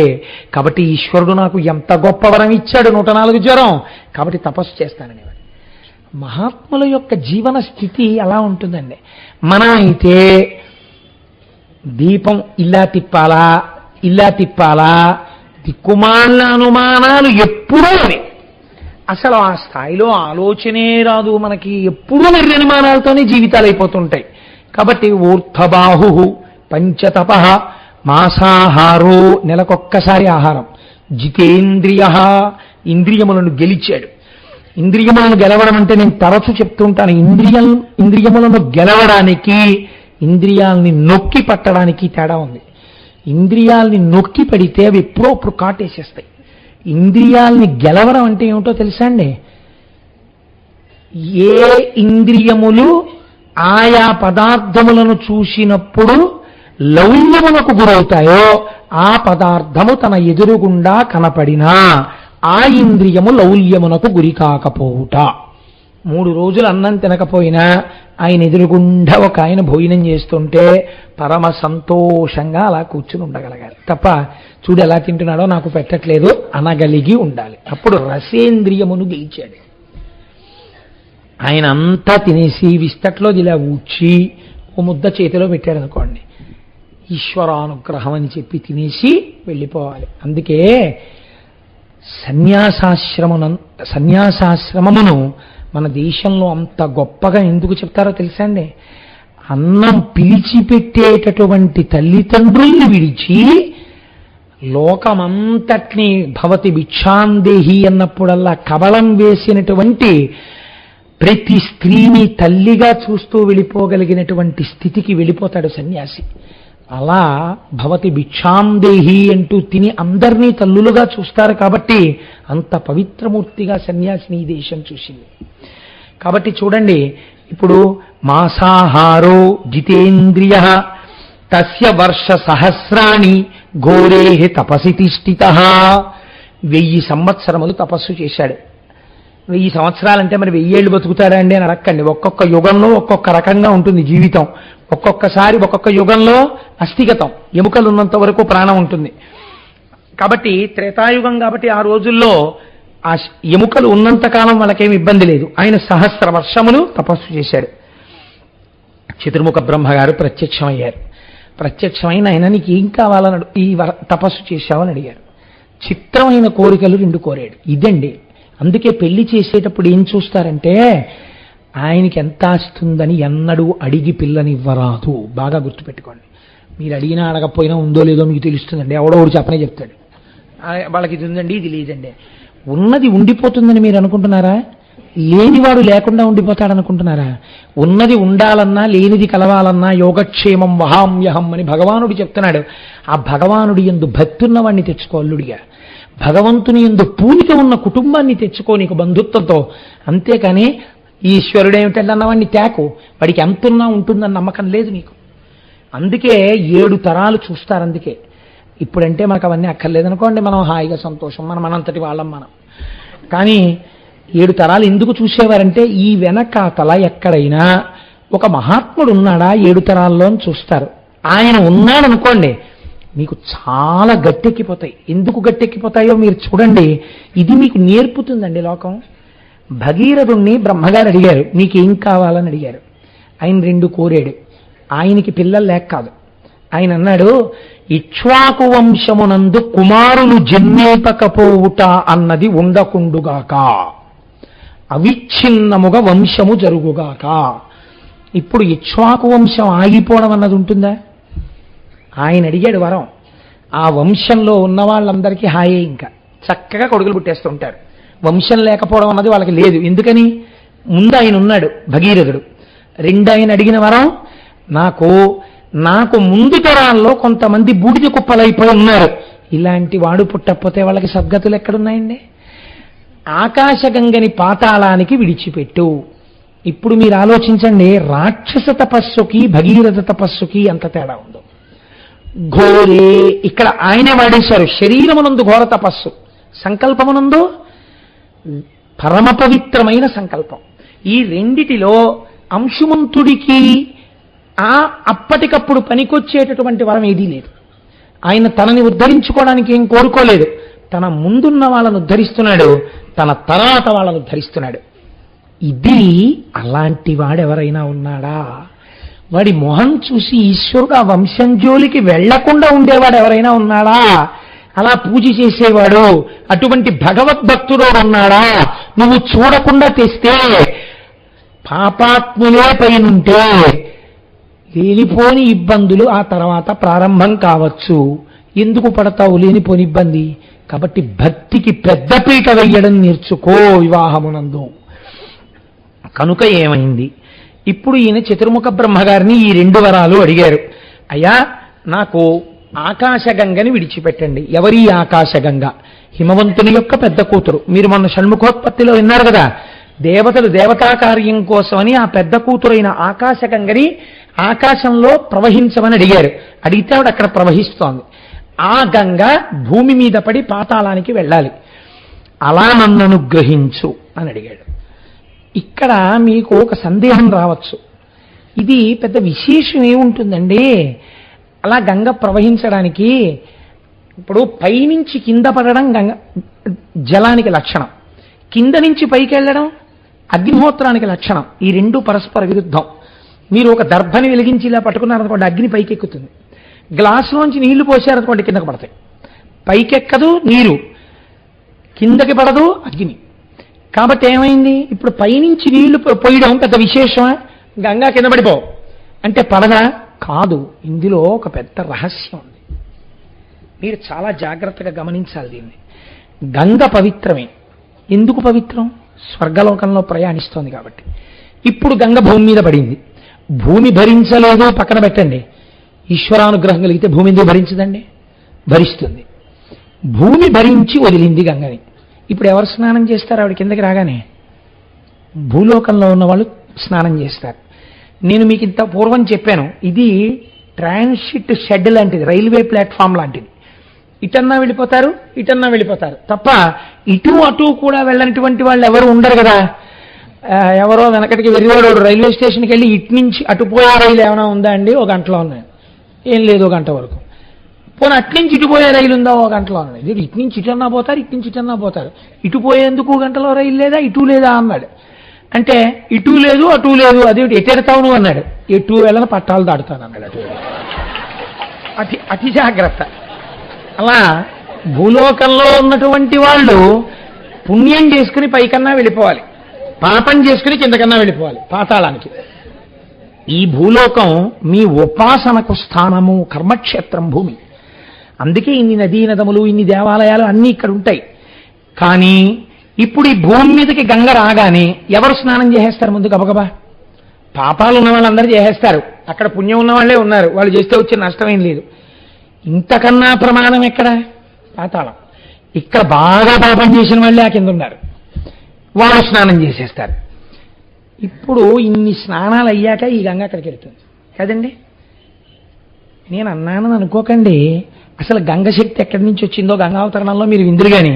[SPEAKER 2] కాబట్టి ఈశ్వరుడు నాకు ఎంత గొప్ప వరం ఇచ్చాడు, 104 జ్వరం, కాబట్టి తపస్సు చేస్తాననేవాడు. మహాత్ముల యొక్క జీవన స్థితి అలా ఉంటుందండి. మన అయితే దీపం ఇలా తిప్పాలా దిక్కుమాల అనుమానాలు ఎప్పుడూ అని, అసలు ఆ స్థాయిలో ఆలోచనే రాదు మనకి. ఎప్పుడూ నిర్మాణాలతోనే జీవితాలు అయిపోతుంటాయి. కాబట్టి ఊర్ధబాహు పంచతప మాసాహారో, నెలకొక్కసారి ఆహారం. జితేంద్రియ, ఇంద్రియములను గెలిచాడు. ఇంద్రియములను గెలవడం అంటే నేను తరచు చెప్తుంటాను, ఇంద్రియములను గెలవడానికి ఇంద్రియాలని నొక్కి పట్టడానికి తేడా ఉంది. ఇంద్రియాల్ని నొక్కి పడితే అవి ఎప్పుడో అప్పుడు కాటేసేస్తాయి. ఇంద్రియాల్ని గెలవడం అంటే ఏమిటో తెలుసా అండి? ఏ ఇంద్రియములు ఆయా పదార్థములను చూసినప్పుడు లౌల్యమునకు గురవుతాయో ఆ పదార్థము తన ఎదురుగుండా కనపడినా ఆ ఇంద్రియము లౌల్యమునకు గురి కాకపోవుట. 3 రోజులు అన్నం తినకపోయినా ఆయన ఎదురుగుండా ఒక ఆయన భోజనం చేస్తుంటే పరమ సంతోషంగా అలా కూర్చుని ఉండగలగాలి తప్ప, చూడు ఎలా తింటున్నాడో నాకు పెట్టట్లేదు అనగలిగి ఉండాలి. అప్పుడు రసేంద్రియమును గెలిచాడు. ఆయన అంతా తినేసి విస్తట్లో ఇలా ఊడ్చి ఓ ముద్ద చేతిలో పెట్టాడు అనుకోండి, ఈశ్వరానుగ్రహం అని చెప్పి తినేసి వెళ్ళిపోవాలి. అందుకే సన్యాసాశ్రమమును మన దేశంలో అంత గొప్పగా ఎందుకు చెప్తారో తెలుసా అండి? అన్నం పిలిచిపెట్టేటటువంటి తల్లిదండ్రుల్ని విడిచి లోకమంతటినీ భవతి భిక్షాందేహి అన్నప్పుడల్లా కబళం వేసినటువంటి ప్రతి స్త్రీని తల్లిగా చూస్తూ వెళ్ళిపోగలిగినటువంటి స్థితికి వెళ్ళిపోతాడు సన్యాసి. అలా భవతి భిక్షాందేహి అంటూ తిని అందరినీ తల్లులుగా చూస్తారు కాబట్టి అంత పవిత్రమూర్తిగా సన్యాసిని ఈ దేశం చూసింది. కాబట్టి చూడండి, ఇప్పుడు మాసాహారో జితేంద్రియ తస్య వర్ష సహస్రాణి ఘోరే తపసి తిష్ఠిత. 1000 సంవత్సరములు తపస్సు చేశాడు. 1000 సంవత్సరాలంటే మరి 1000 ఏళ్ళు బతుకుతాడా అండి అని అడక్కండి. ఒక్కొక్క యుగంలో ఒక్కొక్క రకంగా ఉంటుంది జీవితం. ఒక్కొక్కసారి ఒక్కొక్క యుగంలో అస్థిగతం, ఎముకలు ఉన్నంత వరకు ప్రాణం ఉంటుంది. కాబట్టి త్రేతాయుగం కాబట్టి ఆ రోజుల్లో ఆ ఎముకలు ఉన్నంతకాలం వాళ్ళకేమి ఇబ్బంది లేదు. ఆయన 1000 వర్షములు తపస్సు చేశాడు. చతుర్ముఖ బ్రహ్మగారు ప్రత్యక్షమయ్యారు. ప్రత్యక్షమైన ఆయన నీకు ఏం కావాలని ఈ తపస్సు చేశావని అడిగారు. చిత్రమైన కోరికలు 2 కోరాడు. ఇదండి, అందుకే పెళ్లి చేసేటప్పుడు ఏం చూస్తారంటే ఆయనకి ఎంత ఆస్తుందని ఎన్నడూ అడిగి పిల్లనివ్వరాదు. బాగా గుర్తుపెట్టుకోండి. మీరు అడిగినా అడగకపోయినా ఉందో లేదో మీకు తెలుస్తుందండి. ఎవడో ఒకటి చెప్పనే చెప్తాడు, వాళ్ళకి ఇది ఉందండి ఇది లేదండి. ఉన్నది ఉండిపోతుందని మీరు అనుకుంటున్నారా? లేనివాడు లేకుండా ఉండిపోతాడనుకుంటున్నారా? ఉన్నది ఉండాలన్నా లేనిది కలవాలన్నా యోగక్షేమం వహామ్యహం అని భగవానుడు చెప్తున్నాడు. ఆ భగవానుడి యందు భక్తి ఉన్నవాడిని తెచ్చుకో అల్లుడిగా. భగవంతుని యందు పూనిక ఉన్న కుటుంబాన్ని తెచ్చుకో నీకు బంధుత్వంతో. అంతేకాని ఈశ్వరుడు ఏమిటంటే అన్నవాడిని తేకు, వాడికి ఎంతున్నా ఉంటుందని నమ్మకం లేదు నీకు. అందుకే 7 తరాలు చూస్తారు. అందుకే ఇప్పుడంటే మనకు అవన్నీ అక్కర్లేదనుకోండి, మనం హాయిగా సంతోషం, మనంతటి వాళ్ళం మనం. కానీ 7 తరాలు ఎందుకు చూసేవారంటే ఈ వెనకాతల ఎక్కడైనా ఒక మహాత్ముడు ఉన్నాడా 7 తరాల్లో అని చూస్తారు. ఆయన ఉన్నాడనుకోండి మీకు చాలా గట్టెక్కిపోతాయి. ఎందుకు గట్టెక్కిపోతాయో మీరు చూడండి. ఇది మీకు నేర్పుతుందండి లోకం. భగీరథుణ్ణి బ్రహ్మగారు అడిగారు, నీకేం కావాలని అడిగారు. ఆయన 2 కోరాడు. ఆయనకి పిల్లలు లేక కాదు. ఆయన అన్నాడు, ఇక్ష్వాకు వంశమునందు కుమారులు జన్మేపకపోవుట అన్నది ఉండకుండుగాక, అవిచ్ఛిన్నముగా వంశము జరుగుగాక. ఇప్పుడు ఇక్ష్వాకు వంశం ఆగిపోవడం అన్నది ఉంటుందా? ఆయన అడిగాడు వరం. ఆ వంశంలో ఉన్న వాళ్ళందరికీ హాయే, ఇంకా చక్కగా కొడుకులు పుట్టేస్తుంటారు. వంశం లేకపోవడం అన్నది వాళ్ళకి లేదు. ఎందుకని? ముందు ఆయన ఉన్నాడు భగీరథుడు. 2 ఆయన అడిగిన వరం, నాకు ముందు తరాల్లో కొంతమంది బూడిద కుప్పలైపోయి ఉన్నారు, ఇలాంటి వాడు పుట్టకపోతే వాళ్ళకి సద్గతులు ఎక్కడున్నాయండి? ఆకాశగంగని పాతాళానికి విడిచిపెట్టు. ఇప్పుడు మీరు ఆలోచించండి, రాక్షస తపస్సుకి భగీరథ తపస్సుకి ఎంత తేడా ఉందో. ఘోరే ఇక్కడ ఆయనే వాడేశారు. శరీరమునందు ఘోర తపస్సు, సంకల్పమునందు పరమ పవిత్రమైన సంకల్పం. ఈ రెండిటిలో అంశుమంతుడికి అప్పటికప్పుడు పనికొచ్చేటటువంటి వరం ఏదీ లేదు. ఆయన తనని ఉద్ధరించుకోవడానికి ఏం కోరుకోలేదు. తన ముందున్న వాళ్ళను ఉద్ధరిస్తున్నాడు, తన తర్వాత వాళ్ళను ఉద్ధరిస్తున్నాడు. ఇది అలాంటి వాడెవరైనా ఉన్నాడా? వాడి మొహం చూసి ఈశ్వరుడు ఆ వంశం జోలికి వెళ్లకుండా ఉండేవాడు ఎవరైనా ఉన్నాడా? అలా పూజ చేసేవాడు అటువంటి భగవద్భక్తుడు ఉన్నాడా? నువ్వు చూడకుండా తెస్తే పాపాత్ములే పైనుంటే లేనిపోని ఇబ్బందులు ఆ తర్వాత ప్రారంభం కావచ్చు. ఎందుకు పడతావు లేనిపోని ఇబ్బంది? కాబట్టి భక్తికి పెద్దపీట వెయ్యడం నేర్చుకో వివాహమునందు. కనుక ఏమైంది? ఇప్పుడు ఈయన చతుర్ముఖ బ్రహ్మగారిని ఈ 2 వరాలు అడిగారు. అయ్యా, నాకు ఆకాశగంగని విడిచిపెట్టండి. ఎవరి ఆకాశగంగ? హిమవంతుని యొక్క పెద్ద కూతురు. మీరు మొన్న షణ్ముఖోత్పత్తిలో విన్నారు కదా, దేవతలు దేవతా కార్యం కోసమని ఆ పెద్ద కూతురైన ఆకాశగంగని ఆకాశంలో ప్రవహించమని అడిగారు. అడిగితే ఆవిడ అక్కడ ప్రవహిస్తోంది. ఆ గంగ భూమి మీద పడి పాతాళానికి వెళ్ళాలి. అలా నన్ను అనుగ్రహించు అని అడిగాడు. ఇక్కడ మీకు ఒక సందేహం రావచ్చు, ఇది పెద్ద విశేషం ఏముంటుందండి అలా గంగ ప్రవహించడానికి? ఇప్పుడు పైనుంచి కింద పడడం గంగ జలానికి లక్షణం, కింద నుంచి పైకి వెళ్ళడం అగ్నిహోత్రానికి లక్షణం. ఈ 2 పరస్పర విరుద్ధం. మీరు ఒక దర్భని వెలిగించి ఇలా పట్టుకున్నారనుకోండి, అగ్ని పైకి ఎక్కుతుంది. గ్లాసులోంచి నీళ్లు పోసారనుకోండి, కిందకు పడతాయి. పైకెక్కదు నీరు, కిందకి పడదు అగ్ని. కాబట్టి ఏమైంది? ఇప్పుడు పైనుంచి నీళ్లు పోయడం పెద్ద విశేషమా? గంగా కింద పడిపో అంటే పడదా? కాదు. ఇందులో ఒక పెద్ద రహస్యం ఉంది. మీరు చాలా జాగ్రత్తగా గమనించాలి దీన్ని. గంగ పవిత్రమే. ఎందుకు పవిత్రం? స్వర్గలోకంలో ప్రయాణిస్తోంది కాబట్టి. ఇప్పుడు గంగ భూమి మీద పడింది. భూమి భరించలేదు పక్కన పెట్టండి, ఈశ్వరానుగ్రహం కలిగితే భూమి ఎందుకు భరించదండి? భరిస్తుంది. భూమి భరించి వదిలింది గంగని. ఇప్పుడు ఎవరు స్నానం చేస్తారు ఆవిడ కిందకి రాగానే? భూలోకంలో ఉన్న వాళ్ళు స్నానం చేస్తారు. నేను మీకు ఇంత పూర్వం చెప్పాను, ఇది ట్రాన్సిట్ షెడ్ లాంటిది, రైల్వే ప్లాట్ఫామ్ లాంటిది. ఇటన్నా వెళ్ళిపోతారు, ఇటన్నా వెళ్ళిపోతారు తప్ప ఇటు అటు కూడా వెళ్ళనటువంటి వాళ్ళు ఎవరు ఉండరు కదా. ఎవరో వెనకటికి వెర్రివాడు రైల్వే స్టేషన్కి వెళ్ళి ఇటు నుంచి అటు పోయే రైలు ఏమైనా ఉందా అండి? ఒక గంటలో ఉన్నాయి. ఏం లేదు, ఒక గంట వరకు. పోనీ అట్నుంచి ఇటు పోయే రైలు ఉందా? ఒక గంటలో ఉన్నాయి. ఇటు నుంచి ఇటన్నా పోతారు, ఇటు నుంచి ఇటన్నా పోతారు. ఇటు పోయేందుకు గంటలో రైలు లేదా, ఇటు లేదా అన్నాడు. అంటే ఇటు లేదు అటు లేదు, అది ఎటెడతావు నువ్వు అన్నాడు. ఎటు వెళ్ళని పట్టాలు దాటుతాను అన్నాడు. అటు అతి జాగ్రత్త. అలా భూలోకంలో ఉన్నటువంటి వాళ్ళు పుణ్యం చేసుకుని పైకన్నా వెళ్ళిపోవాలి, పాపం చేసుకుని కిందకన్నా వెళ్ళిపోవాలి పాతాళానికి. ఈ భూలోకం మీ ఉపాసనకు స్థానము, కర్మక్షేత్రం భూమి. అందుకే ఇన్ని నదీ నదములు, ఇన్ని దేవాలయాలు అన్నీ ఇక్కడ ఉంటాయి. కానీ ఇప్పుడు ఈ భూమి మీదకి గంగ రాగానే ఎవరు స్నానం చేసేస్తారు ముందు గబగబా? పాపాలు ఉన్న వాళ్ళందరూ చేసేస్తారు, అక్కడ పుణ్యం ఉన్న వాళ్ళే ఉన్నారు, వాళ్ళు చేస్తే వచ్చే నష్టమేం లేదు. ఇంతకన్నా ప్రమాదం ఎక్కడ? పాతాళం. ఇక్కడ బాగా పాపం చేసిన వాళ్ళే ఆ కింద ఉన్నారు, వాళ్ళు స్నానం చేసేస్తారు. ఇప్పుడు ఇన్ని స్నానాలు అయ్యాక ఈ గంగ అక్కడికి వెళ్తుంది కదండి. నేను అన్నానని అనుకోకండి, అసలు గంగ శక్తి ఎక్కడి నుంచి వచ్చిందో గంగావతరణంలో మీరు విందురు. కానీ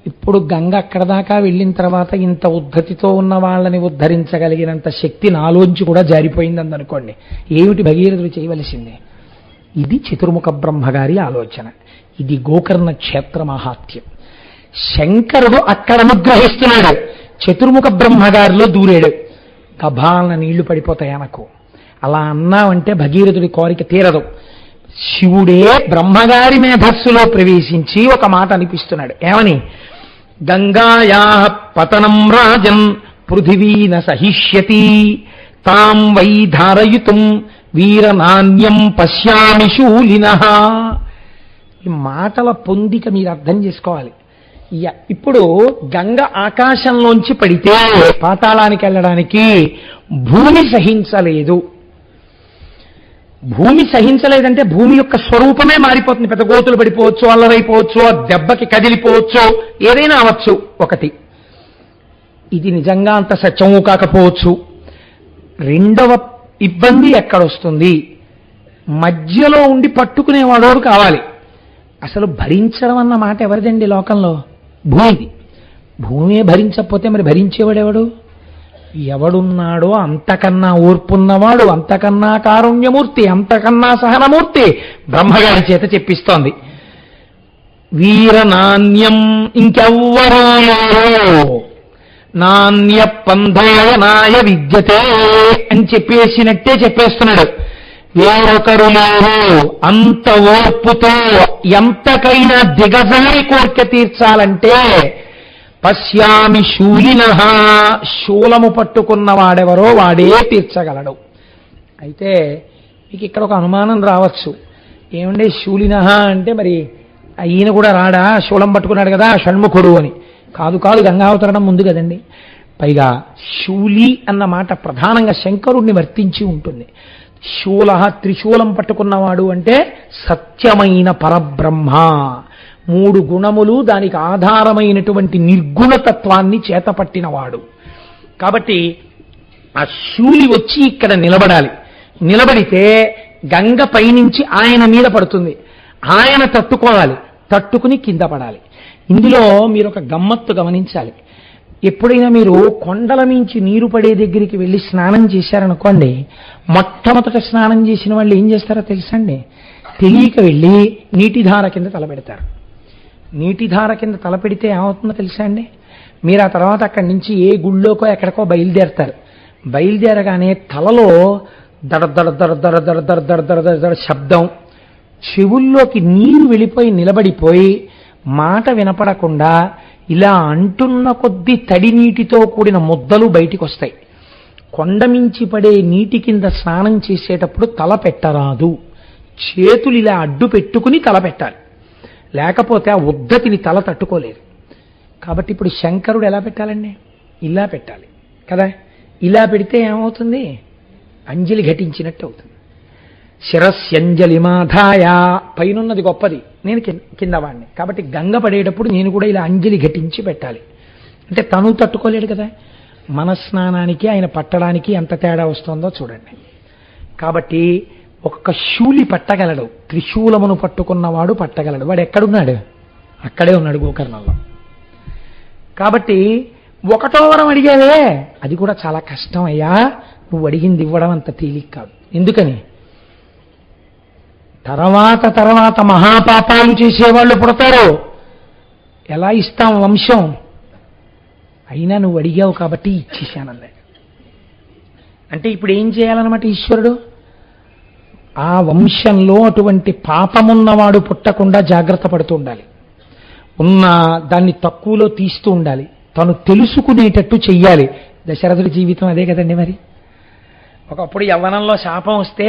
[SPEAKER 2] ఇప్పుడు గంగ అక్కడ దాకా వెళ్ళిన తర్వాత ఇంత ఉద్ధతితో ఉన్న వాళ్ళని ఉద్ధరించగలిగినంత శక్తి నాలోంచి కూడా జారిపోయింది అందనుకోండి. ఏమిటి భగీరథుడు చేయవలసిందే? ఇది చతుర్ముఖ బ్రహ్మగారి ఆలోచన. ఇది గోకర్ణ క్షేత్ర మహాత్యం. శంకరుడు అక్కడ అనుగ్రహిస్తున్నాడు, చతుర్ముఖ బ్రహ్మగారిలో దూరాడు. గభాలన నీళ్లు పడిపోతాయి అనకు. అలా అన్నావంటే భగీరథుడి కోరిక తీరదు. శివుడే బ్రహ్మగారి మేధస్సులో ప్రవేశించి ఒక మాట అనిపిస్తున్నాడు. ఏమని? గంగాయా పతనం రాజన్ పృథివీన సహిష్యతి తాం వై ధారయుతుం వీరనాన్యం పశ్యామి శూలినః. ఈ మాటల పొందిక మీరు అర్థం చేసుకోవాలి. ఇప్పుడు గంగ ఆకాశంలోంచి పడితే పాతాళానికి వెళ్ళడానికి భూమి సహించలేదు. భూమి సహించలేదంటే భూమి యొక్క స్వరూపమే మారిపోతుంది. పెద్ద గోతులు పడిపోవచ్చు, అల్లరైపోవచ్చు, ఆ దెబ్బకి కదిలిపోవచ్చు, ఏదైనా అవచ్చు. ఒకటి, ఇది నిజంగా అంత సత్యము కాకపోవచ్చు. రెండవ ఇబ్బంది ఎక్కడొస్తుంది? మధ్యలో ఉండి పట్టుకునేవాడోడు కావాలి. అసలు భరించడం అన్న మాట ఎవరిదండి లోకంలో? భూమిది. భూమే భరించకపోతే మరి భరించేవాడెవడు? ఎవడున్నాడో అంతకన్నా ఓర్పున్నవాడు, అంతకన్నా కారుణ్యమూర్తి, అంతకన్నా సహనమూర్తి బ్రహ్మగారి చేత చెప్పిస్తోంది. వీరనాన్యం, ఇంకెవ్వరూ నాణ్య పంధాయనాయ విద్యతే అని చెప్పేసినట్టే చెప్పేస్తున్నాడు. వేరొకరు లేరు అంత ఓర్పుతో ఎంతకైనా దిగజారి కోరిక తీర్చాలంటే పశ్యామి శూలినః, శూలము పట్టుకున్నవాడెవరో వాడే తీర్చగలడు. అయితే మీకు ఇక్కడ ఒక అనుమానం రావచ్చు, ఏమంటే శూలినః అంటే మరి ఈయన కూడా రాడా? శూలం పట్టుకున్నాడు కదా షణ్ముఖుడు అని. కాదు కాదు, గంగావతరణం ముందు కదండి. పైగా శూలి అన్న మాట ప్రధానంగా శంకరుణ్ణి వర్తించి ఉంటుంది. శూల, త్రిశూలం పట్టుకున్నవాడు అంటే సత్యమైన పరబ్రహ్మ. 3 గుణములు, దానికి ఆధారమైనటువంటి నిర్గుణతత్వాన్ని చేతపట్టినవాడు. కాబట్టి ఆ శూలి వచ్చి ఇక్కడ నిలబడాలి. నిలబడితే గంగ పైనుంచి ఆయన మీద పడుతుంది, ఆయన తట్టుకోవాలి, తట్టుకుని కింద పడాలి. ఇందులో మీరు ఒక గమ్మత్తు గమనించాలి. ఎప్పుడైనా మీరు కొండల మించి నీరు పడే దగ్గరికి వెళ్ళి స్నానం చేశారనుకోండి, మొట్టమొదట స్నానం చేసిన వాళ్ళు ఏం చేస్తారో తెలుసండి? తెలియక వెళ్ళి నీటిధార కింద తలపెడతారు. నీటిధార కింద తలపెడితే ఏమవుతుందో తెలుసా అండి? మీరు ఆ తర్వాత అక్కడి నుంచి ఏ గుళ్ళోకో ఎక్కడికో బయలుదేరతారు. బయలుదేరగానే తలలో దడ దడ దడ దడ దడ దడ దడ దడ దడ దడ శబ్దం, చెవుల్లోకి నీరు వెళ్ళిపోయి నిలబడిపోయి మాట వినపడకుండా ఇలా అంటున్న కొద్దీ తడి నీటితో కూడిన ముద్దలు బయటికి వస్తాయి. కొండమించి పడే నీటి కింద స్నానం చేసేటప్పుడు తల పెట్టరాదు, చేతులు ఇలా అడ్డు పెట్టుకుని తల పెట్టాలి, లేకపోతే ఆ ఉద్ధతిని తల తట్టుకోలేదు. కాబట్టి ఇప్పుడు శంకరుడు ఎలా పెట్టాలండి? ఇలా పెట్టాలి కదా. ఇలా పెడితే ఏమవుతుంది? అంజలి ఘటించినట్టు అవుతుంది. శిరస్యంజలి మాధాయ, పైనున్నది గొప్పది, నేను కింద వాడిని కాబట్టి గంగ పడేటప్పుడు నేను కూడా ఇలా అంజలి ఘటించి పెట్టాలి. అంటే తను తట్టుకోలేడు కదా. మన స్నానానికి ఆయన పట్టడానికి ఎంత తేడా వస్తుందో చూడండి. కాబట్టి ఒక్క శూలి పట్టగలడు, త్రిశూలమును పట్టుకున్నవాడు పట్టగలడు. వాడు ఎక్కడున్నాడు? అక్కడే ఉన్నాడు గోకర్ణంలో. కాబట్టి ఒకటో వరం అడిగావే, అది కూడా చాలా కష్టం అయ్యా. నువ్వు అడిగింది ఇవ్వడం అంత తేలిక కాదు. ఎందుకని? తర్వాత తర్వాత మహాపాపాలు చేసేవాళ్ళు పుడతారు. ఎలా ఇస్తాం వంశం? అయినా నువ్వు అడిగావు కాబట్టి ఇచ్చేశానన్నాడు. అంటే ఇప్పుడు ఏం చేయాలన్నమాట ఈశ్వరుడు? ఆ వంశంలో అటువంటి పాపమున్నవాడు పుట్టకుండా జాగ్రత్త పడుతూ ఉండాలి. ఉన్న దాన్ని తక్కువలో తీస్తూ ఉండాలి. తను తెలుసుకునేటట్టు చెయ్యాలి. దశరథుడి జీవితం అదే కదండి. మరి ఒకప్పుడు యవ్వనంలో శాపం వస్తే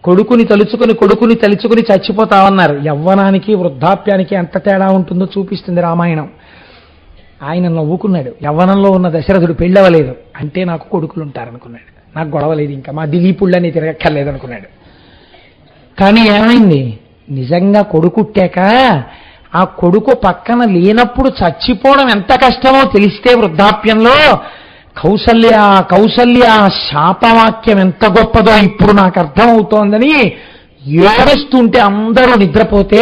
[SPEAKER 2] కొడుకుని తలుచుకుని చచ్చిపోతామన్నారు. యవ్వనానికి వృద్ధాప్యానికి ఎంత తేడా ఉంటుందో చూపిస్తుంది రామాయణం. ఆయన నవ్వుకున్నాడు. యవ్వనంలో ఉన్న దశరథుడు పెళ్ళవలేదు అంటే నాకు కొడుకులు ఉంటారనుకున్నాడు. నాకు గొడవలేదు, ఇంకా మా దిలీపుళ్ళని తిరగక్కర్లేదనుకున్నాడు. కానీ ఏమైంది? నిజంగా కొడుకుట్టాక ఆ కొడుకు పక్కన లేనప్పుడు చచ్చిపోవడం ఎంత కష్టమో తెలిస్తే వృద్ధాప్యంలో కౌసల్య శాపవాక్యం ఎంత గొప్పదో ఇప్పుడు నాకు అర్థమవుతోందని ఏడుస్తుంటే అందరూ నిద్రపోతే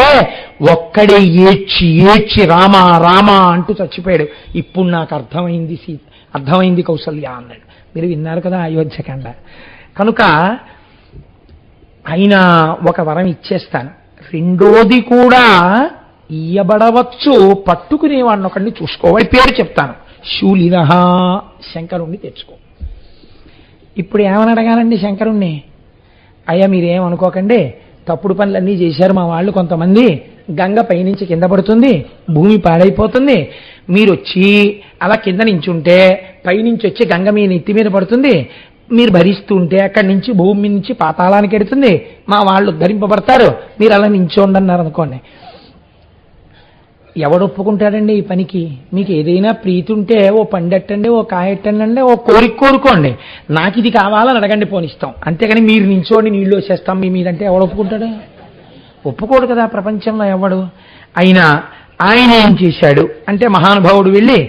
[SPEAKER 2] ఒక్కడే ఏడ్చి రామా రామా అంటూ చచ్చిపోయాడు. ఇప్పుడు నాకు అర్థమైంది కౌసల్య అన్నాడు. మీరు విన్నారు కదా అయోధ్యకాండ. కనుక ఆయన ఒక వరం ఇచ్చేస్తాను, రెండోది కూడా ఇయ్యబడవచ్చు, పట్టుకునేవాడిని ఒకడిని చూసుకోవాలి. పేరు చెప్తాను, శూలినహ, శంకరుణ్ణి తెచ్చుకో. ఇప్పుడు ఏమని అడగాలండి శంకరుణ్ణి? అయ్యా మీరేమనుకోకండి, తప్పుడు పనులన్నీ చేశారు మా వాళ్ళు కొంతమంది, గంగ పైనుంచి కింద పడుతుంది, భూమి పాడైపోతుంది, మీరు వచ్చి అలా కింద నించుంటే పైనుంచి వచ్చి గంగ మీ నెత్తి మీద పడుతుంది, మీరు భరిస్తుంటే అక్కడి నుంచి భూమి నుంచి పాతాళానికి ఎడుతుంది, మా వాళ్ళు ఉద్ధరింపబడతారు, మీరు అలా నించోండి అన్నారు అనుకోండి. ఎవడు ఒప్పుకుంటాడండి ఈ పనికి? మీకు ఏదైనా ప్రీతి ఉంటే ఓ పండెట్టండి, ఓ కాయెట్టండి, ఓ కోరుకోండి, నాకు ఇది కావాలని అడగండి, పోనిస్తాం. అంతేగాని మీరు నించోండి నీళ్ళు వచ్చేస్తాం మీ మీదంటే ఎవడు ఒప్పుకుంటాడు? ఒప్పుకోడు కదా ప్రపంచంలో ఎవడు. అయినా ఆయన ఏం చేశాడు అంటే మహానుభావుడు వెళ్ళి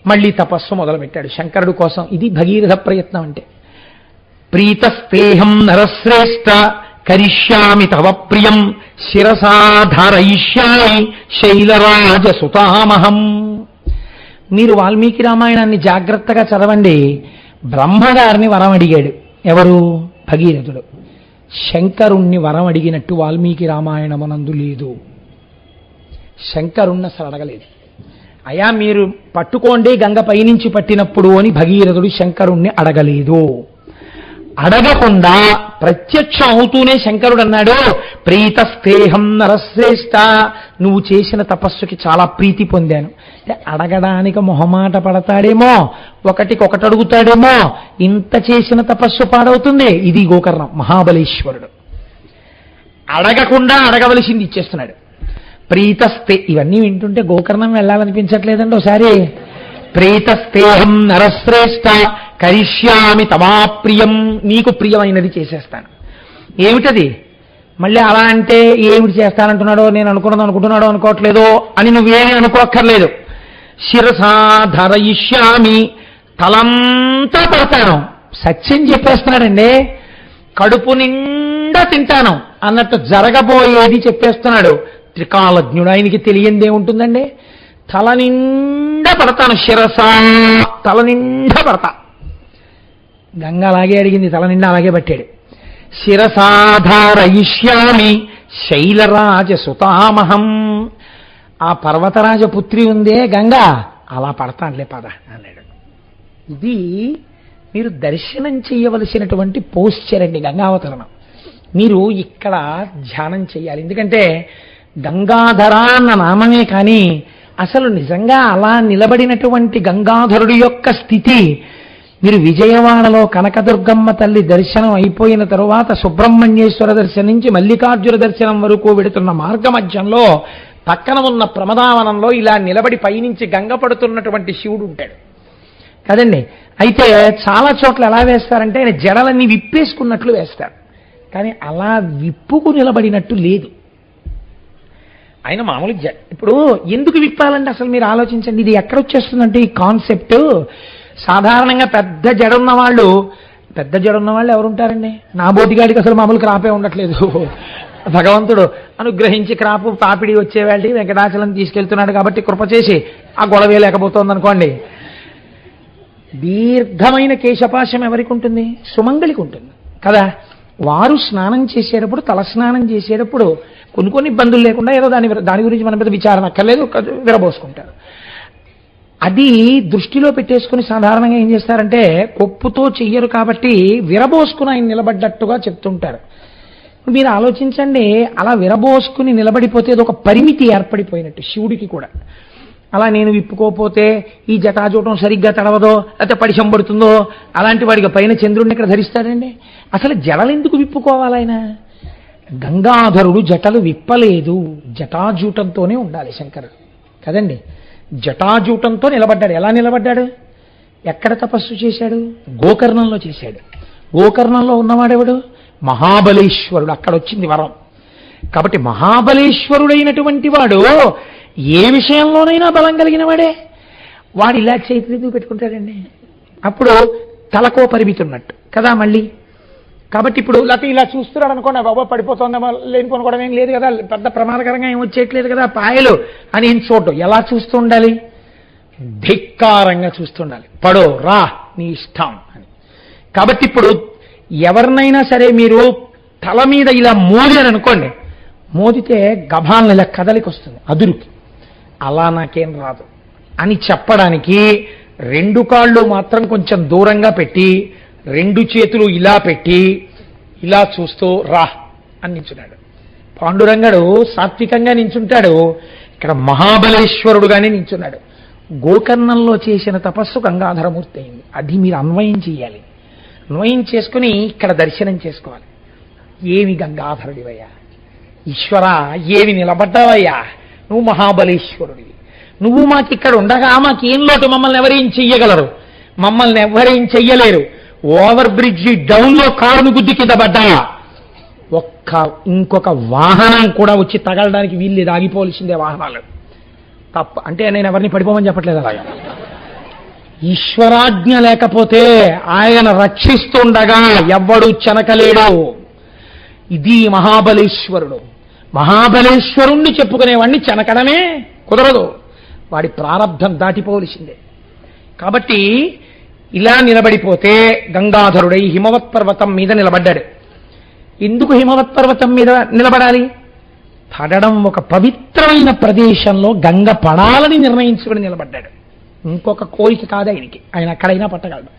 [SPEAKER 2] మళ్ళీ తపస్సు మొదలుపెట్టాడు శంకరుడు కోసం. ఇది భగీరథ ప్రయత్నం అంటే. ప్రీతస్తేహం నరశ్రేష్ఠ కరిష్యామి తవ ప్రియం శిరసాధరయిష్యామి శైలరాజ సుతామహం. మీరు వాల్మీకి రామాయణాన్ని జాగ్రత్తగా చదవండి. బ్రహ్మగారిని వరం అడిగాడు ఎవరు? భగీరథుడు. శంకరుణ్ణి వరం అడిగినట్టు వాల్మీకి రామాయణమునందు లేదు. శంకరుణ్ణి అసలు అడగలేదు. అయా మీరు పట్టుకోండి గంగ పైనుంచి పట్టినప్పుడు అని భగీరథుడు శంకరుణ్ణి అడగలేదు. అడగకుండా ప్రత్యక్షం అవుతూనే శంకరుడు అన్నాడు, ప్రీతస్తేహం నరశ్రేష్ఠ, నువ్వు చేసిన తపస్సుకి చాలా ప్రీతి పొందాను. అడగడానికి మొహమాట పడతాడేమో, ఒకటికొకటి అడుగుతాడేమో, ఇంత చేసిన తపస్సు పాడవుతుంది. ఇది గోకర్ణం, మహాబలేశ్వరుడు. అడగకుండా అడగవలసింది ఇచ్చేస్తున్నాడు. ప్రీతస్తే, ఇవన్నీ వింటుంటే గోకర్ణం వెళ్ళాలనిపించట్లేదండి ఒకసారి. ప్రీతస్తేహం నరశ్రేష్ఠ కరిష్యామి తమాప్రియం, నీకు ప్రియమైనది చేసేస్తాను. ఏమిటది? మళ్ళీ అలా అంటే ఏమిటి చేస్తానంటున్నాడో, నేను అనుకుంటున్నాడో అనుకోవట్లేదో అని నువ్వేమీ అనుకోక్కర్లేదు. శిరసాధరయిష్యామి, తలంతా పడతాను. సత్యం చెప్పేస్తున్నాడండి. కడుపు నిండా తింటాను అన్నట్టు జరగబోయేది చెప్పేస్తున్నాడు. త్రికాలజ్ఞుడు, ఆయనకి తెలియందే ఉంటుందండి. తల నిండా పడతాను, శిరసా, తల నిండా పడతా. గంగ అలాగే అడిగింది, తల నిండా అలాగే పట్టాడు. శిరసాధారయిష్యామి శైలరాజ సుతామహం, ఆ పర్వతరాజ పుత్రి ఉందే గంగ, అలా పడతానులే పద అన్నాడు. ఇది మీరు దర్శనం చేయవలసినటువంటి పోస్చర్ అండి గంగావతరణం. మీరు ఇక్కడ ధ్యానం చేయాలి. ఎందుకంటే గంగాధర అన్న నామమే కానీ అసలు నిజంగా అలా నిలబడినటువంటి గంగాధరుడి యొక్క స్థితి మీరు విజయవాడలో కనకదుర్గమ్మ తల్లి దర్శనం అయిపోయిన తరువాత సుబ్రహ్మణ్యేశ్వర దర్శనం నుంచి మల్లికార్జున దర్శనం వరకు వెడుతున్న మార్గ మధ్యంలో పక్కన ఉన్న ప్రమదావనంలో ఇలా నిలబడి పైనుంచి గంగ పడుతున్నటువంటి శివుడు ఉంటాడు కదండి. అయితే చాలా చోట్ల ఎలా వేస్తారంటే ఆయన జడలన్నీ విప్పేసుకున్నట్లు వేస్తారు, కానీ అలా విప్పుకు నిలబడినట్టు లేదు. ఆయన మామూలు ఇప్పుడు ఎందుకు విప్పాలంటే అసలు మీరు ఆలోచించండి, ఇది ఎక్కడొచ్చేస్తుందంటే ఈ కాన్సెప్ట్ సాధారణంగా పెద్ద జడ ఉన్న వాళ్ళు ఎవరుంటారండి? నా బోటిగాడికి అసలు మామూలు క్రాపే ఉండట్లేదు, భగవంతుడు అనుగ్రహించి క్రాపు పాపిడి వచ్చేవాళ్ళకి వెంకటాచలం తీసుకెళ్తున్నాడు కాబట్టి కృప చేసి ఆ గొడవే లేకపోతుంది అనుకోండి. దీర్ఘమైన కేశపాశం ఎవరికి ఉంటుంది? సుమంగళికి ఉంటుంది కదా. వారు స్నానం చేసేటప్పుడు, తలస్నానం చేసేటప్పుడు కొన్ని ఇబ్బందులు లేకుండా ఏదో దాని గురించి మన మీద విచారణ అక్కర్లేదు, విరబోసుకుంటారు. అది దృష్టిలో పెట్టేసుకుని సాధారణంగా ఏం చేస్తారంటే కొప్పుతో చెయ్యరు కాబట్టి విరబోసుకుని ఆయన నిలబడ్డట్టుగా చెప్తుంటారు. మీరు ఆలోచించండి, అలా విరబోసుకుని నిలబడిపోతే అది ఒక పరిమితి ఏర్పడిపోయినట్టు శివుడికి కూడా. అలా నేను విప్పుకోపోతే ఈ జటాజూటం సరిగ్గా తడవదో లేకపోతే పడిశం పడుతుందో అలాంటి వాడికి పైన చంద్రుడిని ఇక్కడ ధరిస్తాడండి. అసలు జడలు ఎందుకు విప్పుకోవాలి? ఆయన గంగాధరుడు జటలు విప్పలేదు, జటాజూటంతోనే ఉండాలి శంకరుడు కదండి. జటాజూటంతో నిలబడ్డాడు. ఎలా నిలబడ్డాడు? ఎక్కడ తపస్సు చేశాడు? గోకర్ణంలో చేశాడు. గోకర్ణంలో ఉన్నవాడెవడు? మహాబలేశ్వరుడు. అక్కడ వచ్చింది వరం. కాబట్టి మహాబలేశ్వరుడైనటువంటి వాడు ఏ విషయంలోనైనా బలం కలిగిన వాడే. వాడు ఇలా చేతులు పెట్టుకుంటాడండి, అప్పుడు తలకో పరిమితి ఉన్నట్టు కదా మళ్ళీ. కాబట్టి ఇప్పుడు లేకపోతే ఇలా చూస్తున్నాడు అనుకోండి, బాబా పడిపోతుందేమో లేనిపోను కూడా ఏం లేదు కదా, పెద్ద ప్రమాదకరంగా ఏం వచ్చేయట్లేదు కదా పాయలు అని ఏం చూడటం. ఎలా చూస్తూ ఉండాలి? ధిక్కారంగా చూస్తుండాలి. పడో రా నీ ఇష్టం అని. కాబట్టి ఇప్పుడు ఎవరినైనా సరే మీరు తల మీద ఇలా మోదారనుకోండి, మోదితే గభాలను ఇలా కదలికి వస్తుంది అదురుకి. అలా నాకేం రాదు అని చెప్పడానికి రెండు కాళ్ళు మాత్రం కొంచెం దూరంగా పెట్టి రెండు చేతులు ఇలా పెట్టి ఇలా చూస్తూ రా అని నించున్నాడు. పాండురంగడు సాత్వికంగా నించుంటాడు, ఇక్కడ మహాబలేశ్వరుడుగానే నించున్నాడు. గోకర్ణంలో చేసిన తపస్సు గంగాధరమూర్తి అయింది. అది మీరు అన్వయం చేయాలి. అన్వయం చేసుకుని ఇక్కడ దర్శనం చేసుకోవాలి. ఏమి గంగాధరుడివయ్యా, ఈశ్వరా ఏమి నిలబడ్డావయ్యా, నువ్వు మహాబలేశ్వరుడివి. నువ్వు మాకిక్కడ ఉండగా మాకేం లోటు? మమ్మల్ని ఎవరేం చెయ్యగలరు? మమ్మల్ని ఎవరేం చెయ్యలేరు. ఓవర్ బ్రిడ్జి డౌన్లో కారును గుద్ది కింద పడ్డాయా, ఇంకొక వాహనం కూడా వచ్చి తగలడానికి వీళ్ళు ఆగిపోవలసిందే వాహనాలు. తప్ప అంటే నేను ఎవరిని పడిపోమని చెప్పట్లేదు. అలాగా ఈశ్వరాజ్ఞ లేకపోతే ఆయన రక్షిస్తుండగా ఎవ్వడు చెనకలేడు. ఇది మహాబలేశ్వరుడు. మహాబలేశ్వరుణ్ణి చెప్పుకునేవాడిని చెనకడమే కుదరదు, వాడి ప్రారంధం దాటిపోవలసిందే. కాబట్టి ఇలా నిలబడిపోతే గంగాధరుడై హిమవత్ పర్వతం మీద నిలబడ్డాడు. ఎందుకు హిమవత్ పర్వతం మీద నిలబడాలి? పడడం ఒక పవిత్రమైన ప్రదేశంలో గంగ పడాలని నిర్ణయించుకుని నిలబడ్డాడు. ఇంకొక కోరిక కాదు ఆయనకి, ఆయన అక్కడైనా పట్టగలడు.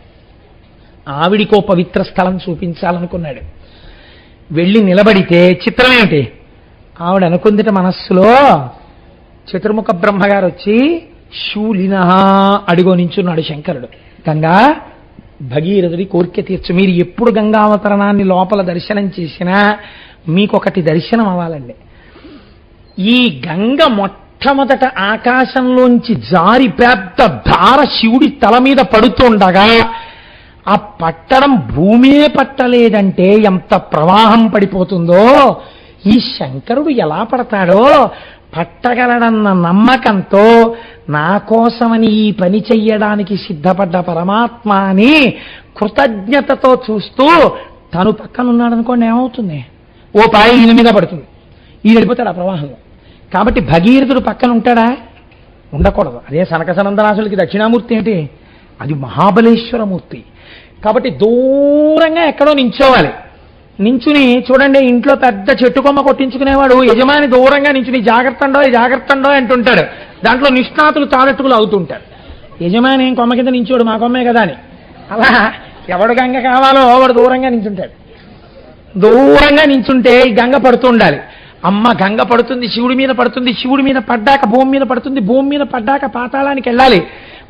[SPEAKER 2] ఆవిడికో పవిత్ర స్థలం చూపించాలనుకున్నాడు. వెళ్ళి నిలబడితే చిత్రం ఏమిటి? ఆవిడ అనుకుందిట మనస్సులో, చతుర్ముఖ బ్రహ్మగారు వచ్చి శూలిన అడిగో నించున్నాడు శంకరుడు. గంగా భగీరథుడి కోరిక తీర్చు. మీరు ఎప్పుడు గంగావతరణాన్ని లోపల దర్శనం చేసినా మీకొకటి దర్శనం అవ్వాలండి. ఈ గంగ మొట్టమొదట ఆకాశంలోంచి జారి పెద్ద ధార శివుడి తల మీద పడుతుండగా ఆ పట్టడం భూమే పట్టలేదంటే ఎంత ప్రవాహం పడిపోతుందో, ఈ శంకరుడు ఎలా పడతాడో పట్టగలడన్న నమ్మకంతో నా కోసమని ఈ పని చెయ్యడానికి సిద్ధపడ్డ పరమాత్మ అని కృతజ్ఞతతో చూస్తూ తను పక్కనున్నాడు అనుకోండి, ఏమవుతుంది? ఓ పాయ ఈయన మీద పడుతుంది, ఈయన వెళ్ళిపోతాడు ఆ ప్రవాహంలో. కాబట్టి భగీరథుడు పక్కన ఉంటాడా? ఉండకూడదు. అదే సనకసనందనాసులకి దక్షిణామూర్తి ఏంటి? అది మహాబలేశ్వరమూర్తి. కాబట్టి దూరంగా ఎక్కడో నించోవాలి. నించుని చూడండి, ఇంట్లో పెద్ద చెట్టు కొమ్మ కొట్టించుకునేవాడు యజమాని దూరంగా నించుని జాగ్రత్త అంటుంటాడు. దాంట్లో నిష్ణాతులు తాడట్టుకులు అవుతుంటారు. యజమాని ఏం కొమ్మ కింద నించోడు, మా కొమ్మే కదా అని. అలా ఎవడు గంగ కావాలో వాడు దూరంగా నించుంటాడు. దూరంగా నించుంటే ఈ గంగ పడుతూ ఉండాలి. అమ్మ గంగ పడుతుంది, శివుడి మీద పడుతుంది, శివుడి మీద పడ్డాక భూమి మీద పడుతుంది, భూమి మీద పడ్డాక పాతాళానికి వెళ్ళాలి.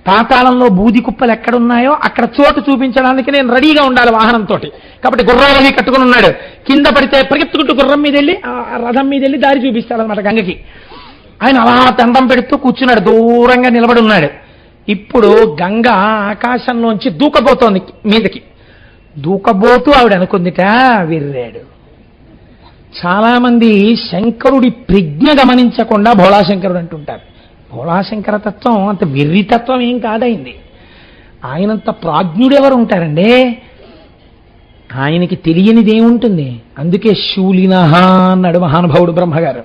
[SPEAKER 2] పాతాళంలో బూది కుప్పలు ఎక్కడున్నాయో అక్కడ చోటు చూపించడానికి నేను రెడీగా ఉండాలి వాహనంతో. కాబట్టి గుర్రాలని కట్టుకుని ఉన్నాడు. కింద పడితే పరిగెత్తుకుంటూ గుర్రం మీద వెళ్ళి ఆ రథం మీద వెళ్ళి దారి చూపిస్తాడు అనమాట గంగకి. ఆయన అలా దండం పెడుతూ కూర్చున్నాడు, దూరంగా నిలబడి ఉన్నాడు. ఇప్పుడు గంగ ఆకాశంలోంచి దూకబోతోంది మీదకి. దూకబోతూ ఆవిడ అనుకుందిట, విర్రాడు. చాలా మంది శంకరుడి ప్రజ్ఞ గమనించకుండా భోళాశంకరుడు అంటుంటారు. భోళాశంకర తత్వం అంత వెర్రితత్వం ఏం కాదైంది. ఆయనంత ప్రాజ్ఞుడెవరు ఉంటారండి? ఆయనకి తెలియనిది ఏముంటుంది? అందుకే శూలినహ అన్నాడు మహానుభావుడు బ్రహ్మగారు.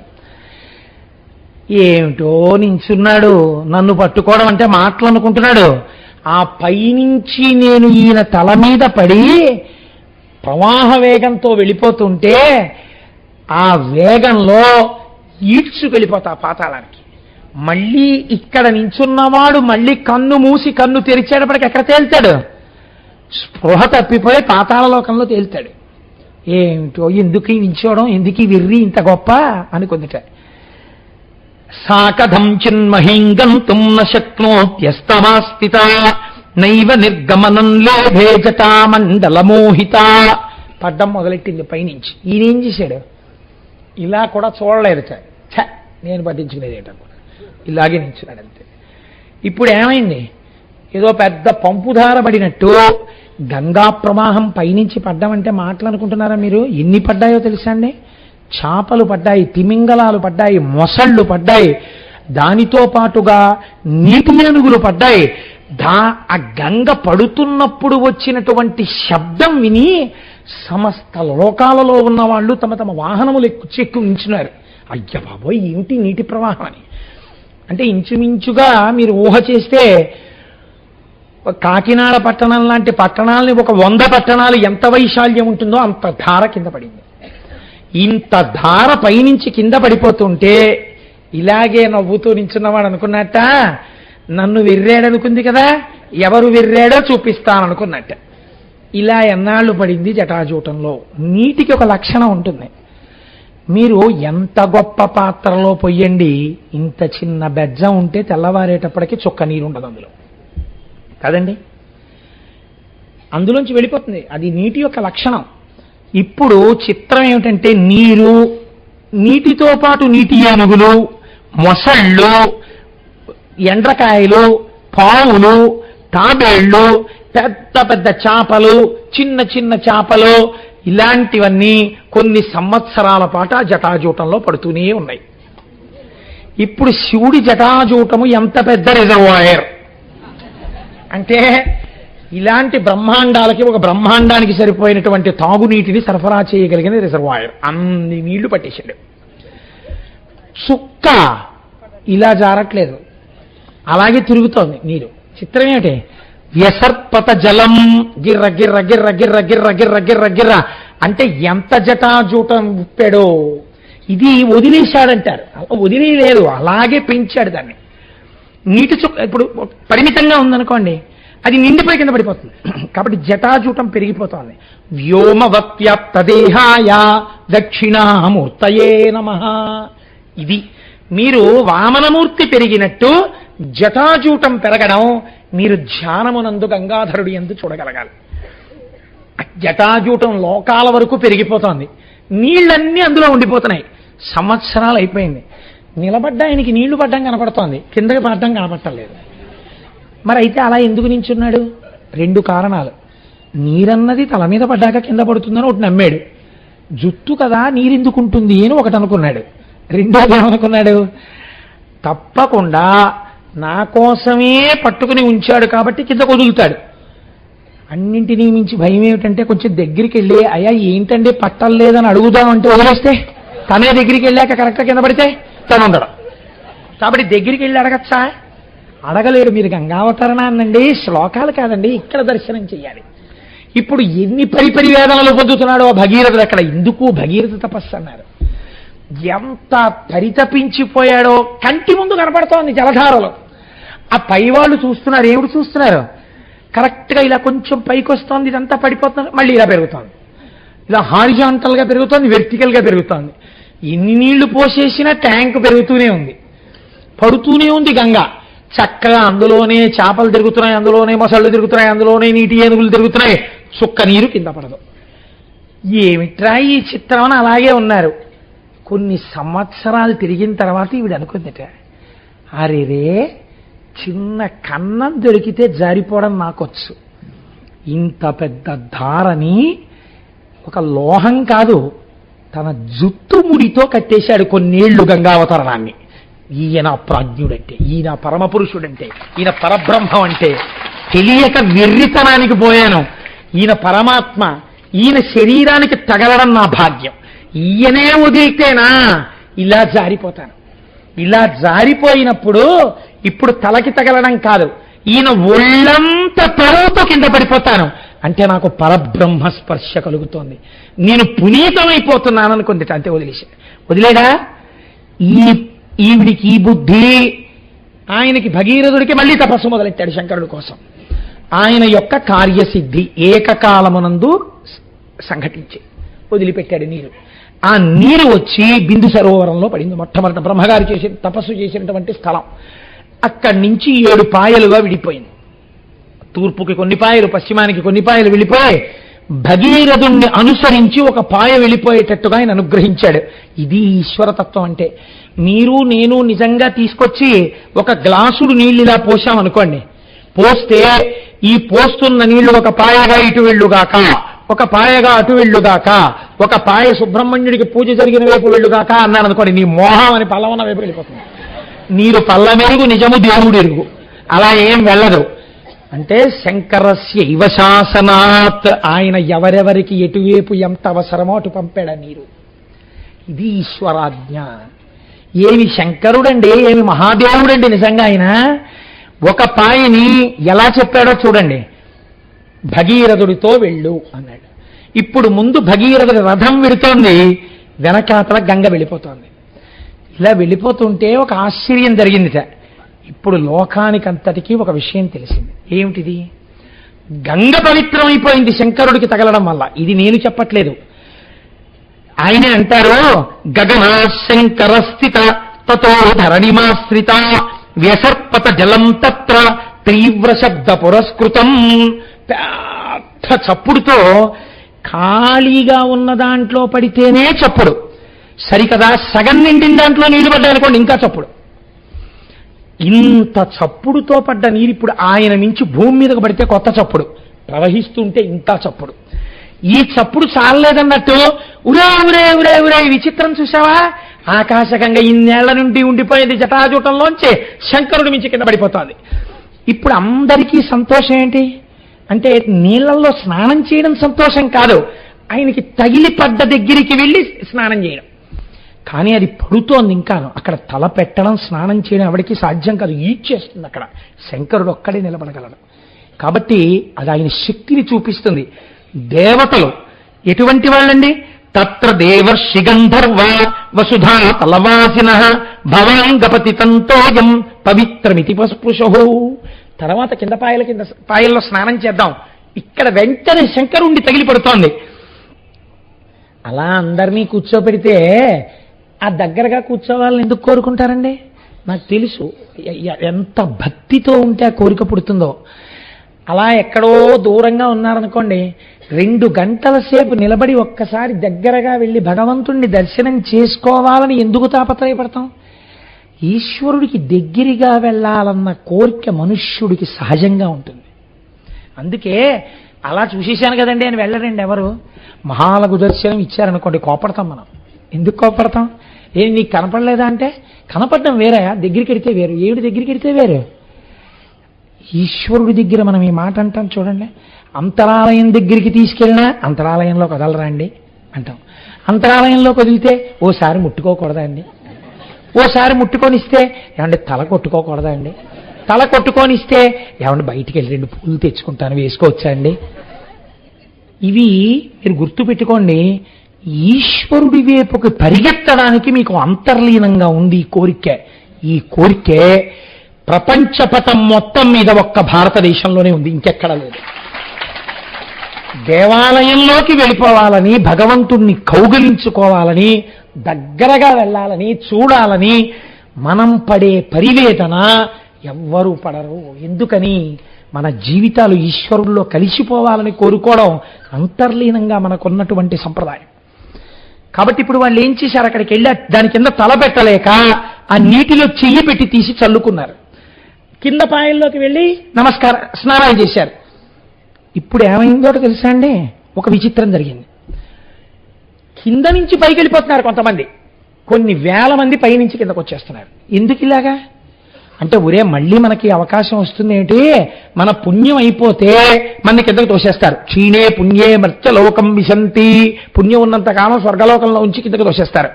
[SPEAKER 2] ఏమిటో నించున్నాడు, నన్ను పట్టుకోవడం అంటే మాటలు అనుకుంటున్నాడు. ఆ పైనుంచి నేను ఈయన తల మీద పడి ప్రవాహ వేగంతో వెళ్ళిపోతుంటే ఆ వేగంలో ఈడ్చుకెళ్ళిపోతా పాతాళానికి. మళ్ళీ ఇక్కడ నించున్నవాడు మళ్ళీ కన్ను మూసి కన్ను తెరిచేటప్పటికి ఎక్కడ తేల్తాడు? స్పృహ తప్పిపోయి పాతాళలోకంలో తేల్తాడు. ఏమిటో ఎందుకు ఈ నించోవడం, ఎందుకు ఈ వెర్రి ఇంత గొప్ప అనుకుందిట. సాకథం చిన్మహీం గంతుం న శక్నోత్యస్తమాస్థిత నైవ నిర్గమనం లేభే జటామండలమోహిత. పడ్డం మొదలెట్టింది పైనుంచి. ఈయనేం చేశాడు? ఇలా కూడా చూడలేదు. ఛ, నేను పట్టించుకునేది ఏంటనుకున్నా, ఇలాగే నించున్నాడు అంతే. ఇప్పుడు ఏమైంది? ఏదో పెద్ద పంపుధార పడినట్టు గంగా ప్రవాహం పైనుంచి పడ్డామంటే మాటలు అనుకుంటున్నారా మీరు? ఎన్ని పడ్డాయో తెలుసా అండి? చేపలు పడ్డాయి, తిమింగలాలు పడ్డాయి, మొసళ్ళు పడ్డాయి, దానితో పాటుగా నీటి ఏనుగులు పడ్డాయి. ఆ గంగ పడుతున్నప్పుడు వచ్చినటువంటి శబ్దం విని సమస్త లోకాలలో ఉన్న వాళ్ళు తమ తమ వాహనములు చెక్కు ఉంచున్నారు. అయ్య బాబోయ్, ఏమిటి నీటి ప్రవాహం అని. అంటే ఇంచుమించుగా మీరు ఊహ చేస్తే కాకినాడ పట్టణం లాంటి పట్టణాలని ఒక 100 పట్టణాలు ఎంత వైశాల్యం ఉంటుందో అంత ధార కింద పడింది. ఇంత ధార పైనుంచి కింద పడిపోతుంటే ఇలాగే నవ్వుతూ నించున్నవాడు అనుకున్నట్ట, నన్ను విర్రాడనుకుంది కదా, ఎవరు విర్రాడో చూపిస్తాననుకున్నట్ట. ఇలా ఎన్నాళ్ళు పడింది జటాజూటంలో. నీటికి ఒక లక్షణం ఉంటుంది. మీరు ఎంత గొప్ప పాత్రలో పొయ్యండి, ఇంత చిన్న బెజ్జం ఉంటే తెల్లవారేటప్పటికి చుక్క నీరు ఉండదు అందులో కదండి. అందులోంచి వెళ్ళిపోతుంది. అది నీటి యొక్క లక్షణం. ఇప్పుడు చిత్రం ఏమిటంటే నీరు, నీటితో పాటు నీటి ఏనుగులు, మొసళ్ళు, ఎండ్రకాయలు, పావులు, తాబేళ్లు, పెద్ద పెద్ద చేపలు, చిన్న చిన్న చేపలు, ఇలాంటివన్నీ కొన్ని సంవత్సరాల పాటు ఆ జటాజూటంలో పడుతూనే ఉన్నాయి. ఇప్పుడు శివుడి జటాజూటము ఎంత పెద్ద రిజర్వాయర్ అంటే, ఇలాంటి బ్రహ్మాండాలకి ఒక బ్రహ్మాండానికి సరిపోయినటువంటి తాగునీటిని సరఫరా చేయగలిగిన రిజర్వాయర్. అన్ని నీళ్లు పట్టేశాడు. చుక్క ఇలా జారట్లేదు, అలాగే తిరుగుతోంది నీరు. చిత్రం ఏమిటి? వ్యసర్పత జలం గిర్ర గిర్ర గిర్ర గిర్ర గిర్ర గిర్ర గిర్ర గిర్ర అంటే ఎంత జటాజూటం ఉప్పాడో. ఇది వదిలేశాడంటారు. వదిలేదు, అలాగే పెంచాడు దాన్ని. నీటి చుక్క ఇప్పుడు పరిమితంగా ఉందనుకోండి, అది నిండిపోయి కింద పడిపోతుంది. కాబట్టి జటాజూటం పెరిగిపోతుంది. వ్యోమవత్యాప్తదేహాయ దక్షిణామూర్తయే నమః. ఇది మీరు వామనమూర్తి పెరిగినట్టు జటాజూటం పెరగడం మీరు ధ్యానమునందు గంగాధరుడు యందు చూడగలగాలి. జటాజూటం లోకాల వరకు పెరిగిపోతోంది, నీళ్ళన్నీ అందులో ఉండిపోతున్నాయి. సంవత్సరాలు అయిపోయింది. నిలబడ్డా ఆయనకి నీళ్లు పడ్డం కనపడుతోంది, కిందకి పడ్డం కనపడలేదు. మరి అయితే అలా ఎందుకు నించున్నాడు? 2 కారణాలు. నీరన్నది తల మీద పడ్డాక కింద పడుతుందని ఒకటి నమ్మాడు. జుత్తు కదా నీరెందుకుంటుంది అని ఒకటి అనుకున్నాడు. రెండోది ఏమనుకున్నాడు? తప్పకుండా నా కోసమే పట్టుకుని ఉంచాడు కాబట్టి కింద వదులుతాడు. అన్నింటినీ మించి భయం ఏమిటంటే, కొంచెం దగ్గరికి వెళ్ళి అయ్యా ఏంటంటే పట్టలేదని అడుగుదామంటే వదిలేస్తే, తనే దగ్గరికి వెళ్ళాక కరెక్ట్గా కింద పడితే తను ఉండడం. కాబట్టి దగ్గరికి వెళ్ళి అడగచ్చా? అడగలేడు. మీరు గంగావతరణాన్నండి, శ్లోకాలు కాదండి, ఇక్కడ దర్శనం చెయ్యాలి. ఇప్పుడు ఎన్ని పరిపరి వేదనలు పొందుతున్నాడో భగీరథుడు అక్కడ. ఎందుకు భగీరథ తపస్సు అన్నారు. ఎంత పరితపించిపోయాడో కంటి ముందు కనపడుతోంది జలధారలో. ఆ పైవాళ్ళు చూస్తున్నారు. ఏమిటి చూస్తున్నారు? కరెక్ట్గా ఇలా కొంచెం పైకి వస్తోంది, ఇదంతా పడిపోతుంది, మళ్ళీ ఇలా పెరుగుతోంది. ఇలా హారిజాంటల్గా పెరుగుతోంది, వెర్టికల్గా పెరుగుతోంది. ఎన్ని నీళ్లు పోసేసినా ట్యాంక్ పెరుగుతూనే ఉంది, పడుతూనే ఉంది గంగ. చక్కగా అందులోనే చేపలు తిరుగుతున్నాయి, అందులోనే మొసళ్ళు తిరుగుతున్నాయి, అందులోనే నీటి ఏనుగులు తిరుగుతున్నాయి. చుక్క నీరు కింద పడదు. ఏమిట్రా ఈ చిత్రం అని అలాగే ఉన్నారు. కొన్ని సంవత్సరాలు తిరిగిన తర్వాత ఈవిడ అనుకుందిట, అరేరే చిన్న కన్నం దొరికితే జారిపోవడం నాకొచ్చు, ఇంత పెద్ద ధారని ఒక లోహం కాదు తన జుట్టు ముడితో కట్టేశాడు కొన్నేళ్లు గంగావతరణాన్ని. ఈయన ప్రాజ్ఞుడంటే, ఈయన పరమపురుషుడంటే, ఈయన పరబ్రహ్మం అంటే తెలియక వెర్రితనానికి పోయాను. ఈయన పరమాత్మ, ఈయన శరీరానికి తగలడం నా భాగ్యం, ఈయనే వదిలితేనా ఇలా జారిపోతాను. ఇలా జారిపోయినప్పుడు ఇప్పుడు తలకి తగలడం కాదు, ఈయన ఒళ్ళంత తరువుతో కింద పడిపోతాను అంటే నాకు పరబ్రహ్మ స్పర్శ కలుగుతోంది, నేను పునీతమైపోతున్నాను అనుకుంది. అంతే వదిలేడా. ఈవిడికి ఈ బుద్ధి, ఆయనకి భగీరథుడికి మళ్ళీ తపస్సు మొదలెట్టాడు శంకరుడి కోసం. ఆయన యొక్క కార్యసిద్ధి ఏకకాలమునందు సంఘటించి వదిలిపెట్టాడు నీరు. ఆ నీరు వచ్చి బిందు సరోవరంలో పడింది. మొట్టమొదట బ్రహ్మగారు తపస్సు చేసినటువంటి స్థలం. అక్కడి నుంచి 7 పాయలుగా విడిపోయింది. తూర్పుకి కొన్ని పాయలు, పశ్చిమానికి కొన్ని పాయలు వెళ్ళిపోయి భగీరథుణ్ణి అనుసరించి ఒక పాయ వెళ్ళిపోయేటట్టుగా ఆయన అనుగ్రహించాడు. ఇది ఈశ్వరతత్వం అంటే. మీరు నేను నిజంగా తీసుకొచ్చి ఒక గ్లాసుడు నీళ్ళు ఇలా పోసామనుకోండి, పోస్తే ఈ పోస్తున్న నీళ్లు ఒక పాయగా ఇటు వెళ్ళుగాక, ఒక పాయగా అటు వెళ్ళుగాక, ఒక పాయ సుబ్రహ్మణ్యుడికి పూజ జరిగిన వైపు వెళ్ళుగాక అన్నాను అనుకోండి, నీ మోహం అని పల్లవన్న వైపు వెళ్ళిపోతుంది. నీరు పల్లమెరుగు నిజము దేవుడు ఎరుగు, అలా ఏం వెళ్ళదు. అంటే శంకరస్య ఇవ శాసనాత్, ఆయన ఎవరెవరికి ఎటువైపు ఎంత అవసరమో అటు పంపాడు నీరు. ఇది ఈశ్వరాజ్ఞ. ఏమి శంకరుడండి, ఏమి మహాదేవుడండి నిజంగా ఆయన. ఒక పాయని ఎలా చెప్పాడో చూడండి, భగీరథుడితో వెళ్ళు అన్నాడు. ఇప్పుడు ముందు భగీరథుడి రథం వెడుతోంది, వెనకాతల గంగ వెళ్ళిపోతోంది. ఇలా వెళ్ళిపోతుంటే ఒక ఆశ్చర్యం జరిగిందిట. ఇప్పుడు లోకానికంతటికీ ఒక విషయం తెలిసింది. ఏమిటిది? గంగ పవిత్రమైపోయింది శంకరుడికి తగలడం వల్ల. ఇది నేను చెప్పట్లేదు, ఆయనే అంటారు. గగన శంకర స్థిత తతో ధరణిమాశ్రిత వ్యసర్పత జలం తత్ర తీవ్ర శబ్ద పురస్కృతం. పెద్ద చప్పుడుతో ఖాళీగా ఉన్న దాంట్లో పడితేనే చప్పుడు సరికదా, సగం నిండిన దాంట్లో నీళ్లు పడ్డాయనుకోండి ఇంకా చప్పుడు. ఇంత చప్పుడుతో పడ్డ నీరు ఇప్పుడు ఆయన నుంచి భూమి మీదకు పడితే కొత్త చప్పుడు, ప్రవహిస్తుంటే ఇంకా చప్పుడు. ఈ చప్పుడు చాలలేదన్నట్టు ఉరే ఉరే ఉరే ఉరే విచిత్రం చూసావా, ఆకాశగంగా ఇన్నేళ్ల నుండి ఉండిపోయింది జటాజూటంలోంచి శంకరుడి మించి కింద పడిపోతుంది. ఇప్పుడు అందరికీ సంతోషం ఏంటి అంటే, నీళ్లలో స్నానం చేయడం సంతోషం కాదు, ఆయనకి తగిలి పడ్డ దగ్గరికి వెళ్ళి స్నానం చేయడం. కానీ అది పడుతోంది ఇంకాను. అక్కడ తల పెట్టడం, స్నానం చేయడం ఎవరికి సాధ్యం కాదు, ఈడ్చేస్తుంది. అక్కడ శంకరుడు ఒక్కడే నిలబడగలడు. కాబట్టి అది ఆయన శక్తిని చూపిస్తుంది. దేవతలు ఎటువంటి వాళ్ళండి? తత్ర దేవర్షి గంధర్వ వసుధా తలవాసిన భవాంగపతి తంతోయం పవిత్రమితి పస్పృశో. తర్వాత కింద పాయల్లో స్నానం చేద్దాం, ఇక్కడ వెంటనే శంకరుణ్ణి తగిలి పడుతోంది. అలా అందరినీ కూర్చోపెడితే ఆ దగ్గరగా కూర్చోవాలని ఎందుకు కోరుకుంటారండి? నాకు తెలుసు ఎంత భక్తితో ఉంటే ఆ కోరిక పుడుతుందో. అలా ఎక్కడో దూరంగా ఉన్నారనుకోండి, 2 గంటల సేపు నిలబడి ఒక్కసారి దగ్గరగా వెళ్ళి భగవంతుణ్ణి దర్శనం చేసుకోవాలని ఎందుకు తాపత్రయపడతాం? ఈశ్వరుడికి దగ్గరగా వెళ్ళాలన్న కోరిక మనుష్యుడికి సహజంగా ఉంటుంది. అందుకే అలా చూసేశాను కదండి అని వెళ్ళరండి ఎవరు. మహాలఘు దర్శనం ఇచ్చారనుకోండి, కోపడతాం మనం. ఎందుకు కోపడతాం? ఏం నీకు కనపడలేదా అంటే, కనపడడం వేరే, దగ్గరికి ఎడితే వేరు. ఏమిటి దగ్గరికి ఎడితే వేరు? ఈశ్వరుడి దగ్గర మనం ఈ మాట అంటాం చూడండి. అంతరాలయం దగ్గరికి తీసుకెళ్ళినా అంతరాలయంలో కదలరా అండి అంటాం. అంతరాలయంలో కదిలితే ఓసారి ముట్టుకోకూడదా అండి, ఓసారి ముట్టుకొనిస్తే ఏమంటే తల కొట్టుకోకూడదా అండి, తల కొట్టుకొనిస్తే ఏమంటే బయటికి వెళ్ళి 2 పూలు తెచ్చుకుంటాను వేసుకోవచ్చా అండి. ఇవి మీరు గుర్తుపెట్టుకోండి. ఈశ్వరుడి వైపుకి పరిగెత్తడానికి మీకు అంతర్లీనంగా ఉంది ఈ కోరిక. ఈ కోరికే ప్రపంచపటం మొత్తం మీద ఒక్క భారతదేశంలోనే ఉంది, ఇంకెక్కడా లేదు. దేవాలయంలోకి వెళ్ళిపోవాలని, భగవంతుణ్ణి కౌగిలించుకోవాలని, దగ్గరగా వెళ్ళాలని, చూడాలని మనం పడే పరివేదన ఎవ్వరూ పడరు. ఎందుకని? మన జీవితాలు ఈశ్వరుల్లో కలిసిపోవాలని కోరుకోవడం అంతర్లీనంగా మనకున్నటువంటి సంప్రదాయం. కాబట్టి ఇప్పుడు వాళ్ళు ఏం చేశారు, అక్కడికి వెళ్ళి దాని కింద తల పెట్టలేక ఆ నీటిలో చెయ్యి పెట్టి తీసి చల్లుకున్నారు. కింద పాయల్లోకి వెళ్ళి స్నానాలు చేశారు. ఇప్పుడు ఏమైందో తెలుసా అండి, ఒక విచిత్రం జరిగింది. కింద నుంచి పైకి వెళ్ళిపోతున్నారు కొంతమంది, కొన్ని వేల మంది పైనుంచి కిందకు వచ్చేస్తున్నారు. ఎందుకు ఇలాగా అంటే, ఒరే మళ్ళీ మనకి అవకాశం వస్తుంది ఏంటి, మన పుణ్యం అయిపోతే మన కిందకు తోసేస్తారు. క్షీణే పుణ్యే మర్త్యలోకం విశంతి, పుణ్యం ఉన్నంత కాలం స్వర్గలోకంలో ఉంచి కిందకు తోసేస్తారు.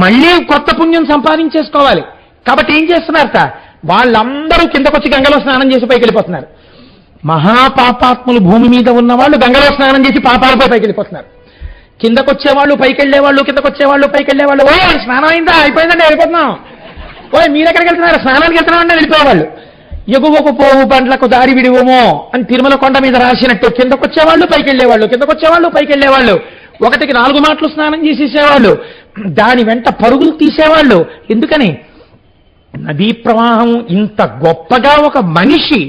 [SPEAKER 2] మళ్ళీ కొత్త పుణ్యం సంపాదించేసుకోవాలి. కాబట్టి ఏం చేస్తున్నారట, వాళ్ళందరూ కిందకొచ్చి గంగలో స్నానం చేసి పైకి వెళ్ళిపోతున్నారు. మహాపాపాత్ములు భూమి మీద ఉన్న వాళ్ళు గంగలో స్నానం చేసి పాపాలపై పైకి వెళ్ళిపోతున్నారు. కిందకొచ్చేవాళ్ళు పైకి వెళ్ళేవాళ్ళు, కిందకొచ్చేవాళ్ళు పైకి వెళ్ళేవాళ్ళు. ఓ స్నానం అయిందా, అయిపోయిందండి, వెళ్ళిపోతున్నాం. ఓ మీరెక్కడికి వెళ్తున్నారు, స్నానానికి వెళ్తున్నామంటే వెళ్ళిపోయేవాళ్ళు. ఎగువకు పోవు బండ్లకు దారి విడివమో అని తిరుమల కొండ మీద రాసినట్టు కిందకొచ్చేవాళ్ళు పైకి వెళ్ళేవాళ్ళు, కిందకొచ్చేవాళ్ళు పైకి వెళ్ళేవాళ్ళు. ఒకటికి 4 మాటలు స్నానం చేసేసేవాళ్ళు, దాని వెంట పరుగులు తీసేవాళ్ళు. నదీ ప్రవాహం ఇంత గొప్పగా ఒక మనిషి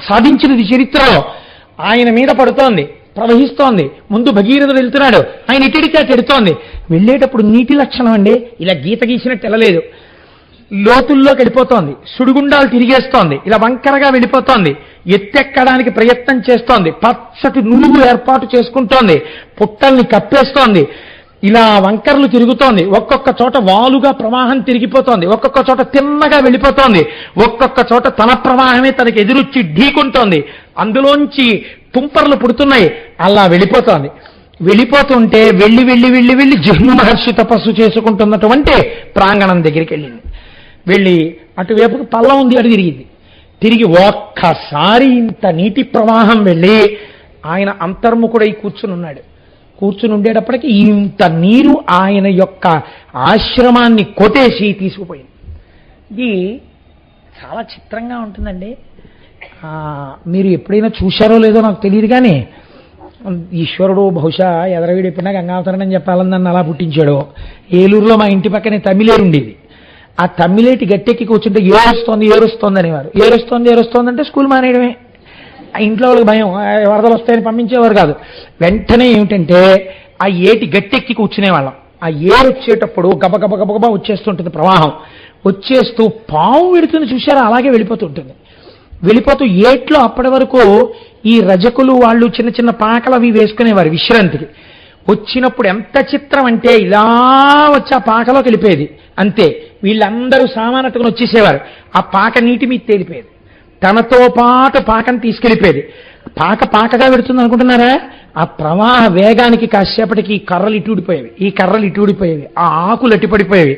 [SPEAKER 2] సాధించినది చరిత్రలో. ఆయన మీద పడుతోంది, ప్రవహిస్తోంది. ముందు భగీరథుడు వెళ్తున్నాడు, ఆయన ఇటుడికి అటు ఎడుతోంది. వెళ్ళేటప్పుడు నీటి లక్షణం అండి, ఇలా గీత గీసినట్టు వెళ్ళలేదు, లోతుల్లోకి వెళ్ళిపోతోంది. సుడిగుండాలు తిరిగేస్తోంది, ఇలా వంకరగా వెళ్ళిపోతోంది. ఎత్తెక్కడానికి ప్రయత్నం చేస్తోంది, పచ్చటి నునుగు ఏర్పాటు చేసుకుంటోంది, పుట్టల్ని కప్పేస్తోంది. ఇలా వంకర్లు తిరుగుతోంది. ఒక్కొక్క చోట వాలుగా ప్రవాహం తిరిగిపోతోంది, ఒక్కొక్క చోట తిన్నగా వెళ్ళిపోతోంది, ఒక్కొక్క చోట తన ప్రవాహమే తనకి ఎదురొచ్చి ఢీకుంటోంది. అందులోంచి తుంపర్లు పుడుతున్నాయి. అలా వెళ్ళిపోతోంది. వెళ్ళిపోతుంటే వెళ్ళి వెళ్ళి వెళ్ళి వెళ్ళి జహ్ను మహర్షి తపస్సు చేసుకుంటున్నటువంటి ప్రాంగణం దగ్గరికి వెళ్ళింది. వెళ్ళి అటువైపుకు పల్లం ఉంది, అటు తిరిగింది. తిరిగి ఒక్కసారి ఇంత నీటి ప్రవాహం వెళ్ళి ఆయన అంతర్ముఖుడై కూర్చునున్నాడు. కూర్చుని ఉండేటప్పటికీ ఇంత నీరు ఆయన యొక్క ఆశ్రమాన్ని కొట్టేసి తీసుకుపోయింది. ఇది చాలా చిత్రంగా ఉంటుందండి. మీరు ఎప్పుడైనా చూశారో లేదో నాకు తెలియదు, కానీ ఈశ్వరుడు బహుశా ఎదరవీడు ఎప్పుడైనా గంగావతరణం చెప్పాలని నన్ను అలా పుట్టించాడు. ఏలూరులో మా ఇంటి పక్కనే తమిళేరు ఉండేది. ఆ తమిళేటి గట్టెక్కి కూర్చుంటే ఏరుస్తోంది అనేవారు. ఏరుస్తోంది అంటే స్కూల్ మానేయడమే. ఆ ఇంట్లో వాళ్ళకి భయం, వరదలు వస్తాయని పంపించేవారు కాదు. వెంటనే ఏమిటంటే ఆ ఏటి గట్టెక్కి కూర్చునేవాళ్ళం. ఆ ఏరు వచ్చేటప్పుడు గబగబ గబగబా వచ్చేస్తుంటుంది ప్రవాహం. వచ్చేస్తూ పాము వెడుతుంది చూశారా, అలాగే వెళ్ళిపోతుంటుంది. వెళ్ళిపోతూ ఏట్లో అప్పటి వరకు ఈ రజకులు వాళ్ళు చిన్న చిన్న పాకలు అవి వేసుకునేవారు విశ్రాంతికి. వచ్చినప్పుడు ఎంత చిత్రం అంటే ఇలా వచ్చి ఆ పాకలోకి వెళ్ళిపోయేది అంతే. వీళ్ళందరూ సామానట్టుకుని వచ్చేసేవారు. ఆ పాక నీటి మీద తేలిపోయేది, తనతో పాటు పాకను తీసుకెళ్ళిపోయేది. పాకగా పెడుతుంది అనుకుంటున్నారా? ఆ ప్రవాహ వేగానికి కాసేపటికి ఈ కర్రలు ఇటుడిపోయేవి, ఈ కర్రలు ఇటుడిపోయేవి, ఆ ఆకులు అట్టిపడిపోయేవి.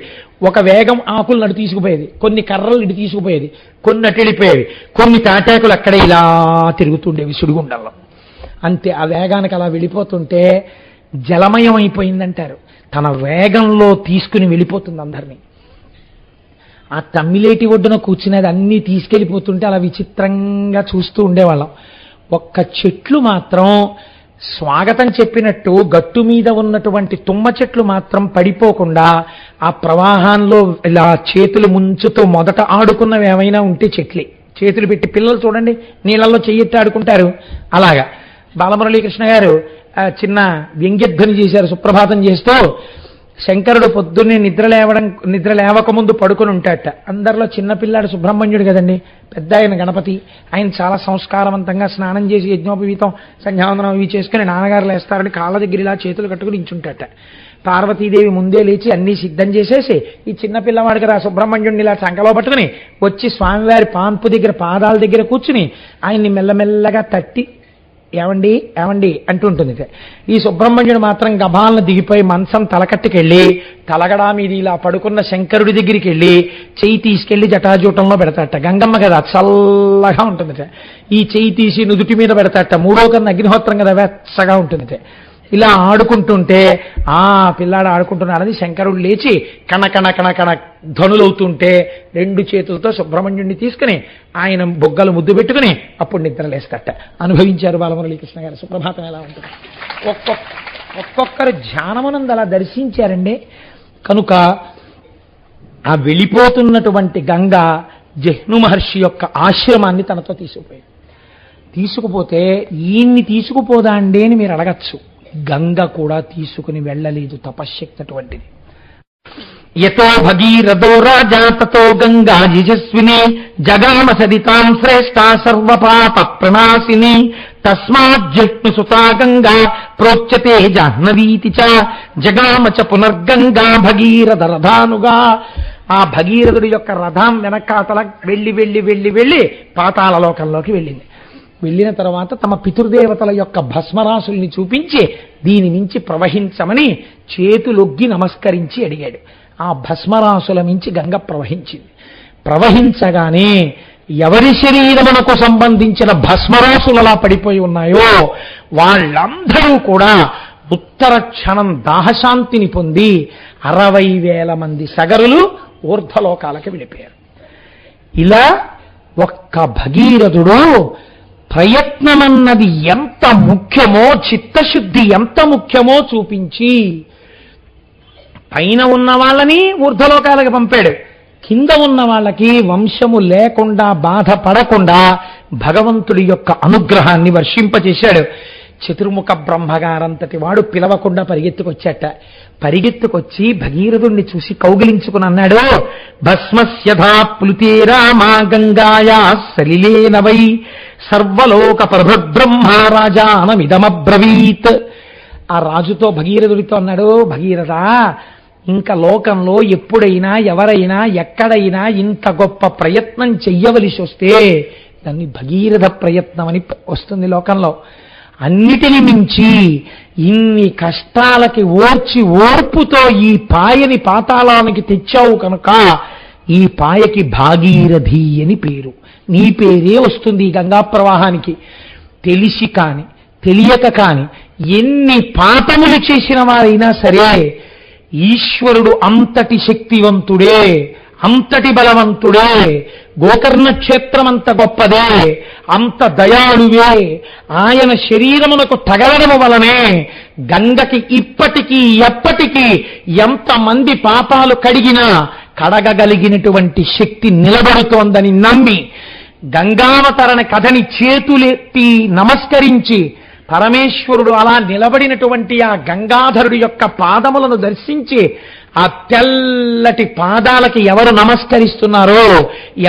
[SPEAKER 2] ఒక వేగం ఆకులు అటు తీసుకుపోయేది, కొన్ని కర్రలు ఇటు తీసుకుపోయేది, కొన్ని అటు వెళ్ళిపోయేవి, కొన్ని తాటాకులు అక్కడే ఇలా తిరుగుతుండేవి సుడిగుండంలో. అంతే. ఆ వేగానికి అలా వెళ్ళిపోతుంటే జలమయం అయిపోయిందంటారు. తన వేగంలో తీసుకుని వెళ్ళిపోతుంది అందరినీ. ఆ తమ్మిలేటి ఒడ్డున కూర్చునేది అన్నీ తీసుకెళ్ళిపోతుంటే అలా విచిత్రంగా చూస్తూ ఉండేవాళ్ళం. ఒక్క చెట్లు మాత్రం స్వాగతం చెప్పినట్టు గట్టు మీద ఉన్నటువంటి తుమ్మ చెట్లు మాత్రం పడిపోకుండా ఆ ప్రవాహంలో ఇలా చేతులు ముంచుతూ మొదట ఆడుకున్నవి ఏమైనా ఉంటే చెట్లే. చేతులు పెట్టి పిల్లలు చూడండి నీళ్ళల్లో చెయ్యెత్తి ఆడుకుంటారు. అలాగా బాలమురళీకృష్ణ గారు చిన్న వ్యంగ్యధ్వని చేశారు సుప్రభాతం చేస్తూ. శంకరుడు పొద్దున్నే నిద్ర లేవకముందు పడుకుని ఉంటాడట. అందరిలో చిన్నపిల్లాడు సుబ్రహ్మణ్యుడు కదండి, పెద్ద ఆయన గణపతి. ఆయన చాలా సంస్కారవంతంగా స్నానం చేసి యజ్ఞోపవీతం సంధ్యావందనం ఇవి చేసుకుని నాన్నగారు లేస్తారని కాళ్ళ దగ్గర ఇలా చేతులు కట్టుకుని ఇంచుంటాట. పార్వతీదేవి ముందే లేచి అన్నీ సిద్ధం చేసేసి ఈ చిన్న పిల్లవాడు కదా సుబ్రహ్మణ్యుడిని ఇలా చంకలో పట్టుకుని వచ్చి స్వామివారి పాన్పు దగ్గర పాదాల దగ్గర కూర్చుని ఆయన్ని మెల్లమెల్లగా తట్టి ఏమండి ఏమండి అంటుంటుంది. ఈ సుబ్రహ్మణ్యుడు మాత్రం గభాలను దిగిపోయి మంచం తలకట్టుకెళ్ళి తలగడా మీద ఇలా పడుకున్న శంకరుడి దగ్గరికి వెళ్ళి చెయ్యి తీసుకెళ్లి జటాజూటంలో పెడతాట. గంగమ్మ కదా చల్లగా ఉంటుందిట. ఈ చెయ్యి తీసి నుదుటి మీద పెడతాట. 3వ కన్నా అగ్నిహోత్రం కదా వెచ్చగా ఉంటుందిట. ఇలా ఆడుకుంటుంటే ఆ పిల్లాడు ఆడుకుంటున్నాడని శంకరుడు లేచి కణ ధనులవుతుంటే 2 చేతులతో సుబ్రహ్మణ్యుడిని తీసుకుని ఆయన బొగ్గలు ముద్దు పెట్టుకుని అప్పుడు నిద్రలేస్తట. అనుభవించారు బాలమురళీకృష్ణ గారు. సుప్రభాతం ఎలా ఉంటుంది. ఒక్కొక్కరు ధ్యానమునందు అలా దర్శించారండి. కనుక ఆ వెళ్ళిపోతున్నటువంటి గంగ జహ్ను మహర్షి యొక్క ఆశ్రమాన్ని తనతో తీసుకుపోయింది. తీసుకుపోతే ఈయన్ని తీసుకుపోదా అండి అని మీరు అడగచ్చు. గంగ కూడా తీసుకుని వెళ్ళలేదు, తపశ్శక్తి అటువంటిది. యతో భగీరథో రాజా తతో గంగా యశస్విని జగామ సదితాం శ్రేష్ఠా సర్వపాప ప్రణాశిని తస్మాజ్జగ్ను సుతా గంగా ప్రోచ్యతే జాహ్నవీతి చ జగామ చ పునర్గంగా భగీరథ రథానుగా. ఆ భగీరథుడి యొక్క రథం వెనకాతల వెళ్ళి వెళ్ళి వెళ్ళి వెళ్ళి పాతాళ లోకంలోకి వెళ్ళింది. వెళ్ళిన తర్వాత తమ పితృదేవతల యొక్క భస్మరాశుల్ని చూపించి దీని నుంచి ప్రవహించమని చేతులొగ్గి నమస్కరించి అడిగాడు. ఆ భస్మరాశుల నుంచి గంగ ప్రవహించింది. ప్రవహించగానే ఎవరి శరీరమునకు సంబంధించిన భస్మరాశులలా పడిపోయి ఉన్నాయో వాళ్ళందరూ కూడా ఉత్తర క్షణం దాహశాంతిని పొంది 60,000 మంది సగరులు ఊర్ధ్వలోకాలకి వెళ్ళిపోయారు. ఇలా ఒక్క భగీరథుడు ప్రయత్నమన్నది ఎంత ముఖ్యమో, చిత్తశుద్ధి ఎంత ముఖ్యమో చూపించి పైన ఉన్న వాళ్ళని ఊర్ధ్వలోకాలకు పంపాడు. కింద ఉన్న వాళ్ళకి వంశము లేకుండా బాధపడకుండా భగవంతుడి యొక్క అనుగ్రహాన్ని వర్షింపచేశాడు. చతుర్ముఖ బ్రహ్మగారంతటి వాడు పిలవకుండా పరిగెత్తుకొచ్చాట. పరిగెత్తుకొచ్చి భగీరథుణ్ణి చూసి కౌగిలించుకుని అన్నాడు, భస్మస్యథా ప్లుతే రామా గంగాయా సలిలేన వై సర్వలోక ప్రభబ్రహ్మ రాజానమిదమబ్రవీత్. ఆ రాజుతో భగీరథుడితో అన్నాడు, భగీరథ, ఇంకా లోకంలో ఎప్పుడైనా ఎవరైనా ఎక్కడైనా ఇంత గొప్ప ప్రయత్నం చెయ్యవలసి వస్తే దాన్ని భగీరథ ప్రయత్నం అని వస్తుంది లోకంలో. అన్నిటిని మించి ఇన్ని కష్టాలకి ఓర్పుతో ఈ పాయని పాతాళానికి తెచ్చావు కనుక ఈ పాయకి భాగీరథి అని పేరు. నీ పేరే వస్తుంది ఈ గంగా ప్రవాహానికి. తెలిసి కాని తెలియక కాని ఎన్ని పాపములు చేసిన వారైనా సరే ఈశ్వరుడు అంతటి శక్తివంతుడే, అంతటి బలవంతుడే, గోకర్ణ క్షేత్రం అంత గొప్పదే, అంత దయాళువే. ఆయన శరీరమునకు తగలడము వలనే గంగకి ఇప్పటికీ ఎప్పటికీ ఎంతమంది పాపాలు కడిగినా కడగగలిగినటువంటి శక్తి నిలబడుతోందని నమ్మి గంగావతరణ కథని చేతులెత్తి నమస్కరించి పరమేశ్వరుడు అలా నిలబడినటువంటి ఆ గంగాధరుడి యొక్క పాదములను దర్శించి ఆ తెల్లటి పాదాలకి ఎవరు నమస్కరిస్తున్నారో,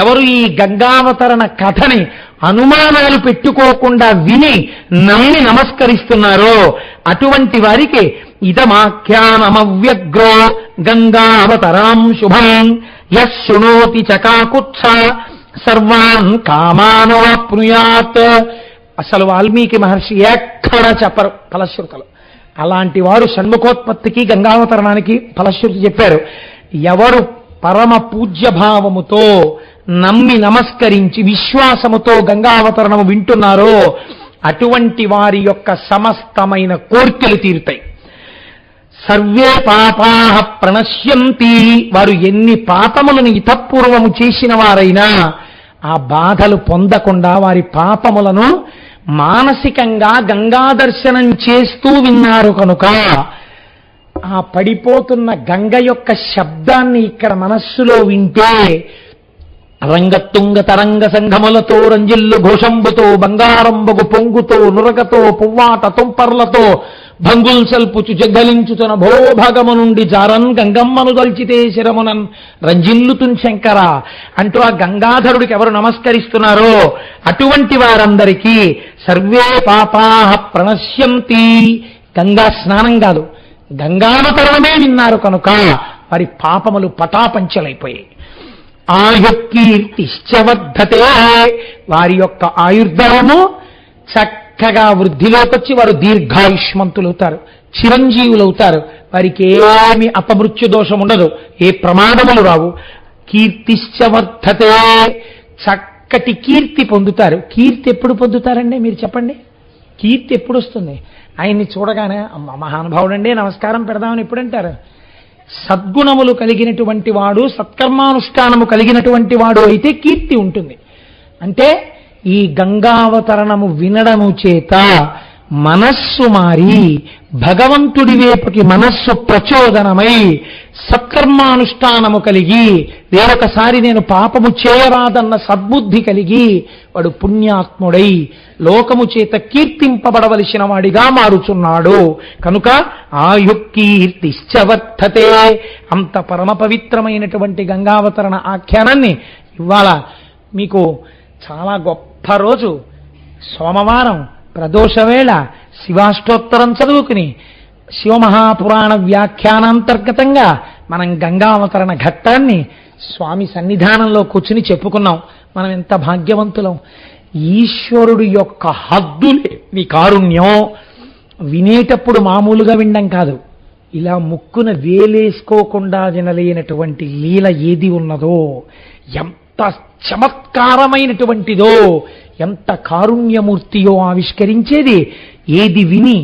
[SPEAKER 2] ఎవరు ఈ గంగావతరణ కథని అనుమానాలు పెట్టుకోకుండా విని నమ్మి నమస్కరిస్తున్నారో అటువంటి వారికి ఇదమాఖ్యానమవ్యగ్రో గంగావతరాం శుభం యః శృణోతి చకాకుత్స సర్వాన్ కామానవాప్నుయాత్. అసలు వాల్మీకి మహర్షి ఎక్కడ చెప్పరు ఫలశ్రుతలు. అలాంటి వారు షణ్ముఖోత్పత్తికి గంగావతరణానికి ఫలశ్రుతి చెప్పారు. ఎవరు పరమ పూజ్యభావముతో నమ్మి నమస్కరించి విశ్వాసముతో గంగావతరణము వింటున్నారో అటువంటి వారి యొక్క సమస్తమైన కోర్కెలు తీరుతాయి. సర్వే పాపాః ప్రణశ్యంతి. వారు ఎన్ని పాపములను ఇతపూర్వము చేసిన వారైనా ఆ బాధలు పొందకుండా వారి పాపములను మానసికంగా గంగా దర్శనం చేస్తూ విన్నారు కనుక ఆ పడిపోతున్న గంగ యొక్క శబ్దాన్ని ఇక్కడ మనస్సులో వింటే రంగతుంగ తరంగ సంఘములతో రంజిల్లు ఘోషంబుతో బంగారంబగు పొంగుతో నురగతో పువ్వాట తుంపర్లతో భంగుల్ సల్పుచు జగ్గలించుతున్న భోభాగము నుండి జారన్ గంగమ్మను దల్చితే శిరమునన్ రంజిల్లుతున్ శంకర అంటూ ఆ గంగాధరుడికి ఎవరు నమస్కరిస్తున్నారో అటువంటి వారందరికీ సర్వే పాపాః ప్రణశ్యంతి. గంగా స్నానం కాదు, గంగావతరణమే విన్నారు కనుక వారి పాపములు పటాపంచలైపోయాయి. ఆయుకీర్తిశ్చవర్ధతే. వారి యొక్క ఆయుర్దాయము చక్కగా వృద్ధిలోకొచ్చి వారు దీర్ఘాయుష్మంతులవుతారు, చిరంజీవులవుతారు. వారికి ఏమి అపమృత్యు దోషం ఉండదు, ఏ ప్రమాదములు రావు. కీర్తిశ్చవర్ధతే. చక్కటి కీర్తి పొందుతారు. కీర్తి ఎప్పుడు పొందుతారండి మీరు చెప్పండి? కీర్తి ఎప్పుడు వస్తుంది? ఆయన్ని చూడగానే అమ్మ మహానుభావుడండి నమస్కారం పెడదామని ఎప్పుడంటారు? సద్గుణములు కలిగినటువంటి వాడు, సత్కర్మానుష్ఠానము కలిగినటువంటి వాడు అయితే కీర్తి ఉంటుంది. అంటే ఈ గంగావతరణము వినడము చేత మనస్సు మారి భగవంతుడి వైపుకి మనస్సు ప్రచోదనమై సత్కర్మానుష్ఠానము కలిగి వేరొకసారి నేను పాపము చేయరాదన్న సద్బుద్ధి కలిగి వాడు పుణ్యాత్ముడై లోకము చేత కీర్తింపబడవలసిన వాడిగా మారుచున్నాడు. కనుక ఆయుకీర్తిశ్చ వర్ధతే. అంత పరమ పవిత్రమైనటువంటి గంగావతరణ ఆఖ్యానాన్ని ఇవాళ మీకు చాలా గొప్ప రోజు, సోమవారం ప్రదోషవేళ శివాష్టోత్తరం చదువుకుని శివమహాపురాణ వ్యాఖ్యానాంతర్గతంగా మనం గంగావతరణ ఘట్టాన్ని స్వామి సన్నిధానంలో కూర్చుని చెప్పుకున్నాం. మనం ఎంత భాగ్యవంతులం. ఈశ్వరుడు యొక్క హద్దులేని కారుణ్యం వినేటప్పుడు మామూలుగా వినడం కాదు, ఇలా ముక్కున వేలేసుకోకుండా వినలేనటువంటి లీల ఏది ఉన్నదో, ఎంత చమత్కారమైనటువంటిదో, ఎంత కారుణ్యమూర్తియో ఆవిష్కరించేది, ఏది విని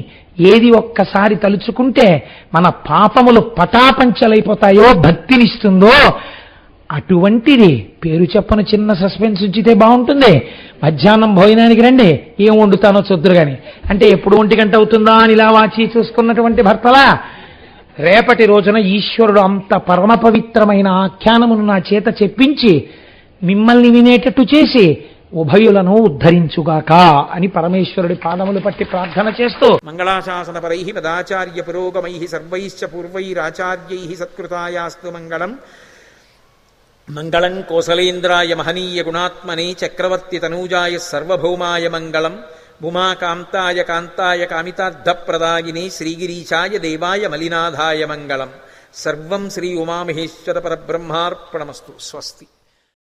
[SPEAKER 2] ఏది ఒక్కసారి తలుచుకుంటే మన పాపములు పటాపంచలైపోతాయో భక్తినిస్తుందో అటువంటిది. పేరు చెప్పను చిన్న సస్పెన్స్ ఉంచితే బాగుంటుంది. మధ్యాహ్నం భోజనానికి రండి, ఏం వండుతానో చూద్దురు గాని అంటే ఎప్పుడు 1 గంట అవుతుందా అని ఇలా వాచి చూసుకున్నటువంటి భర్తలా రేపటి రోజున ఈశ్వరుడు అంత పరమ పవిత్రమైన ఆఖ్యానమును నా చేత చెప్పించి మిమ్మల్ని వినేటట్టు చేసి ఉభయులను ఉద్ధరించుగాక అని పరమేశ్వరుడి పాదములు పట్టి ప్రార్థన చేస్తూ
[SPEAKER 1] మంగళాశాసనపరై పదాచార్య పురోగమై సర్వైశ్చ పూర్వైరాచార్యై సత్కృతాయాస్తు మంగళం. మంగళం కోసలేంద్రాయ మహనీయ గుణాత్మనే చక్రవర్తి తనూజాయ సర్వభౌమాయ మంగళం. ఉమాకాంతాయ కాంతాయ కామితార్థప్రదాయినే శ్రీగిరీశాయ దేవాయ మలినాథాయ మంగళం. సర్వం శ్రీ ఉమామహేశ్వర పరబ్రహ్మార్పణమస్తు. స్వస్తి.